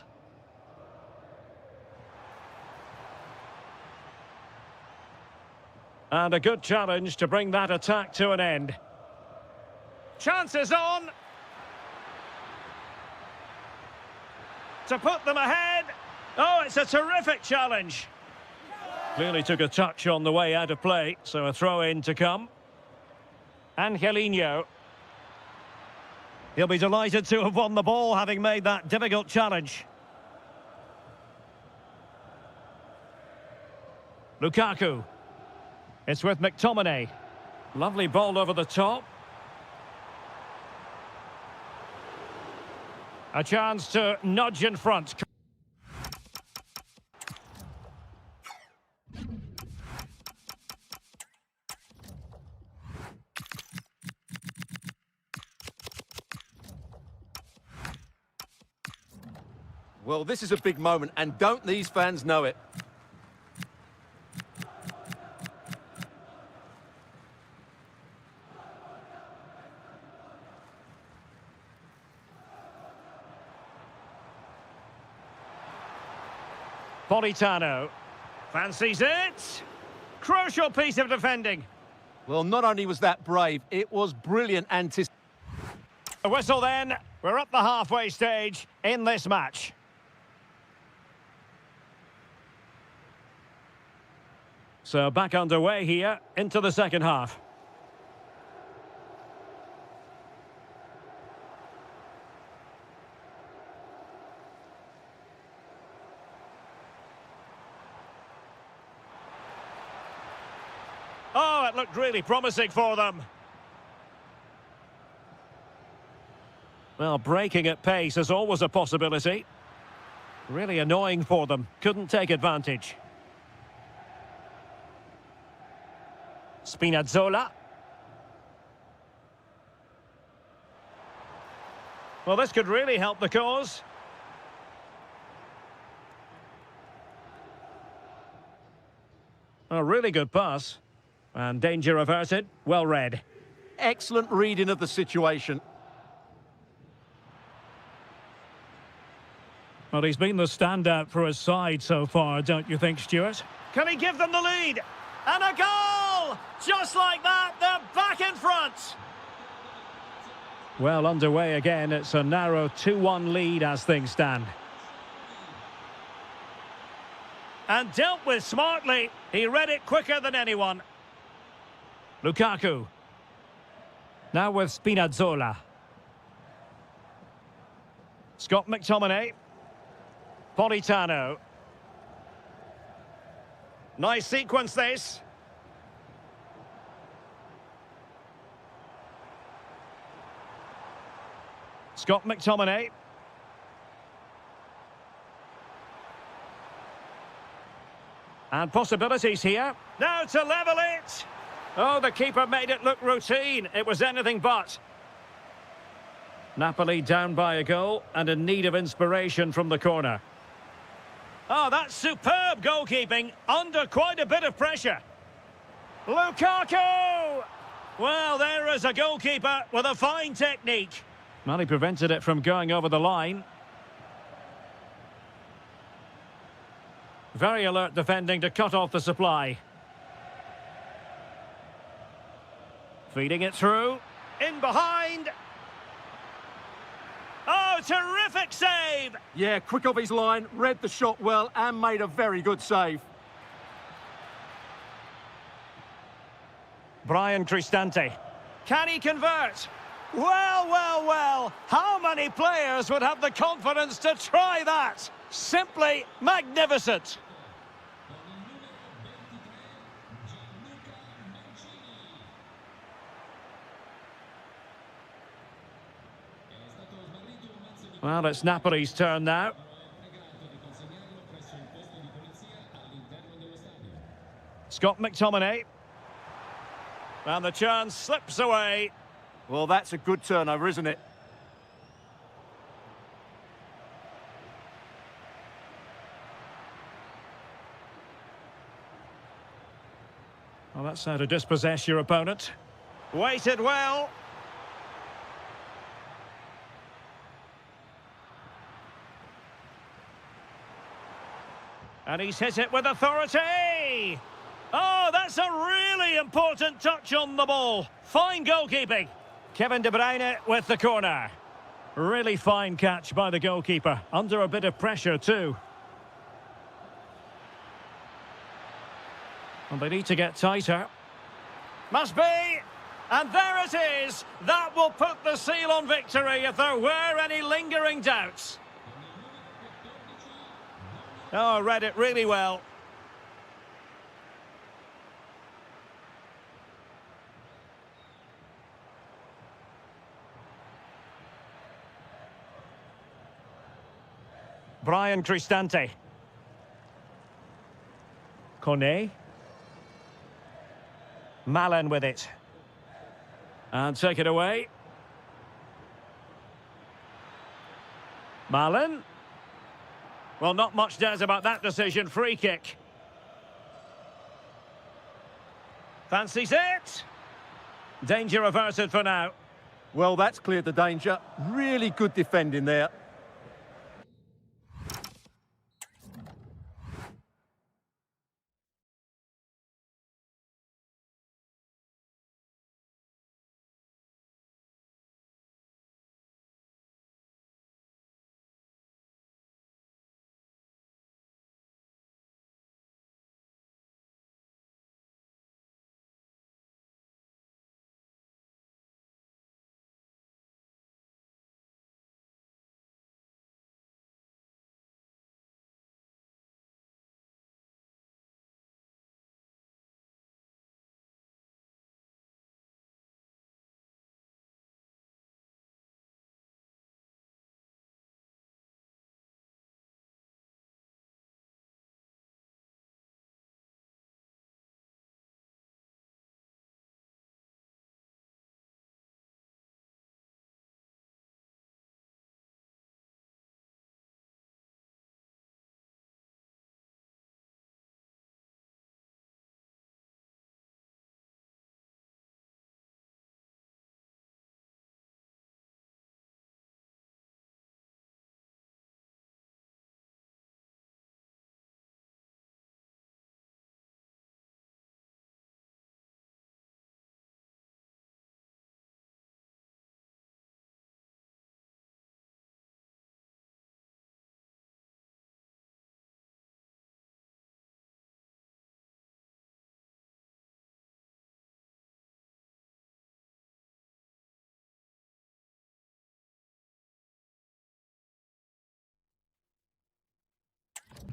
And a good challenge to bring that attack to an end. Chances on. To put them ahead. Oh, it's a terrific challenge. Clearly took a touch on the way out of play, so a throw-in to come. Angelino. He'll be delighted to have won the ball, having made that difficult challenge. Lukaku. It's with McTominay. Lovely ball over the top. A chance to nudge in front. Well, this is a big moment, and don't these fans know it? Politano. Fancies it. Crucial piece of defending. Well, not only was that brave, it was brilliant anticipation. A whistle then. We're at the halfway stage in this match. So back underway here into the second half. Oh, it looked really promising for them. Well, breaking at pace is always a possibility. Really annoying for them. Couldn't take advantage. Spinazzola. Well, this could really help the cause. A really good pass. And danger averted. Well read. Excellent reading of the situation. Well, he's been the standout for his side so far, don't you think, Stuart? Can he give them the lead? And a goal! Just like that, they're back in front. Well, underway again. It's a narrow 2-1 lead as things stand. And dealt with smartly. He read it quicker than anyone. Lukaku. Now with Spinazzola. Scott McTominay. Politano. Nice sequence this. Scott McTominay. And possibilities here. Now to level it. Oh, the keeper made it look routine. It was anything but. Napoli down by a goal and in need of inspiration from the corner. Oh, that's superb goalkeeping under quite a bit of pressure. Lukaku! Well, there is a goalkeeper with a fine technique. Well, he prevented it from going over the line. Very alert defending to cut off the supply. Feeding it through. In behind. Oh, terrific save! Yeah, quick off his line, read the shot well and made a very good save. Brian Cristante. Can he convert? Well, well, well. How many players would have the confidence to try that? Simply magnificent. Well, it's Napoli's turn now. Scott McTominay. And the chance slips away. Well, that's a good turnover, isn't it? Well, that's how to dispossess your opponent. Waited well. And he's hit it with authority. Oh, that's a really important touch on the ball. Fine goalkeeping. Kevin De Bruyne with the corner. Really fine catch by the goalkeeper. Under a bit of pressure too. And they need to get tighter. Must be. And there it is. That will put the seal on victory if there were any lingering doubts. Oh, read it really well. Brian Cristante. Kone. Malen with it. And take it away. Malen. Well, not much doubt about that decision. Free kick. Fancies it. Danger averted for now. Well, that's cleared the danger. Really good defending there.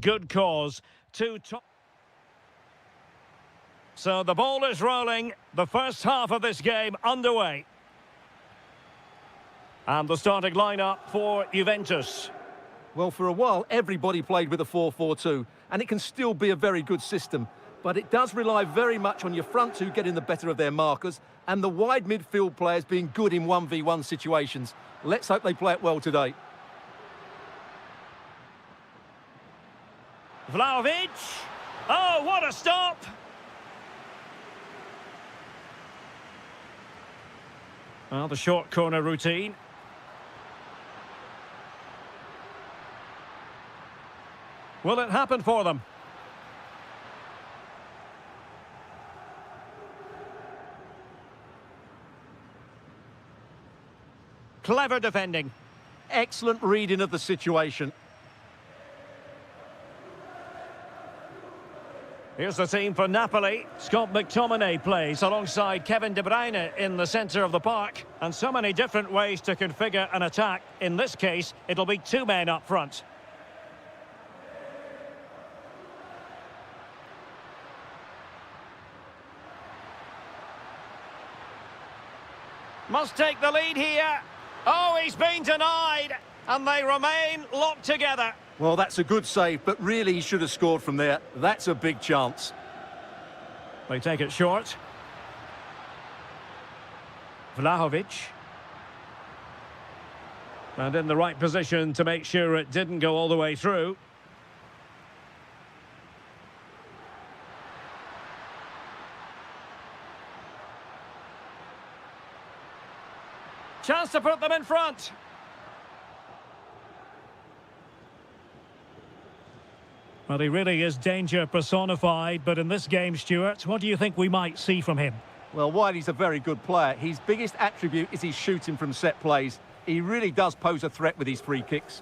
Good cause. So the ball is rolling. The first half of this game underway. And the starting lineup for Juventus. Well, for a while, everybody played with a 4-4-2, and it can still be a very good system. But it does rely very much on your front two getting the better of their markers and the wide midfield players being good in 1v1 situations. Let's hope they play it well today. Vlahovic. Oh, what a stop! Well, the short corner routine. Will it happen for them? Clever defending. excellent reading of the situation. Here's the team for Napoli. Scott McTominay plays alongside Kevin De Bruyne in the centre of the park. And so many different ways to configure an attack. In this case, it'll be two men up front. Must take the lead here. Oh, he's been denied. And they remain locked together. Well, that's a good save, but really he should have scored from there. That's a big chance. They take it short. Vlahovic. And in the right position to make sure it didn't go all the way through. Chance to put them in front. Well, he really is danger personified, but in this game, Stuart, what do you think we might see from him? Well, while he's a very good player, his biggest attribute is his shooting from set plays. He really does pose a threat with his free kicks.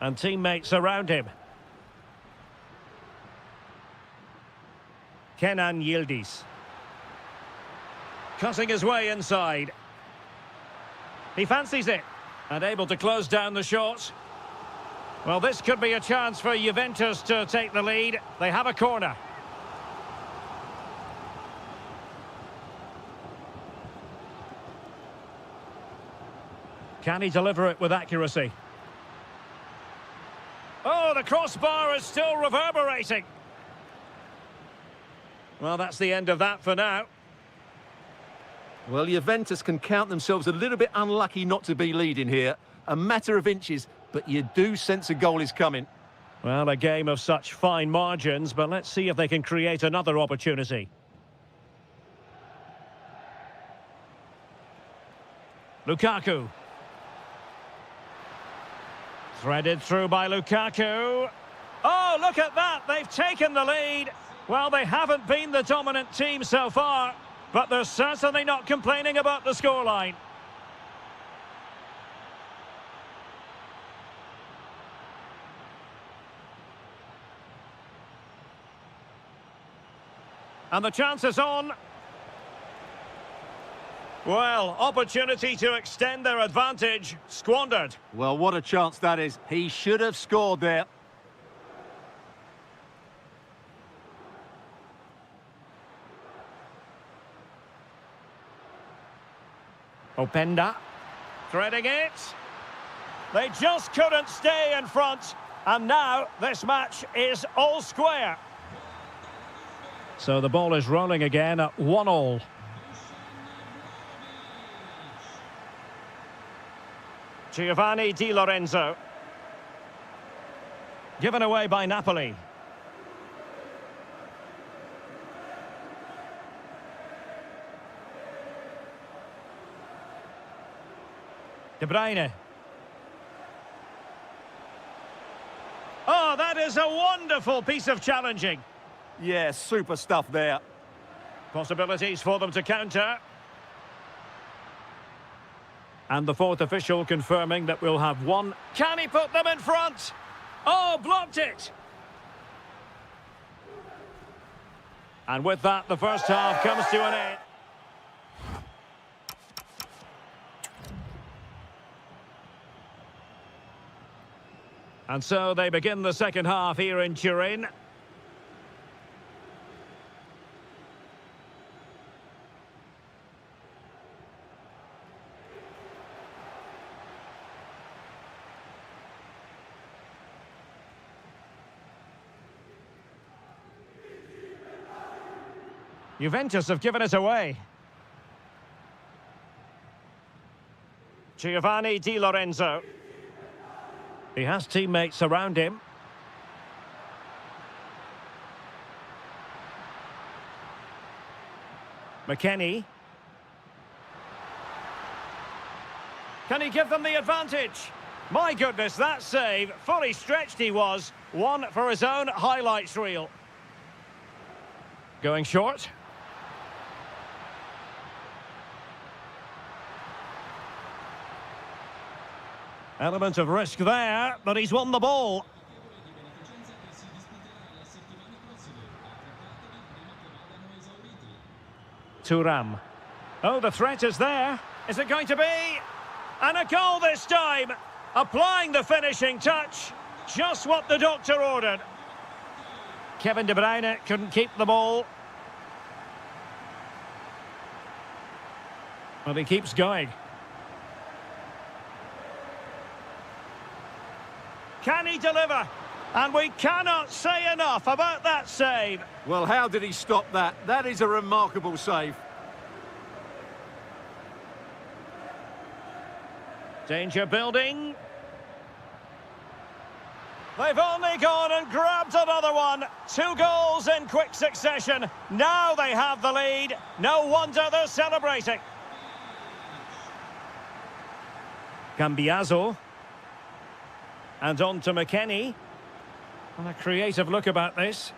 And teammates around him. Kenan Yildiz. Cutting his way inside. He fancies it. And able to close down the shot. Well, this could be a chance for Juventus to take the lead. They have a corner. Can he deliver it with accuracy? Oh, the crossbar is still reverberating. Well, that's the end of that for now. Well, Juventus can count themselves a little bit unlucky not to be leading here. A matter of inches, but you do sense a goal is coming. Well, a game of such fine margins, but let's see if they can create another opportunity. Lukaku. Threaded through by Lukaku. Oh, look at that! They've taken the lead. Well, they haven't been the dominant team so far, but they're certainly not complaining about the scoreline. And the chance is on. Well, opportunity to extend their advantage, squandered. Well, what a chance that is. He should have scored there. Openda. Threading it. They just couldn't stay in front. And now this match is all square. So the ball is rolling again at 1-1. Giovanni Di Lorenzo. Given away by Napoli. De Bruyne. Oh, that is a wonderful piece of challenging. Yeah, super stuff there. Possibilities for them to counter. And the fourth official confirming that we'll have one. Can he put them in front? Oh, blocked it! And with that, the first half comes to an end. And so they begin the second half here in Turin. Juventus have given it away. Giovanni Di Lorenzo. He has teammates around him. McKennie. Can he give them the advantage? My goodness, that save. Fully stretched he was. One for his own highlights reel. Going short. Element of risk there, but he's won the ball. Thuram. Oh, the threat is there. Is it going to be? And a goal this time. Applying the finishing touch. Just what the doctor ordered. Kevin De Bruyne couldn't keep the ball. Well, he keeps going. Can he deliver? And we cannot say enough about that save. Well, how did he stop that? That is a remarkable save. Danger building. They've only gone and grabbed another one. 2 goals in quick succession. Now they have the lead. No wonder they're celebrating. Cambiaso. And on to McKennie. And a creative look about this.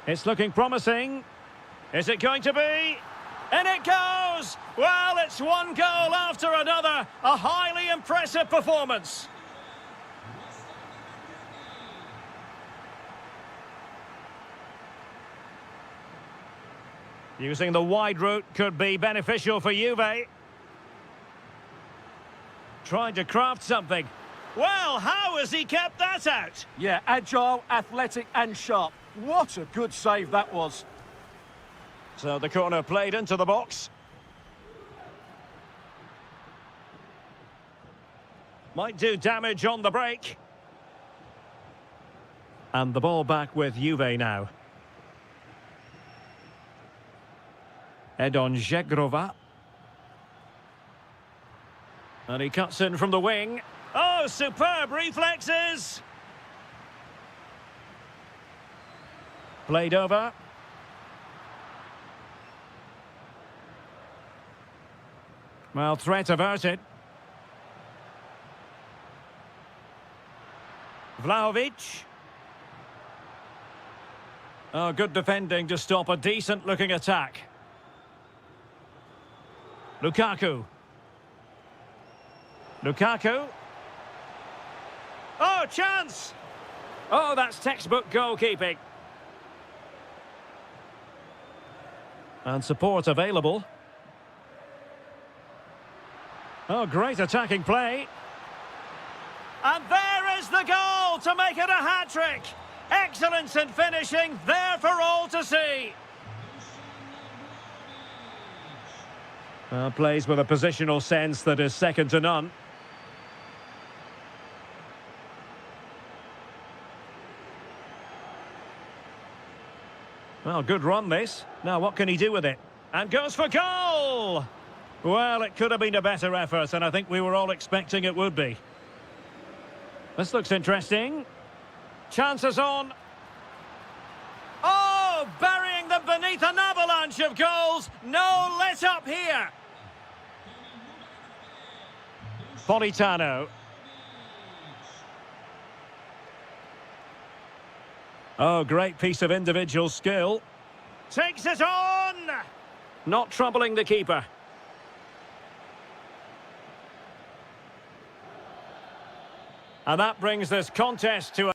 It's looking promising. Is it going to be? And it goes! Well, it's 1 goal after another. A highly impressive performance. Using the wide route could be beneficial for Juve. Trying to craft something. Well, how has he kept that out? Yeah, agile, athletic and sharp. What a good save that was. So the corner played into the box. Might do damage on the break. And the ball back with Juve now. Edon Žegrova. And he cuts in from the wing. Oh, superb reflexes! Played over. Well, threat averted. Vlahovic. Oh, good defending to stop a decent-looking attack. Lukaku. Lukaku. Oh, chance! Oh, that's textbook goalkeeping. And support available. Oh, great attacking play. And there is the goal to make it a hat-trick. Excellence in finishing, there for all to see. Plays with a positional sense that is second to none. Well, good run this. Now what can he do with it? And goes for goal! Well, it could have been a better effort, and I think we were all expecting it would be. This looks interesting. Chances on. Oh, burying them beneath an avalanche of goals. No let up here. Politano. Oh, great piece of individual skill. Takes it on! Not troubling the keeper. And that brings this contest to a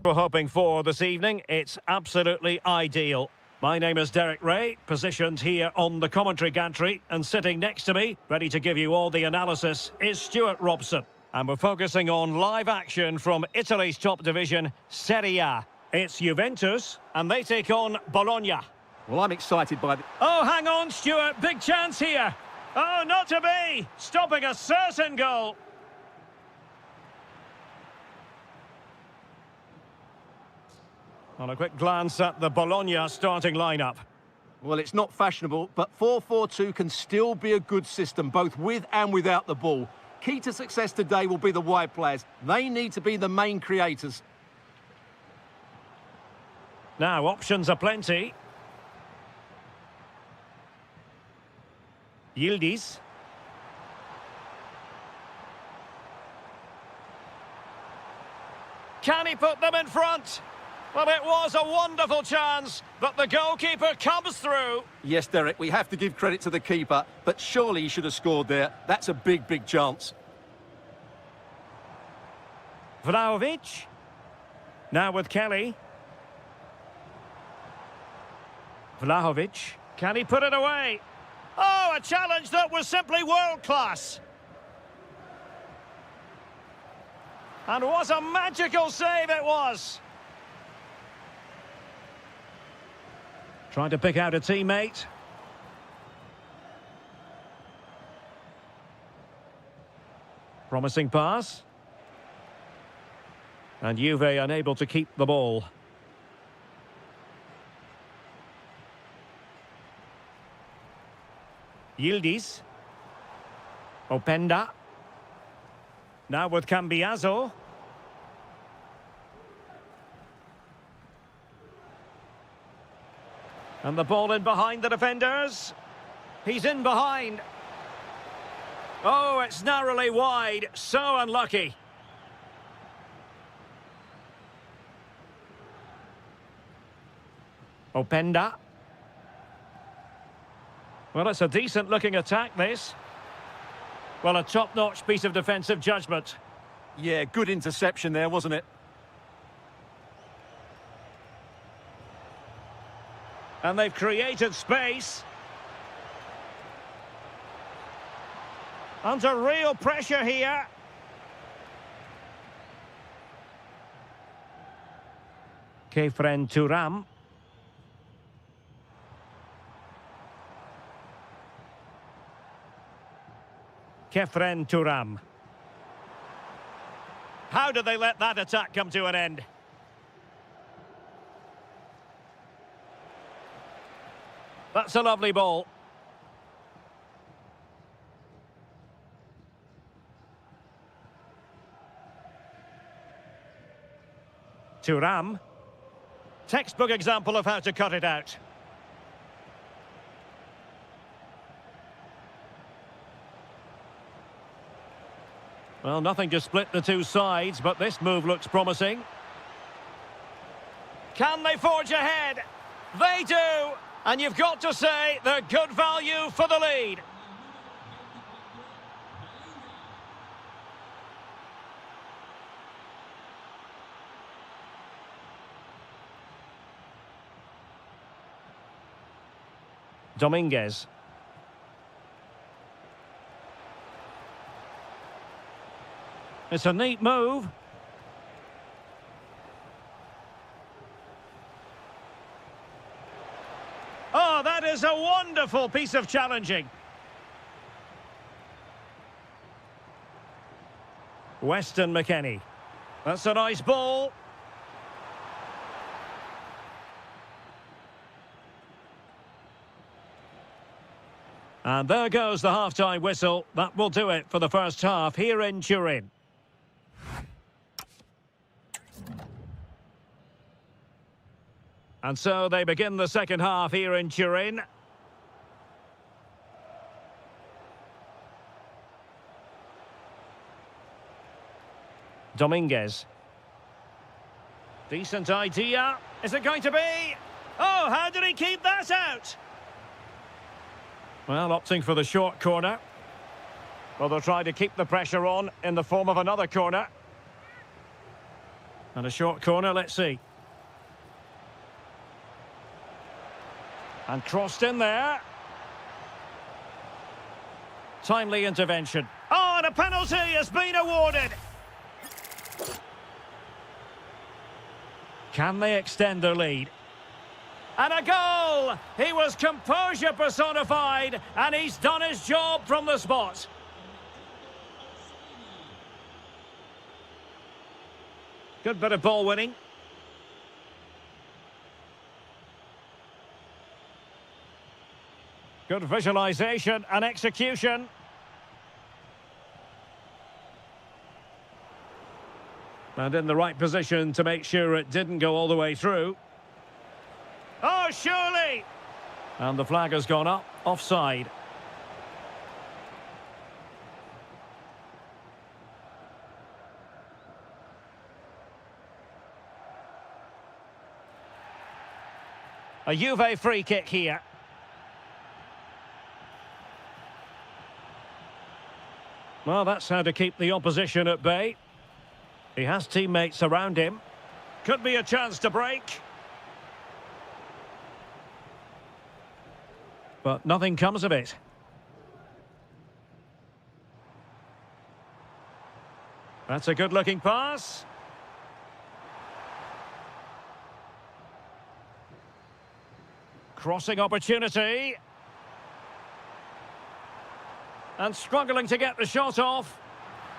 We're hoping for this evening. It's absolutely ideal. My name is Derek Ray, positioned here on the commentary gantry, and sitting next to me, ready to give you all the analysis, is Stuart Robson. And we're focusing on live action from Italy's top division, Serie A. It's Juventus, and they take on Bologna. Well, I'm excited by the... Oh, hang on, Stuart, big chance here. Oh, not to be, stopping a certain goal. On a quick glance at the Bologna starting lineup. Well, it's not fashionable, but 4-4-2 can still be a good system, both with and without the ball. Key to success today will be the wide players. They need to be the main creators. Now, options are plenty. Yildiz. Can he put them in front? Well, it was a wonderful chance, but the goalkeeper comes through. Yes, Derek, we have to give credit to the keeper, but surely he should have scored there. That's a big, big chance. Vlahovic. Now with Kelly. Vlahovic. Can he put it away? Oh, a challenge that was simply world-class. And what a magical save it was. Trying to pick out a teammate. Promising pass. And Juve unable to keep the ball. Yildiz. Openda. Now with Cambiaso. And the ball in behind the defenders. He's in behind. Oh, it's narrowly wide. So unlucky. Openda. Well, it's a decent-looking attack, this. Well, a top-notch piece of defensive judgment. Yeah, good interception there, wasn't it? And they've created space. Under real pressure here. Kefren Turam. Kefren Turam. How did they let that attack come to an end? That's a lovely ball. Turam. Textbook example of how to cut it out. Well, nothing to split the two sides, but this move looks promising. Can they forge ahead? They do! And you've got to say they're good value for the lead. Dominguez. It's a neat move. Oh, that is a wonderful piece of challenging. Weston McKennie. That's a nice ball. And there goes the half-time whistle. That will do it for the first half here in Turin. And so they begin the second half here in Turin. Dominguez. Decent idea. Is it going to be? Oh, how did he keep that out? Well, opting for the short corner. Well, they'll try to keep the pressure on in the form of another corner. And a short corner, let's see. And crossed in there. Timely intervention. Oh, and a penalty has been awarded. Can they extend their lead? And a goal! He was composure personified, and he's done his job from the spot. Good bit of ball winning. Good visualisation and execution. And in the right position to make sure it didn't go all the way through. Oh, surely! And the flag has gone up, offside. A Juve free kick here. Well, that's how to keep the opposition at bay. He has teammates around him. Could be a chance to break. But nothing comes of it. That's a good-looking pass. Crossing opportunity. And struggling to get the shot off.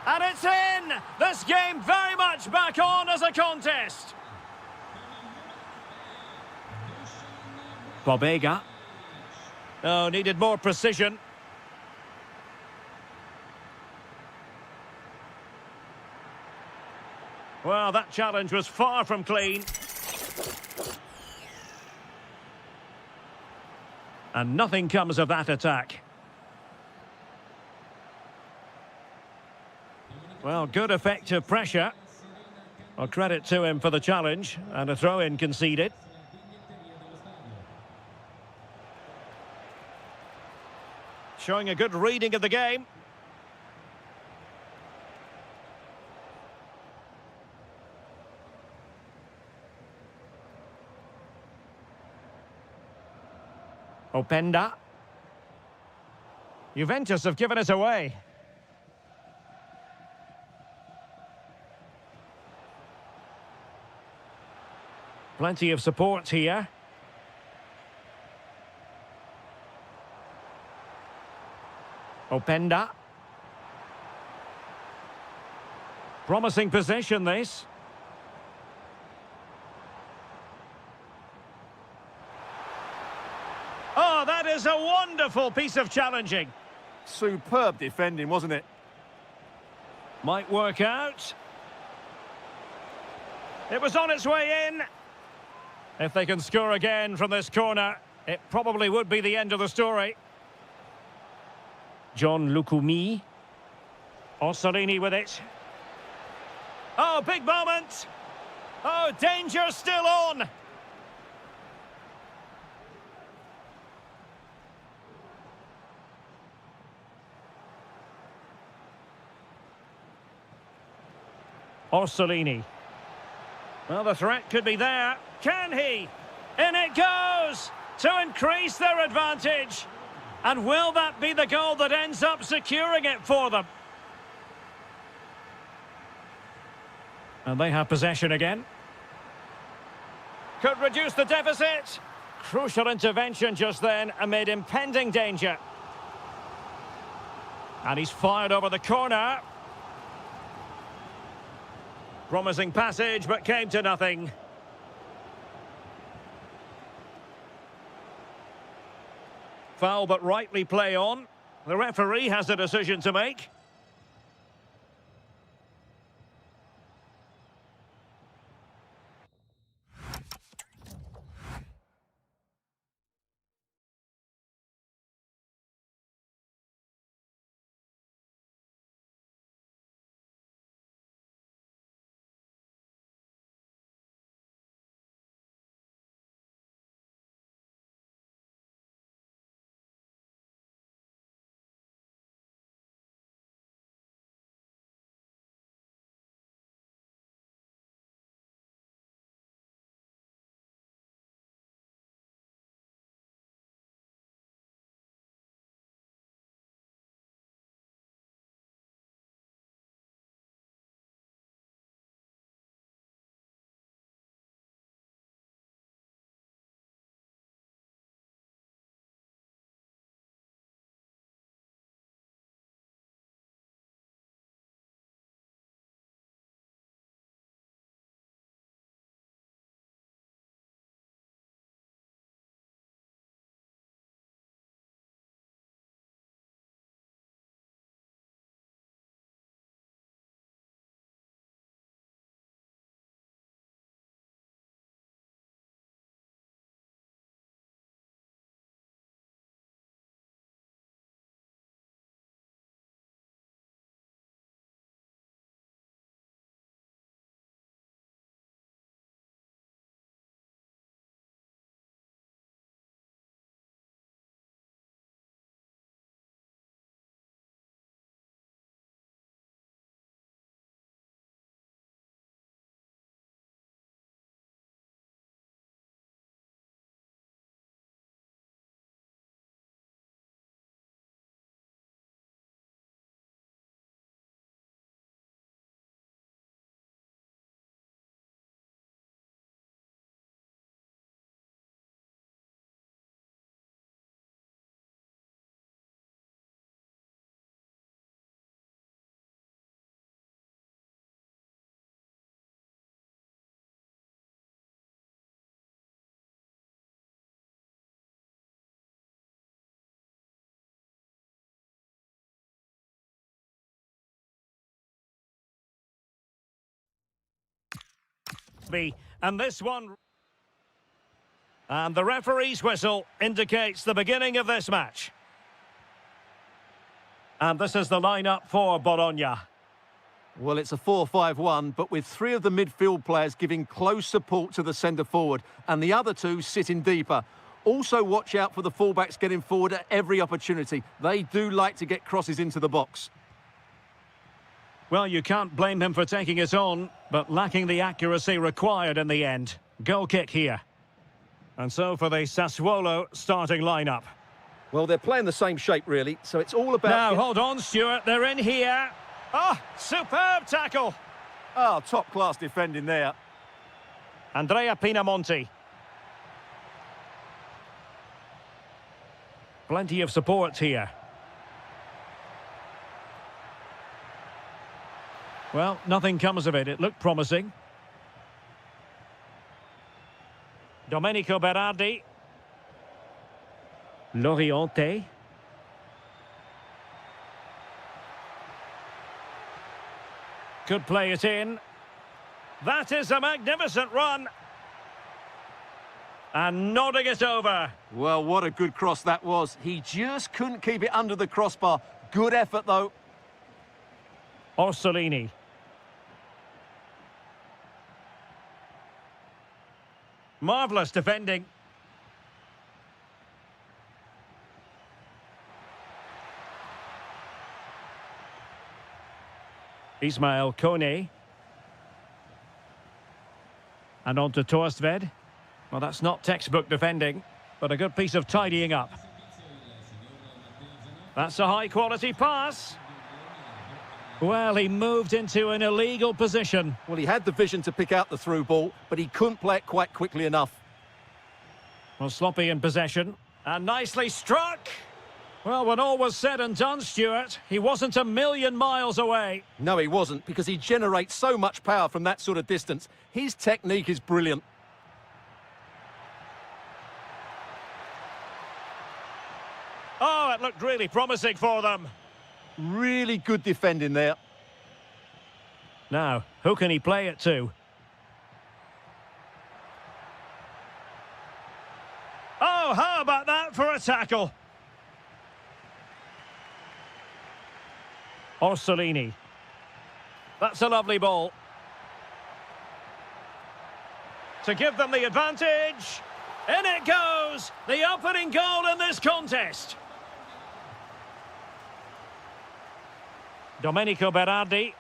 And it's in! This game very much back on as a contest. Bobega. Oh, needed more precision. Well, that challenge was far from clean. And nothing comes of that attack. Well, good effective pressure. Well, credit to him for the challenge, and a throw-in conceded. Showing a good reading of the game. Openda. Juventus have given it away. Plenty of support here. Openda. Promising possession, this. Oh, that is a wonderful piece of challenging. Superb defending, wasn't it? Might work out. It was on its way in. If they can score again from this corner, it probably would be the end of the story. John Lukumi. Orsolini with it. Oh, big moment. Oh, danger still on. Orsolini. Well, the threat could be there. Can he? In it goes to increase their advantage. And will that be the goal that ends up securing it for them? And they have possession again. Could reduce the deficit. Crucial intervention just then amid impending danger. And he's fired over the corner. Promising passage, but came to nothing. Foul, but rightly play on. The referee has a decision to make. must be. And this one... And the referee's whistle indicates the beginning of this match. And this is the lineup for Bologna. Well, it's a 4-5-1, but with three of the midfield players giving close support to the centre-forward and the other two sitting deeper. Also watch out for the fullbacks getting forward at every opportunity. They do like to get crosses into the box. Well, you can't blame him for taking it on, but lacking the accuracy required in the end. Goal kick here. And so for the Sassuolo starting lineup. Well, they're playing the same shape, really, so it's all about... Now, hold on, Stuart, they're in here. Oh, superb tackle. Oh, top-class defending there. Andrea Pinamonti. Plenty of support here. Well, nothing comes of it. It looked promising. Domenico Berardi. Loriente. Could play it in. That is a magnificent run. And nodding it over. Well, what a good cross that was. He just couldn't keep it under the crossbar. Good effort, though. Orsolini. Marvellous defending. Ismail Kone. And on to Torstved. Well, that's not textbook defending, but a good piece of tidying up. That's a high-quality pass. Well, he moved into an illegal position. Well, he had the vision to pick out the through ball, but he couldn't play it quite quickly enough. Well, sloppy in possession. And nicely struck. Well, when all was said and done, Stuart, he wasn't a million miles away. No, he wasn't, because he generates so much power from that sort of distance. His technique is brilliant. Oh, it looked really promising for them. Really good defending there. Now, who can he play it to? Oh, how about that for a tackle? Orsolini. That's a lovely ball. To give them the advantage. In it goes! The opening goal in this contest. Domenico Berardi.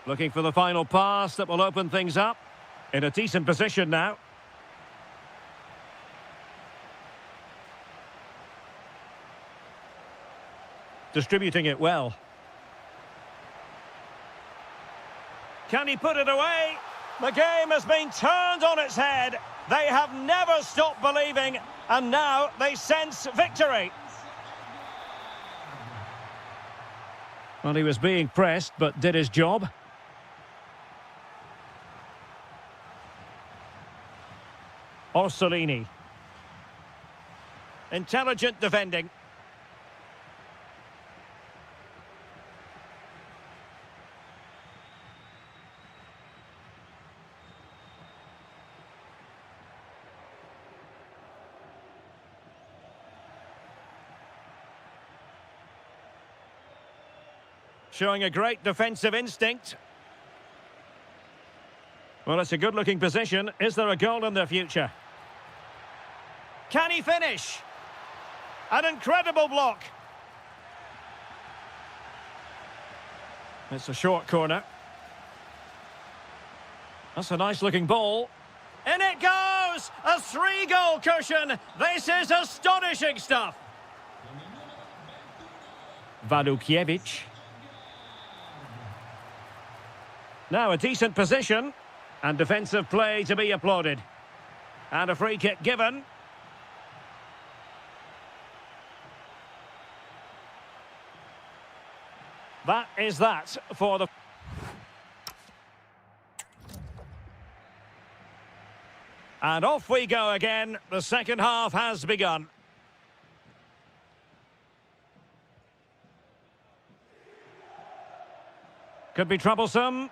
Looking for the final pass that will open things up. In a decent position now. Distributing it well. Can he put it away? The game has been turned on its head. They have never stopped believing, and now they sense victory. Well, he was being pressed, but did his job. Orsolini. Intelligent defending. Showing a great defensive instinct. Well, it's a good-looking position. Is there a goal in their future? Can he finish? An incredible block. It's a short corner. That's a nice-looking ball. In it goes! A 3-goal cushion. This is astonishing stuff. Walukiewicz. Now a decent position, and defensive play to be applauded. And a free kick given. That is that for the... And off we go again. The second half has begun. Could be troublesome.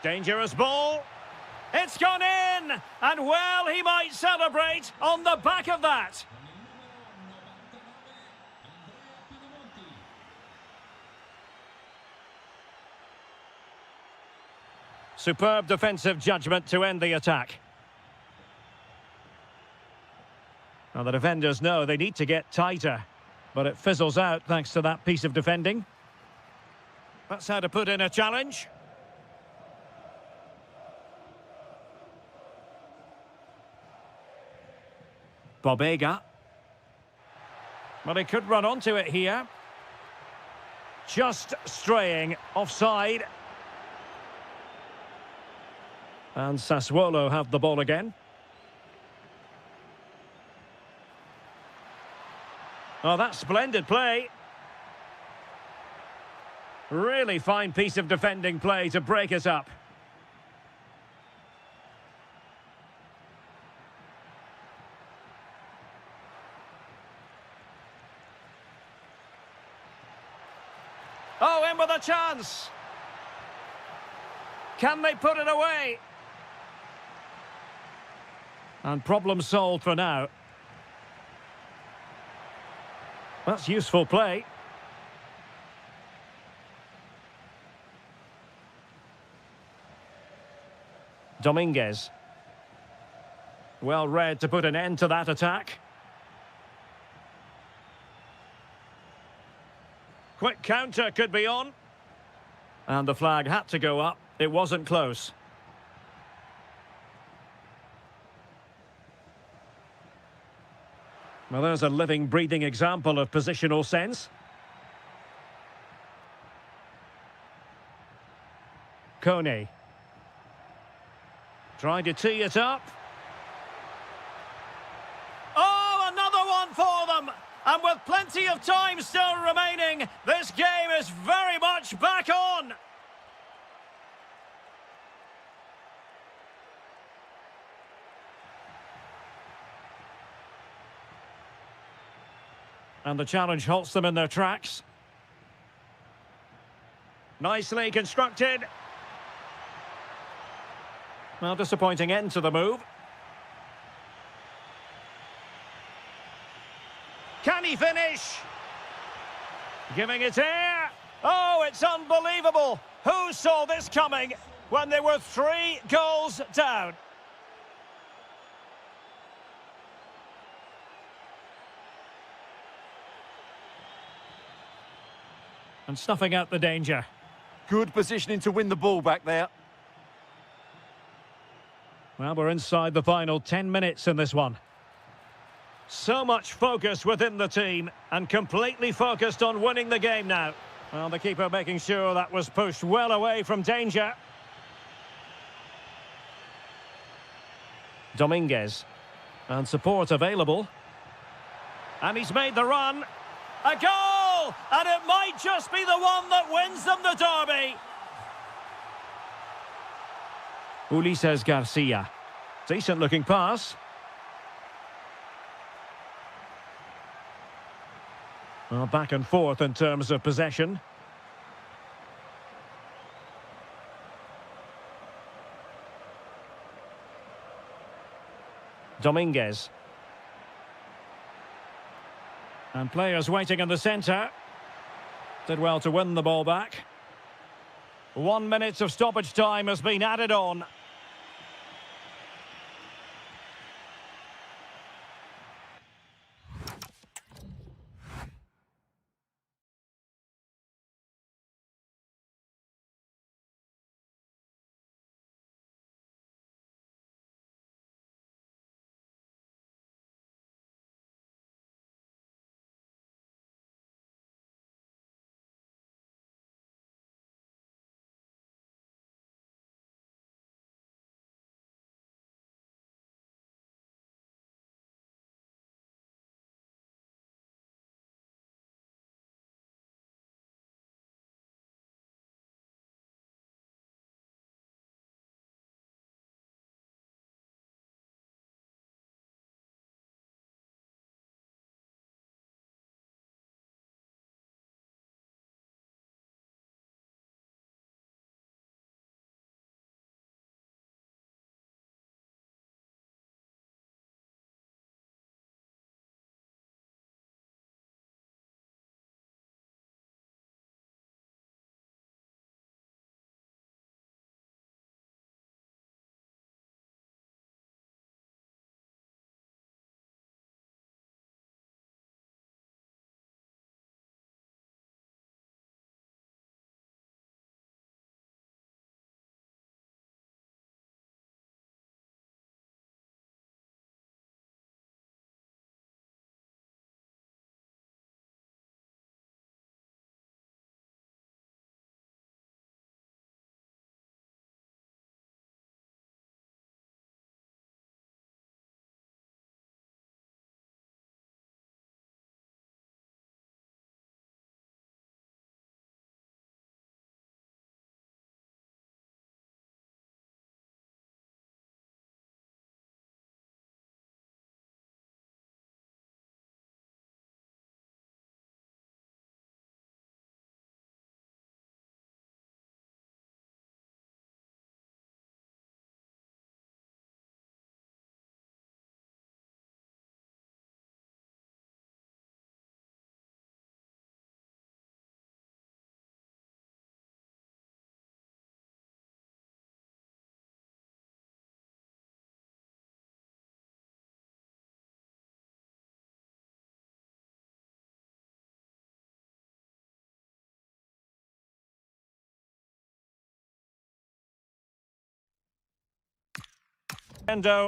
Dangerous ball. It's gone in! And well, he might celebrate on the back of that. Superb defensive judgment to end the attack. Now the defenders know they need to get tighter, but it fizzles out thanks to that piece of defending. That's how to put in a challenge. Bobega. Well, he could run onto it here. Just straying offside. And Sassuolo have the ball again. Oh, that's splendid play. Really fine piece of defending play to break it up. Oh, in with a chance. Can they put it away? And problem solved for now. That's useful play. Dominguez. Well read to put an end to that attack. Quick counter could be on. And the flag had to go up. It wasn't close. Well, there's a living, breathing example of positional sense. Kone. Trying to tee it up. Oh, another one for them! And with plenty of time still remaining, this game is very much back on! And the challenge halts them in their tracks. Nicely constructed. Well, disappointing end to the move. Can he finish? Giving it air. Oh, it's unbelievable. Who saw this coming when they were 3 goals down? And snuffing out the danger. Good positioning to win the ball back there. Well, we're inside the final 10 minutes in this one. So much focus within the team and completely focused on winning the game now. Well, the keeper making sure that was pushed well away from danger. Dominguez. And support available. And he's made the run. A goal! And it might just be the one that wins them the derby. Ulises Garcia. Decent looking pass. Well, back and forth in terms of possession. Dominguez. And players waiting in the centre. Did well to win the ball back. 1 minute of stoppage time has been added on.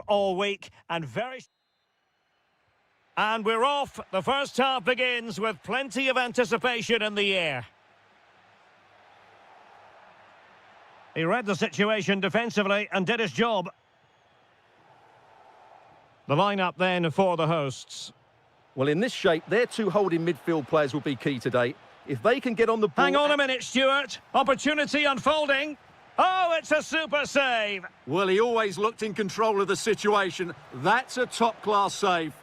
all week and And we're off. The first half begins with plenty of anticipation in the air. He read the situation defensively and did his job. The lineup then for the hosts. Well, in this shape, their two holding midfield players will be key today. If they can get on the ball... Hang on a minute, Stuart. Opportunity unfolding. Oh, it's a super save. Well, he always looked in control of the situation. That's a top-class save.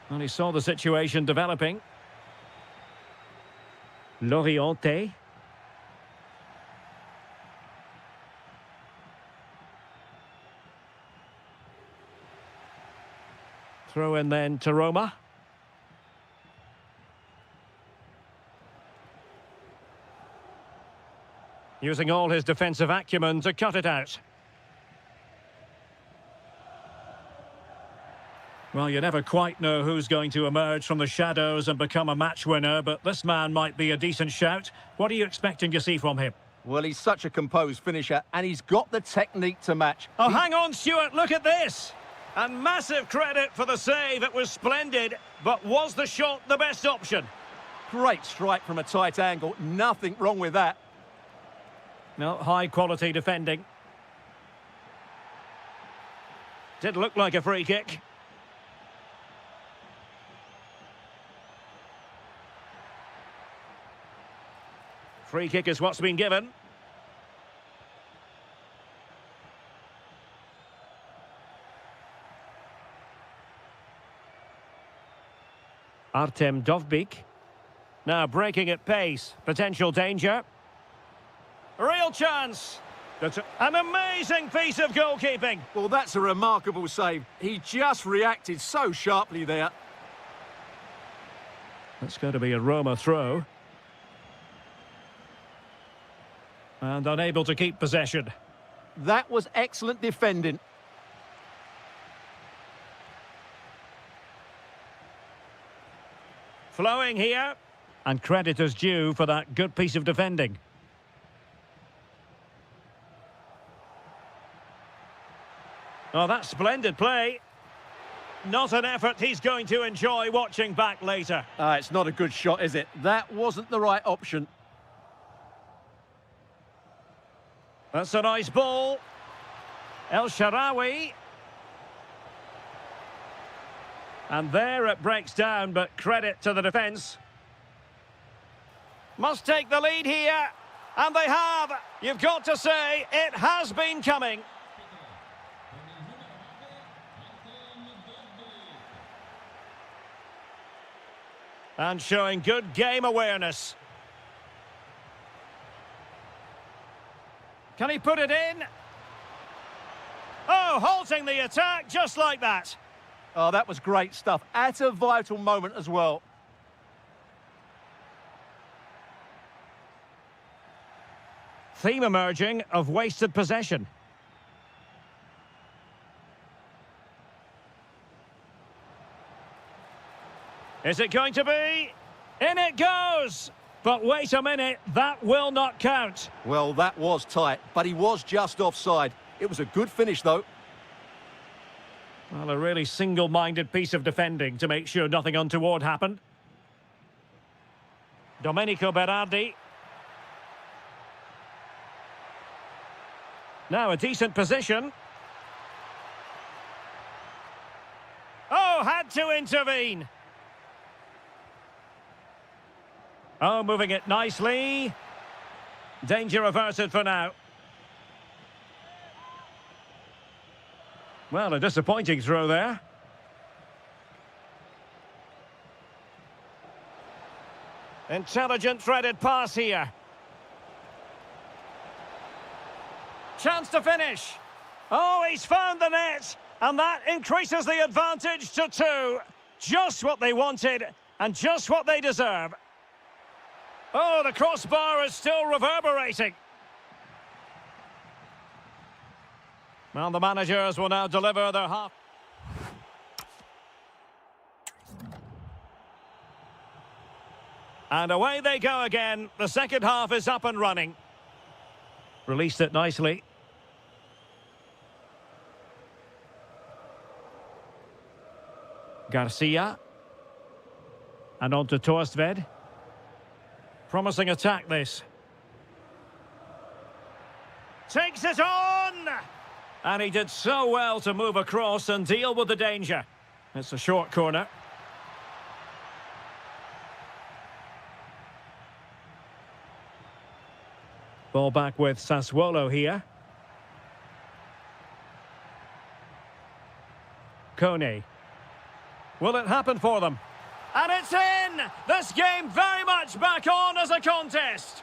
And he saw the situation developing. Loriente. Throw in then to Roma. Using all his defensive acumen to cut it out. Well, you never quite know who's going to emerge from the shadows and become a match winner, but this man might be a decent shout. What are you expecting to see from him? Well, he's such a composed finisher, and he's got the technique to match. Oh, hang on, Stuart, look at this! And massive credit for the save, it was splendid, but was the shot the best option? Great strike from a tight angle, nothing wrong with that. No, high-quality defending. Did look like a free kick. Free kick is what's been given. Artem Dovbyk. Now breaking at pace. Potential danger. Real chance. That's an amazing piece of goalkeeping. Well, that's a remarkable save. He just reacted so sharply there. That's going to be a Roma throw. And unable to keep possession. That was excellent defending. Flowing here. And credit is due for that good piece of defending. Oh, that's splendid play. Not an effort he's going to enjoy watching back later. It's not a good shot, is it? That wasn't the right option. That's a nice ball. El Shaarawy. And there it breaks down, but credit to the defence. Must take the lead here. And they have. You've got to say, it has been coming. And showing good game awareness. Can he put it in? Oh, halting the attack just like that. Oh, that was great stuff. At a vital moment as well. Theme emerging of wasted possession. Is it going to be? In it goes! But wait a minute, that will not count. Well, that was tight, but he was just offside. It was a good finish, though. Well, a really single-minded piece of defending to make sure nothing untoward happened. Domenico Berardi. Now a decent position. Oh, had to intervene. Oh, moving it nicely. Danger averted for now. Well, a disappointing throw there. Intelligent threaded pass here. Chance to finish. Oh, he's found the net. And that increases the advantage to 2. Just what they wanted and just what they deserve. Oh, the crossbar is still reverberating. Well, the managers will now deliver their half. And away they go again. The second half is up and running. Released it nicely. Garcia. And on to Torstved. Promising attack, this. Takes it on! And he did so well to move across and deal with the danger. It's a short corner. Ball back with Sassuolo here. Kone. Will it happen for them? And it's in! This game very much back on as a contest.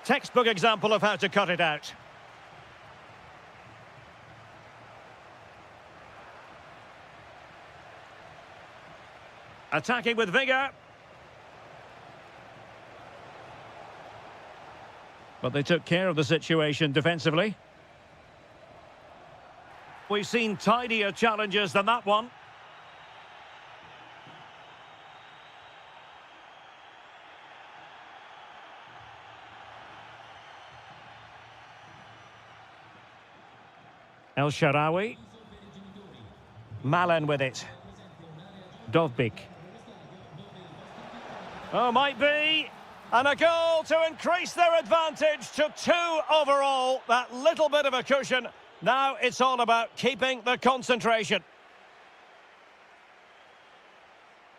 Textbook example of how to cut it out. Attacking with vigour. But they took care of the situation defensively. We've seen tidier challenges than that one. El Shaarawy. Malen with it. Dovbyk. Oh, might be. And a goal to increase their advantage to 2 overall. That little bit of a cushion. Now it's all about keeping the concentration.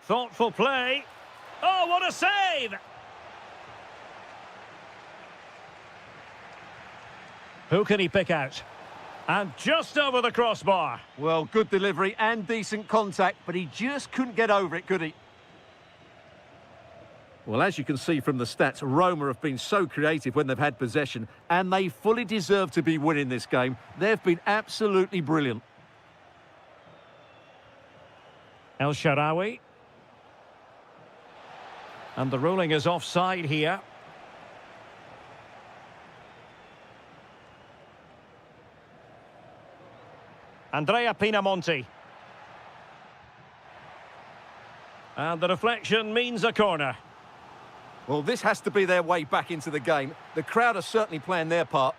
Thoughtful play. Oh, what a save! Who can he pick out? And just over the crossbar. Well, good delivery and decent contact, but he just couldn't get over it, could he? Well, as you can see from the stats, Roma have been so creative when they've had possession, and they fully deserve to be winning this game. They've been absolutely brilliant. El Shaarawy. And the ruling is offside here. Andrea Pinamonti. And the deflection means a corner. Well, this has to be their way back into the game. The crowd are certainly playing their part.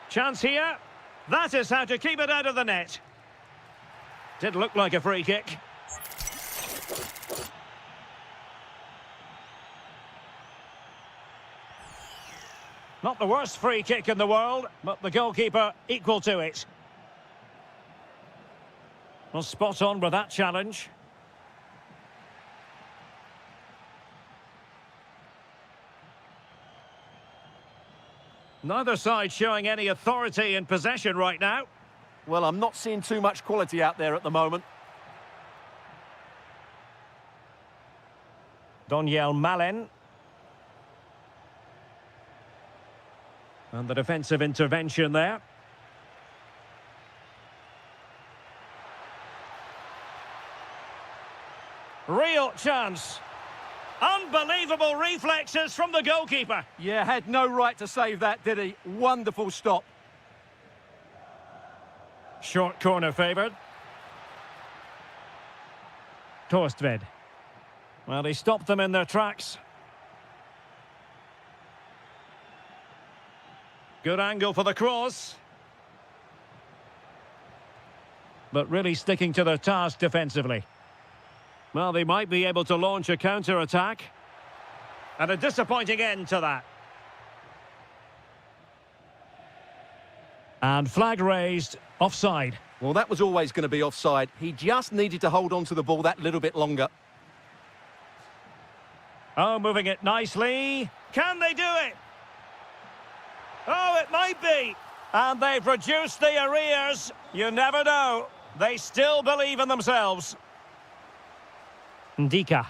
Chance here. That is how to keep it out of the net. Did look like a free kick. Not the worst free kick in the world, but the goalkeeper equal to it. Well, spot on with that challenge. Neither side showing any authority in possession right now. Well, I'm not seeing too much quality out there at the moment. Donyell Malen. And the defensive intervention there. Real chance. Unbelievable reflexes from the goalkeeper. Yeah, had no right to save that, did he? Wonderful stop. Short corner favoured. Torstved. Well, he stopped them in their tracks. Good angle for the cross. But really sticking to their task defensively. Well, they might be able to launch a counter-attack. And a disappointing end to that. And flag raised, offside. Well, that was always going to be offside. He just needed to hold on to the ball that little bit longer. Oh, moving it nicely. Can they do it? Oh, it might be. And they've reduced the arrears. You never know. They still believe in themselves. Ndika.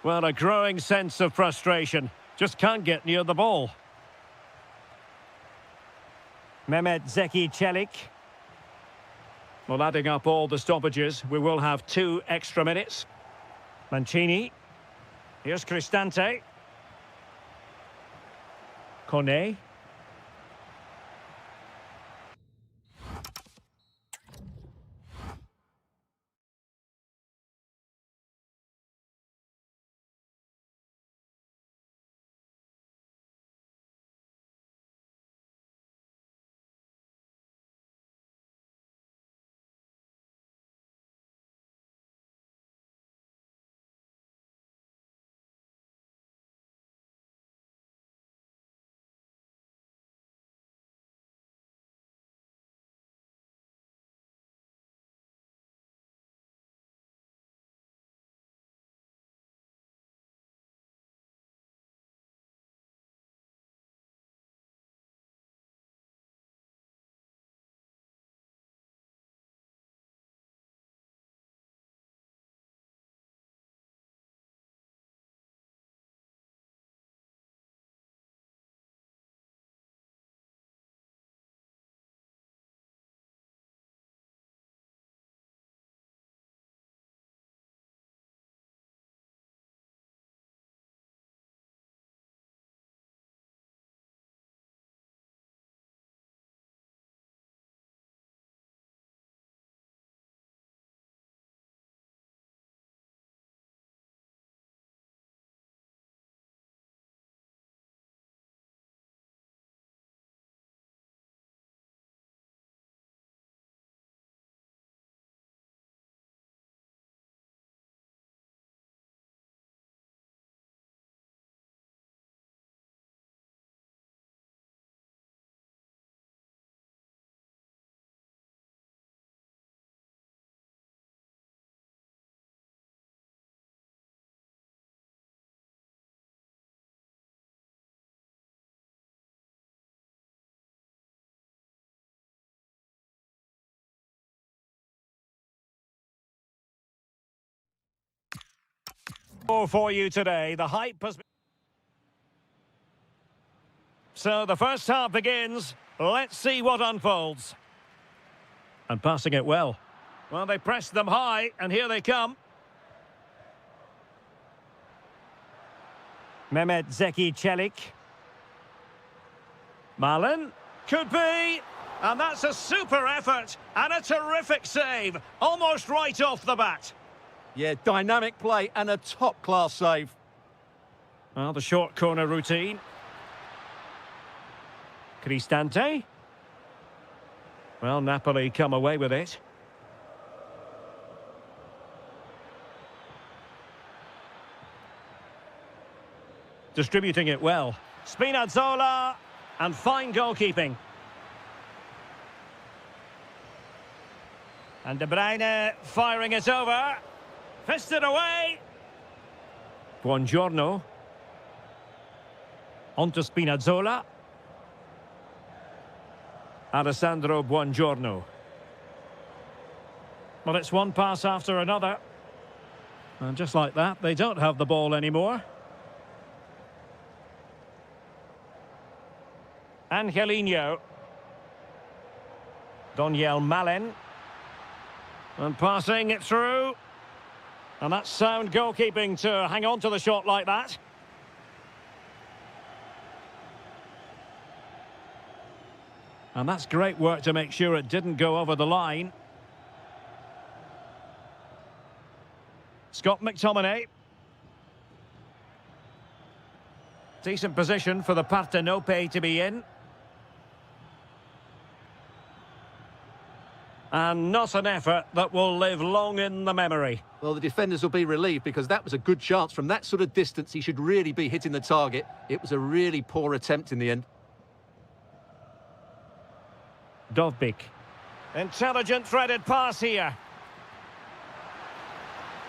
Well, a growing sense of frustration. Just can't get near the ball. Mehmet Zeki Çelik. Well, adding up all the stoppages, we will have 2 extra minutes. Mancini. Here's Cristante. Kone. For you today, the hype has been... So the first half begins. Let's see what unfolds. And passing it well. Well, they pressed them high, and here they come. Mehmet Zeki Çelik. Malin. Could be. And that's a super effort. And a terrific save. Almost right off the bat. Yeah, dynamic play and a top-class save. Well, the short corner routine. Cristante. Well, Napoli come away with it. Distributing it well. Spinazzola. And fine goalkeeping. And De Bruyne firing it over. Fisted away. Buongiorno. On to Spinazzola. Alessandro Buongiorno. Well, it's one pass after another. And just like that, they don't have the ball anymore. Angelino. Doniel Malin. And passing it through. And that's sound goalkeeping to hang on to the shot like that. And that's great work to make sure it didn't go over the line. Scott McTominay. Decent position for the Partenope to be in. And not an effort that will live long in the memory. Well, the defenders will be relieved because that was a good chance. From that sort of distance, he should really be hitting the target. It was a really poor attempt in the end. Dovbyk. Intelligent threaded pass here.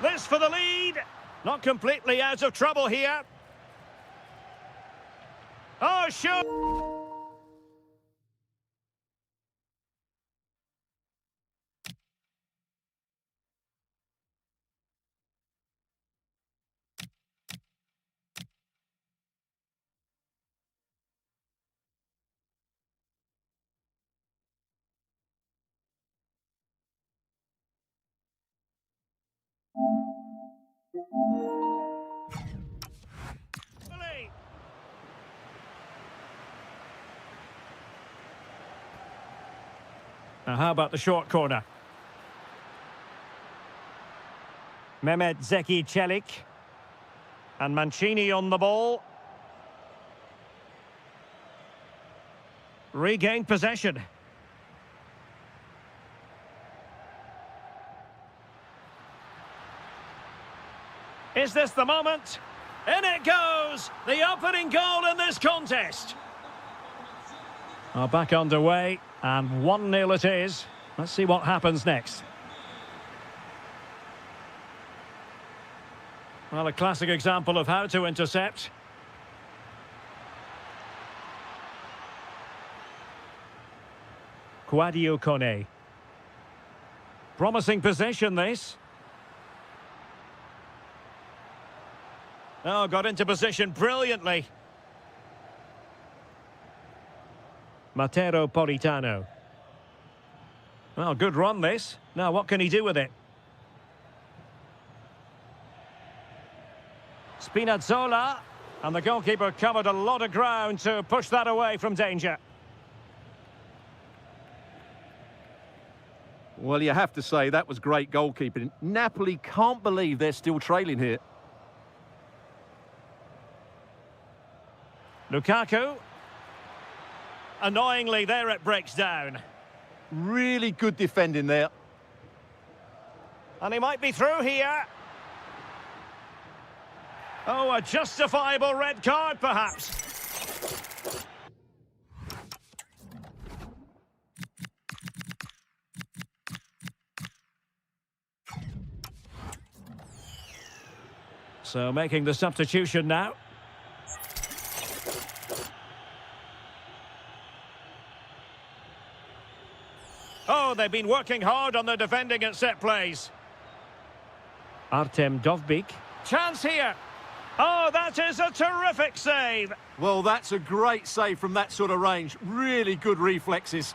This for the lead. Not completely out of trouble here. Oh, sure. Now, how about the short corner? Mehmet Zeki Çelik. And Mancini on the ball. Regained possession. Is this the moment? In it goes! The opening goal in this contest. Back underway, and 1-0 it is. Let's see what happens next. Well, a classic example of how to intercept. Quadio Kone. Promising possession, this. Oh, got into position brilliantly. Matero Politano. Well, good run this. Now, what can he do with it? Spinazzola. And the goalkeeper covered a lot of ground to push that away from danger. Well, you have to say that was great goalkeeping. Napoli can't believe they're still trailing here. Lukaku. Annoyingly, there it breaks down. Really good defending there. And he might be through here. Oh, a justifiable red card, perhaps. So making the substitution now. Oh, they've been working hard on their defending at set plays. Artem Dovbyk. Chance here. Oh, that is a terrific save. Well, that's a great save from that sort of range. Really good reflexes.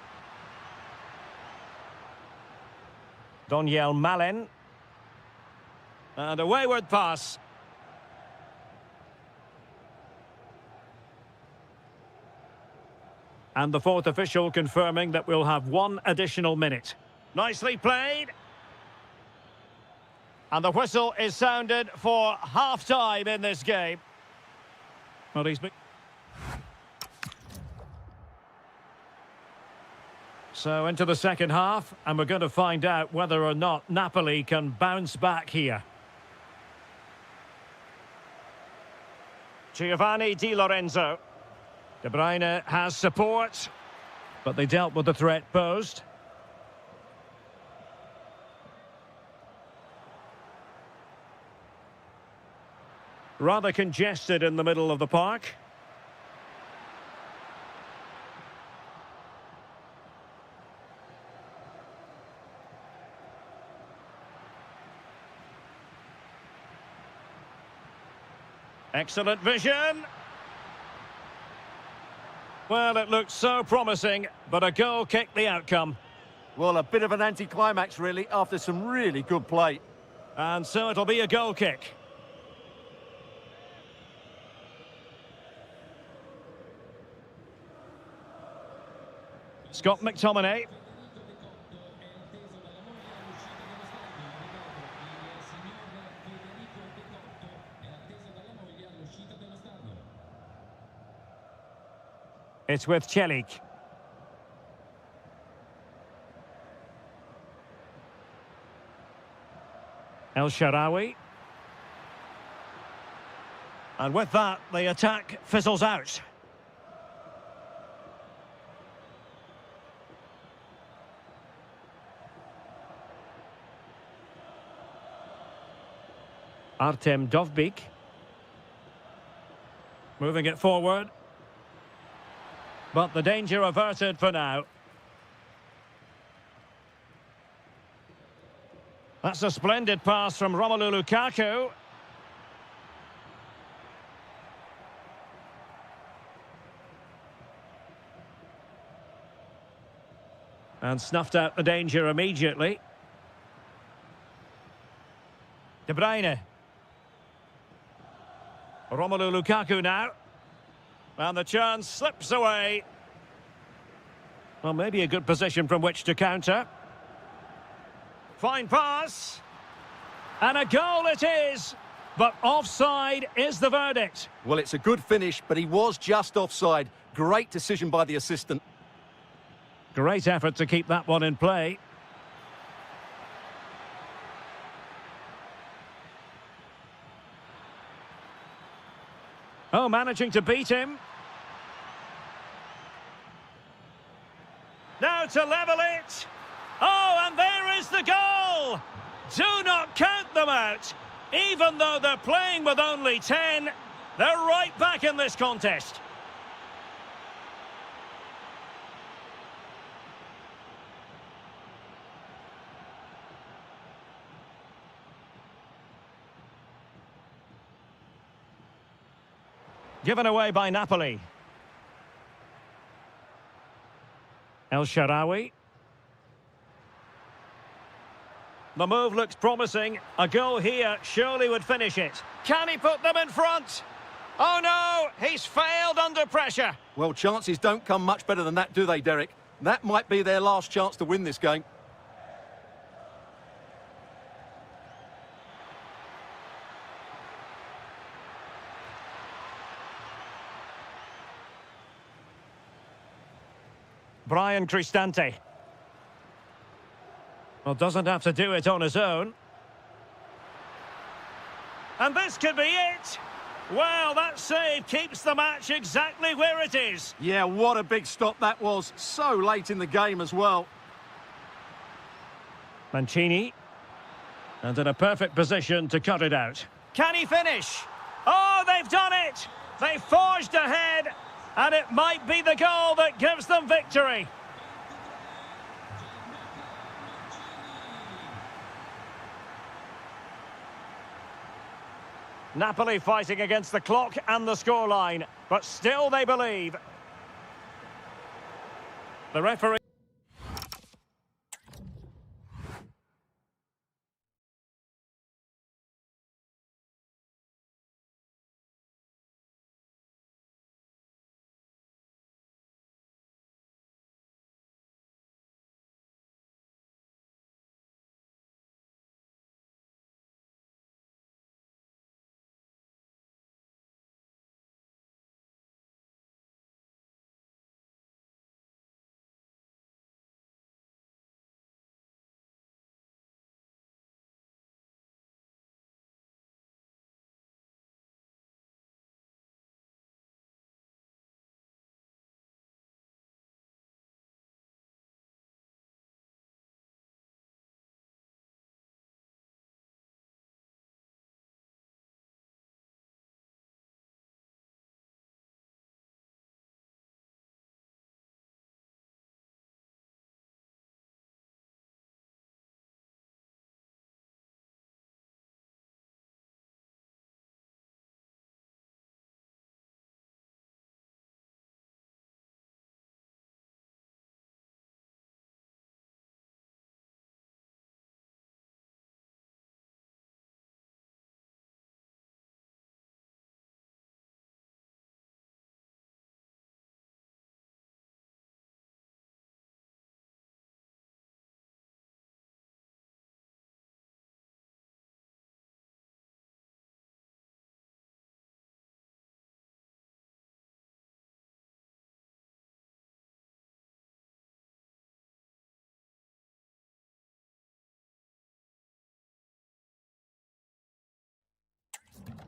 Doniel Malen. And a wayward pass. And the fourth official confirming that we'll have one additional minute. Nicely played. And the whistle is sounded for half-time in this game. Well, So into the second half, and we're going to find out whether or not Napoli can bounce back here. Giovanni Di Lorenzo. De Bruyne has support, but they dealt with the threat posed. Rather congested in the middle of the park. Excellent vision. Well, it looked so promising, but a goal kicked the outcome. Well, a bit of an anticlimax, really, after some really good play. And so it'll be a goal kick. Scott McTominay. It's with Celik. El Shaarawy. And with that, the attack fizzles out. Artem Dovbyk. Moving it forward. But the danger averted for now. That's a splendid pass from Romelu Lukaku. And snuffed out the danger immediately. De Bruyne. Romelu Lukaku now. And the chance slips away. Well, maybe a good position from which to counter. Fine pass. And a goal it is. But offside is the verdict. Well, it's a good finish, but he was just offside. Great decision by the assistant. Great effort to keep that one in play. Oh, managing to beat him. Now to level it. Oh, and there is the goal. Do not count them out. Even though they're playing with only 10, they're right back in this contest. Given away by Napoli. El Shaarawy. The move looks promising. A goal here surely would finish it. Can he put them in front? Oh no, he's failed under pressure. Well, chances don't come much better than that, do they, Derek? That might be their last chance to win this game. Brian Cristante. Well, doesn't have to do it on his own. And this could be it. Well, that save keeps the match exactly where it is. Yeah, what a big stop that was. So late in the game as well. Mancini. And in a perfect position to cut it out. Can he finish? Oh, they've done it. They've forged ahead. And it might be the goal that gives them victory. Napoli fighting against the clock and the scoreline, but still they believe. The referee...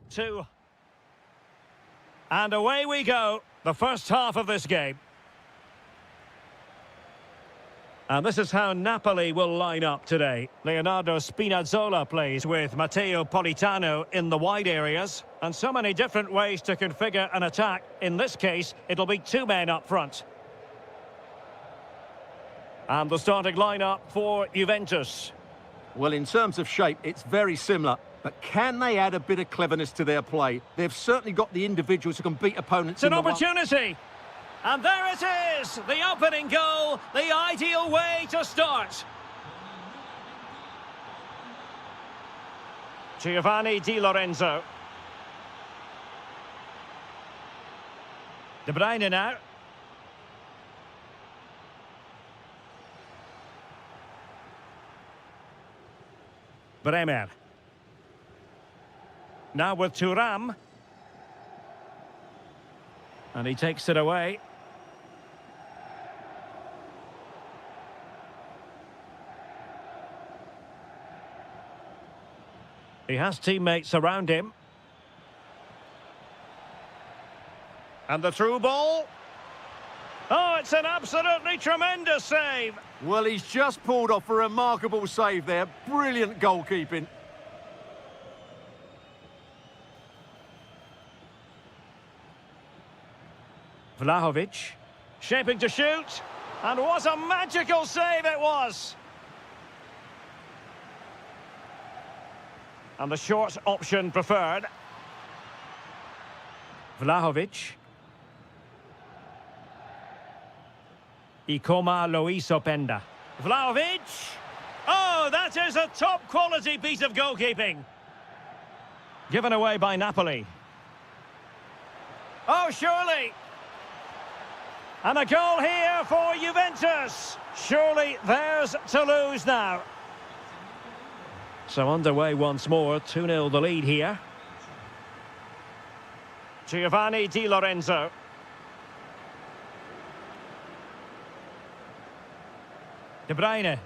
Two. And away we go, the first half of this game. And this is how Napoli will line up today. Leonardo Spinazzola plays with Matteo Politano in the wide areas. And so many different ways to configure an attack. In this case, it'll be two men up front. And the starting lineup for Juventus. Well, in terms of shape, it's very similar. But can they add a bit of cleverness to their play? They've certainly got the individuals who can beat opponents. It's an opportunity. And there it is, the opening goal, the ideal way to start. Giovanni Di Lorenzo. De Bruyne now. Bremer. Now with Thuram. And he takes it away. He has teammates around him. And the through ball. Oh, it's an absolutely tremendous save. Well, he's just pulled off a remarkable save there. Brilliant goalkeeping. Vlahovic, shaping to shoot, and what a magical save it was! And the short option preferred. Vlahovic. Ikoma Loisopenda. Vlahovic! Oh, that is a top-quality piece of goalkeeping. Given away by Napoli. Oh, surely! And a goal here for Juventus. Surely theirs to lose now. So underway once more, 2-0 the lead here. Giovanni Di Lorenzo. De Bruyne.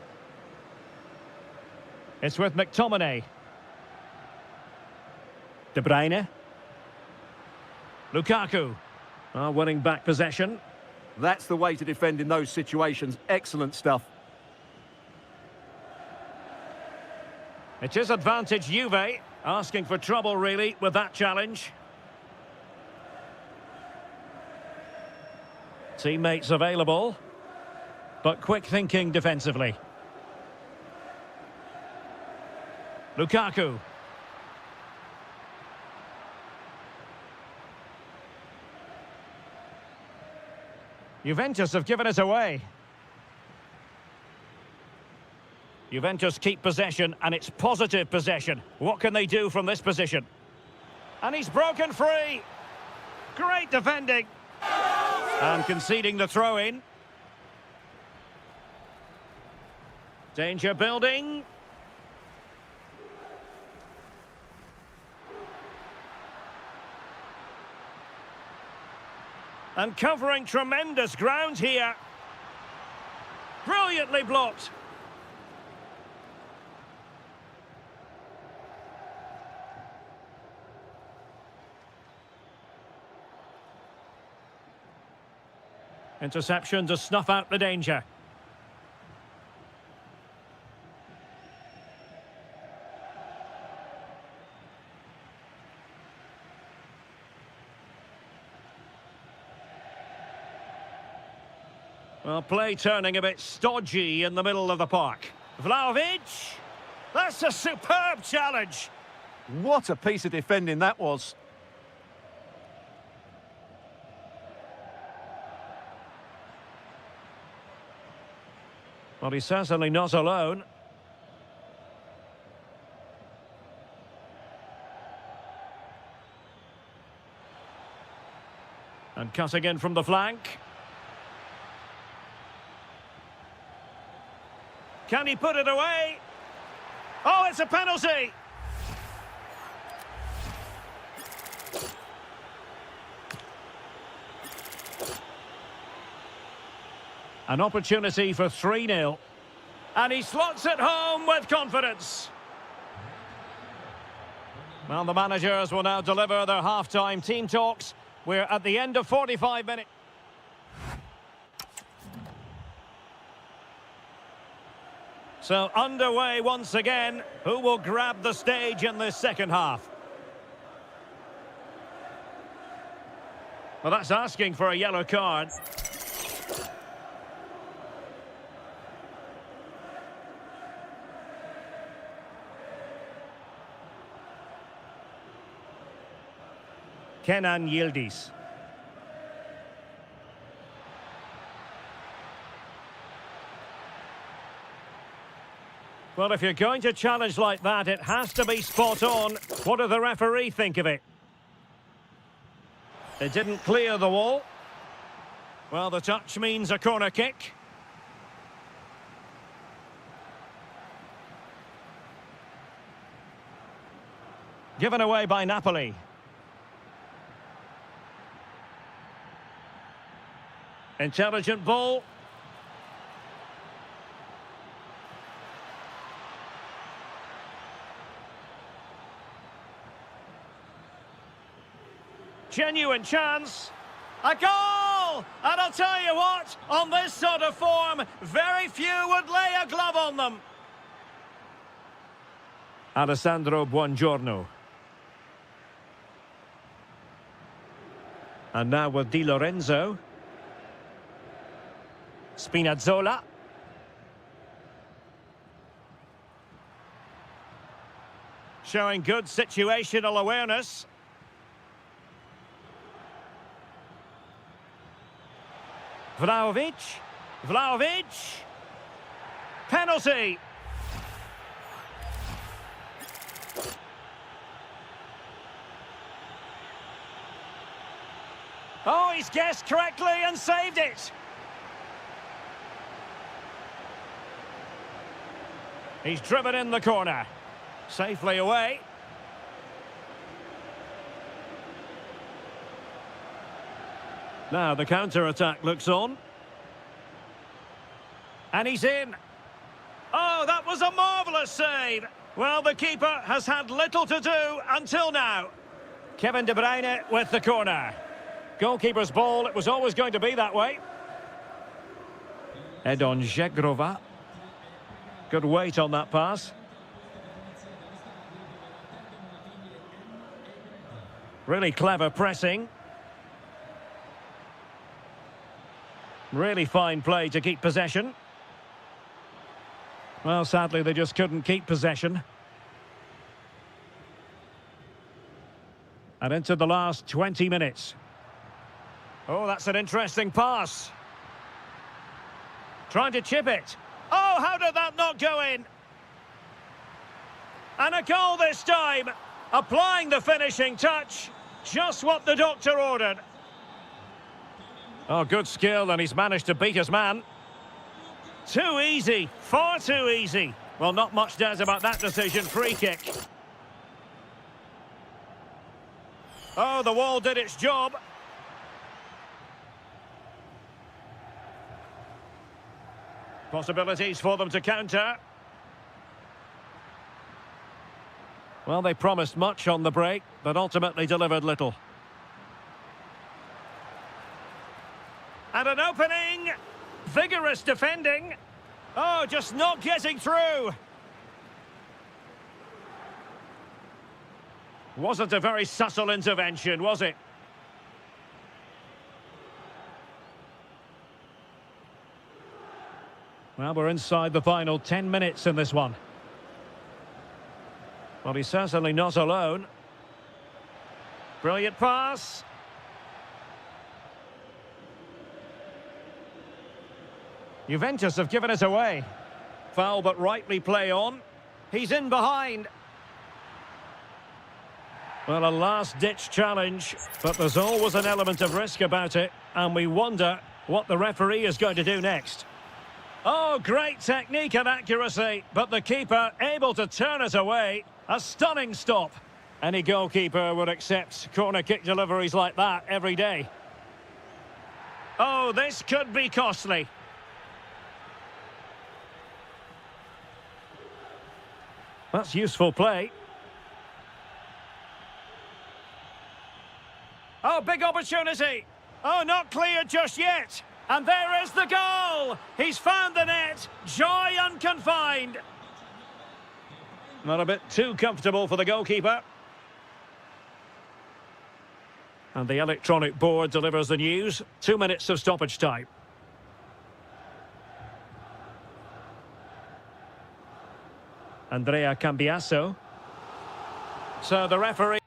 It's with McTominay. De Bruyne. Lukaku. Winning back possession. That's the way to defend in those situations. Excellent stuff. It is advantage Juve, asking for trouble really with that challenge. Teammates available, but quick thinking defensively. Lukaku. Juventus have given it away. Juventus keep possession, and it's positive possession. What can they do from this position? And he's broken free. Great defending. And conceding the throw-in. Danger building. And covering tremendous ground here. Brilliantly blocked. Interception to snuff out the danger. Well, play turning a bit stodgy in the middle of the park. Vlahovic! That's a superb challenge! What a piece of defending that was. Well, he's certainly not alone. And cutting in from the flank. Can he put it away? Oh, it's a penalty! An opportunity for 3-0. And he slots it home with confidence. Well, the managers will now deliver their half-time team talks. We're at the end of 45 minutes. So underway once again. Who will grab the stage in this second half? Well, that's asking for a yellow card. Kenan Yildiz. Well, if you're going to challenge like that, it has to be spot on. What did the referee think of it? It didn't clear the wall. Well, the touch means a corner kick. Given away by Napoli. Intelligent ball. Genuine chance. A goal! And I'll tell you what, on this sort of form, very few would lay a glove on them. Alessandro Buongiorno. And now with Di Lorenzo. Spinazzola. Showing good situational awareness. Vlahovic. Vlahovic. Penalty. Oh, he's guessed correctly and saved it. He's driven in the corner. Safely away. Now the counter-attack looks on. And he's in. Oh, that was a marvellous save. Well, the keeper has had little to do until now. Kevin De Bruyne with the corner. Goalkeeper's ball, it was always going to be that way. Edon Žegrova. Good weight on that pass. Really clever pressing. Really fine play to keep possession. Well, sadly, they just couldn't keep possession. And into the last 20 minutes. Oh, that's an interesting pass. Trying to chip it. Oh, how did that not go in? And a goal this time. Applying the finishing touch. Just what the doctor ordered. Oh, good skill, and he's managed to beat his man. Too easy. Far too easy. Well, not much doubt about that decision. Free kick. Oh, the wall did its job. Possibilities for them to counter. Well, they promised much on the break, but ultimately delivered little. And an opening. Vigorous defending. Oh, just not getting through. Wasn't a very subtle intervention, was it? Well, we're inside the final 10 minutes in this one. Well, he's certainly not alone. Brilliant pass. Juventus have given it away. Foul, but rightly play on. He's in behind. Well, a last-ditch challenge, but there's always an element of risk about it, and we wonder what the referee is going to do next. Oh, great technique and accuracy, but the keeper able to turn it away. A stunning stop. Any goalkeeper would accept corner kick deliveries like that every day. Oh, this could be costly. That's useful play. Oh, big opportunity. Oh, not cleared just yet. And there is the goal. He's found the net. Joy unconfined. Not a bit too comfortable for the goalkeeper. And the electronic board delivers the news. 2 minutes of stoppage time. Andrea Cambiasso. So the referee...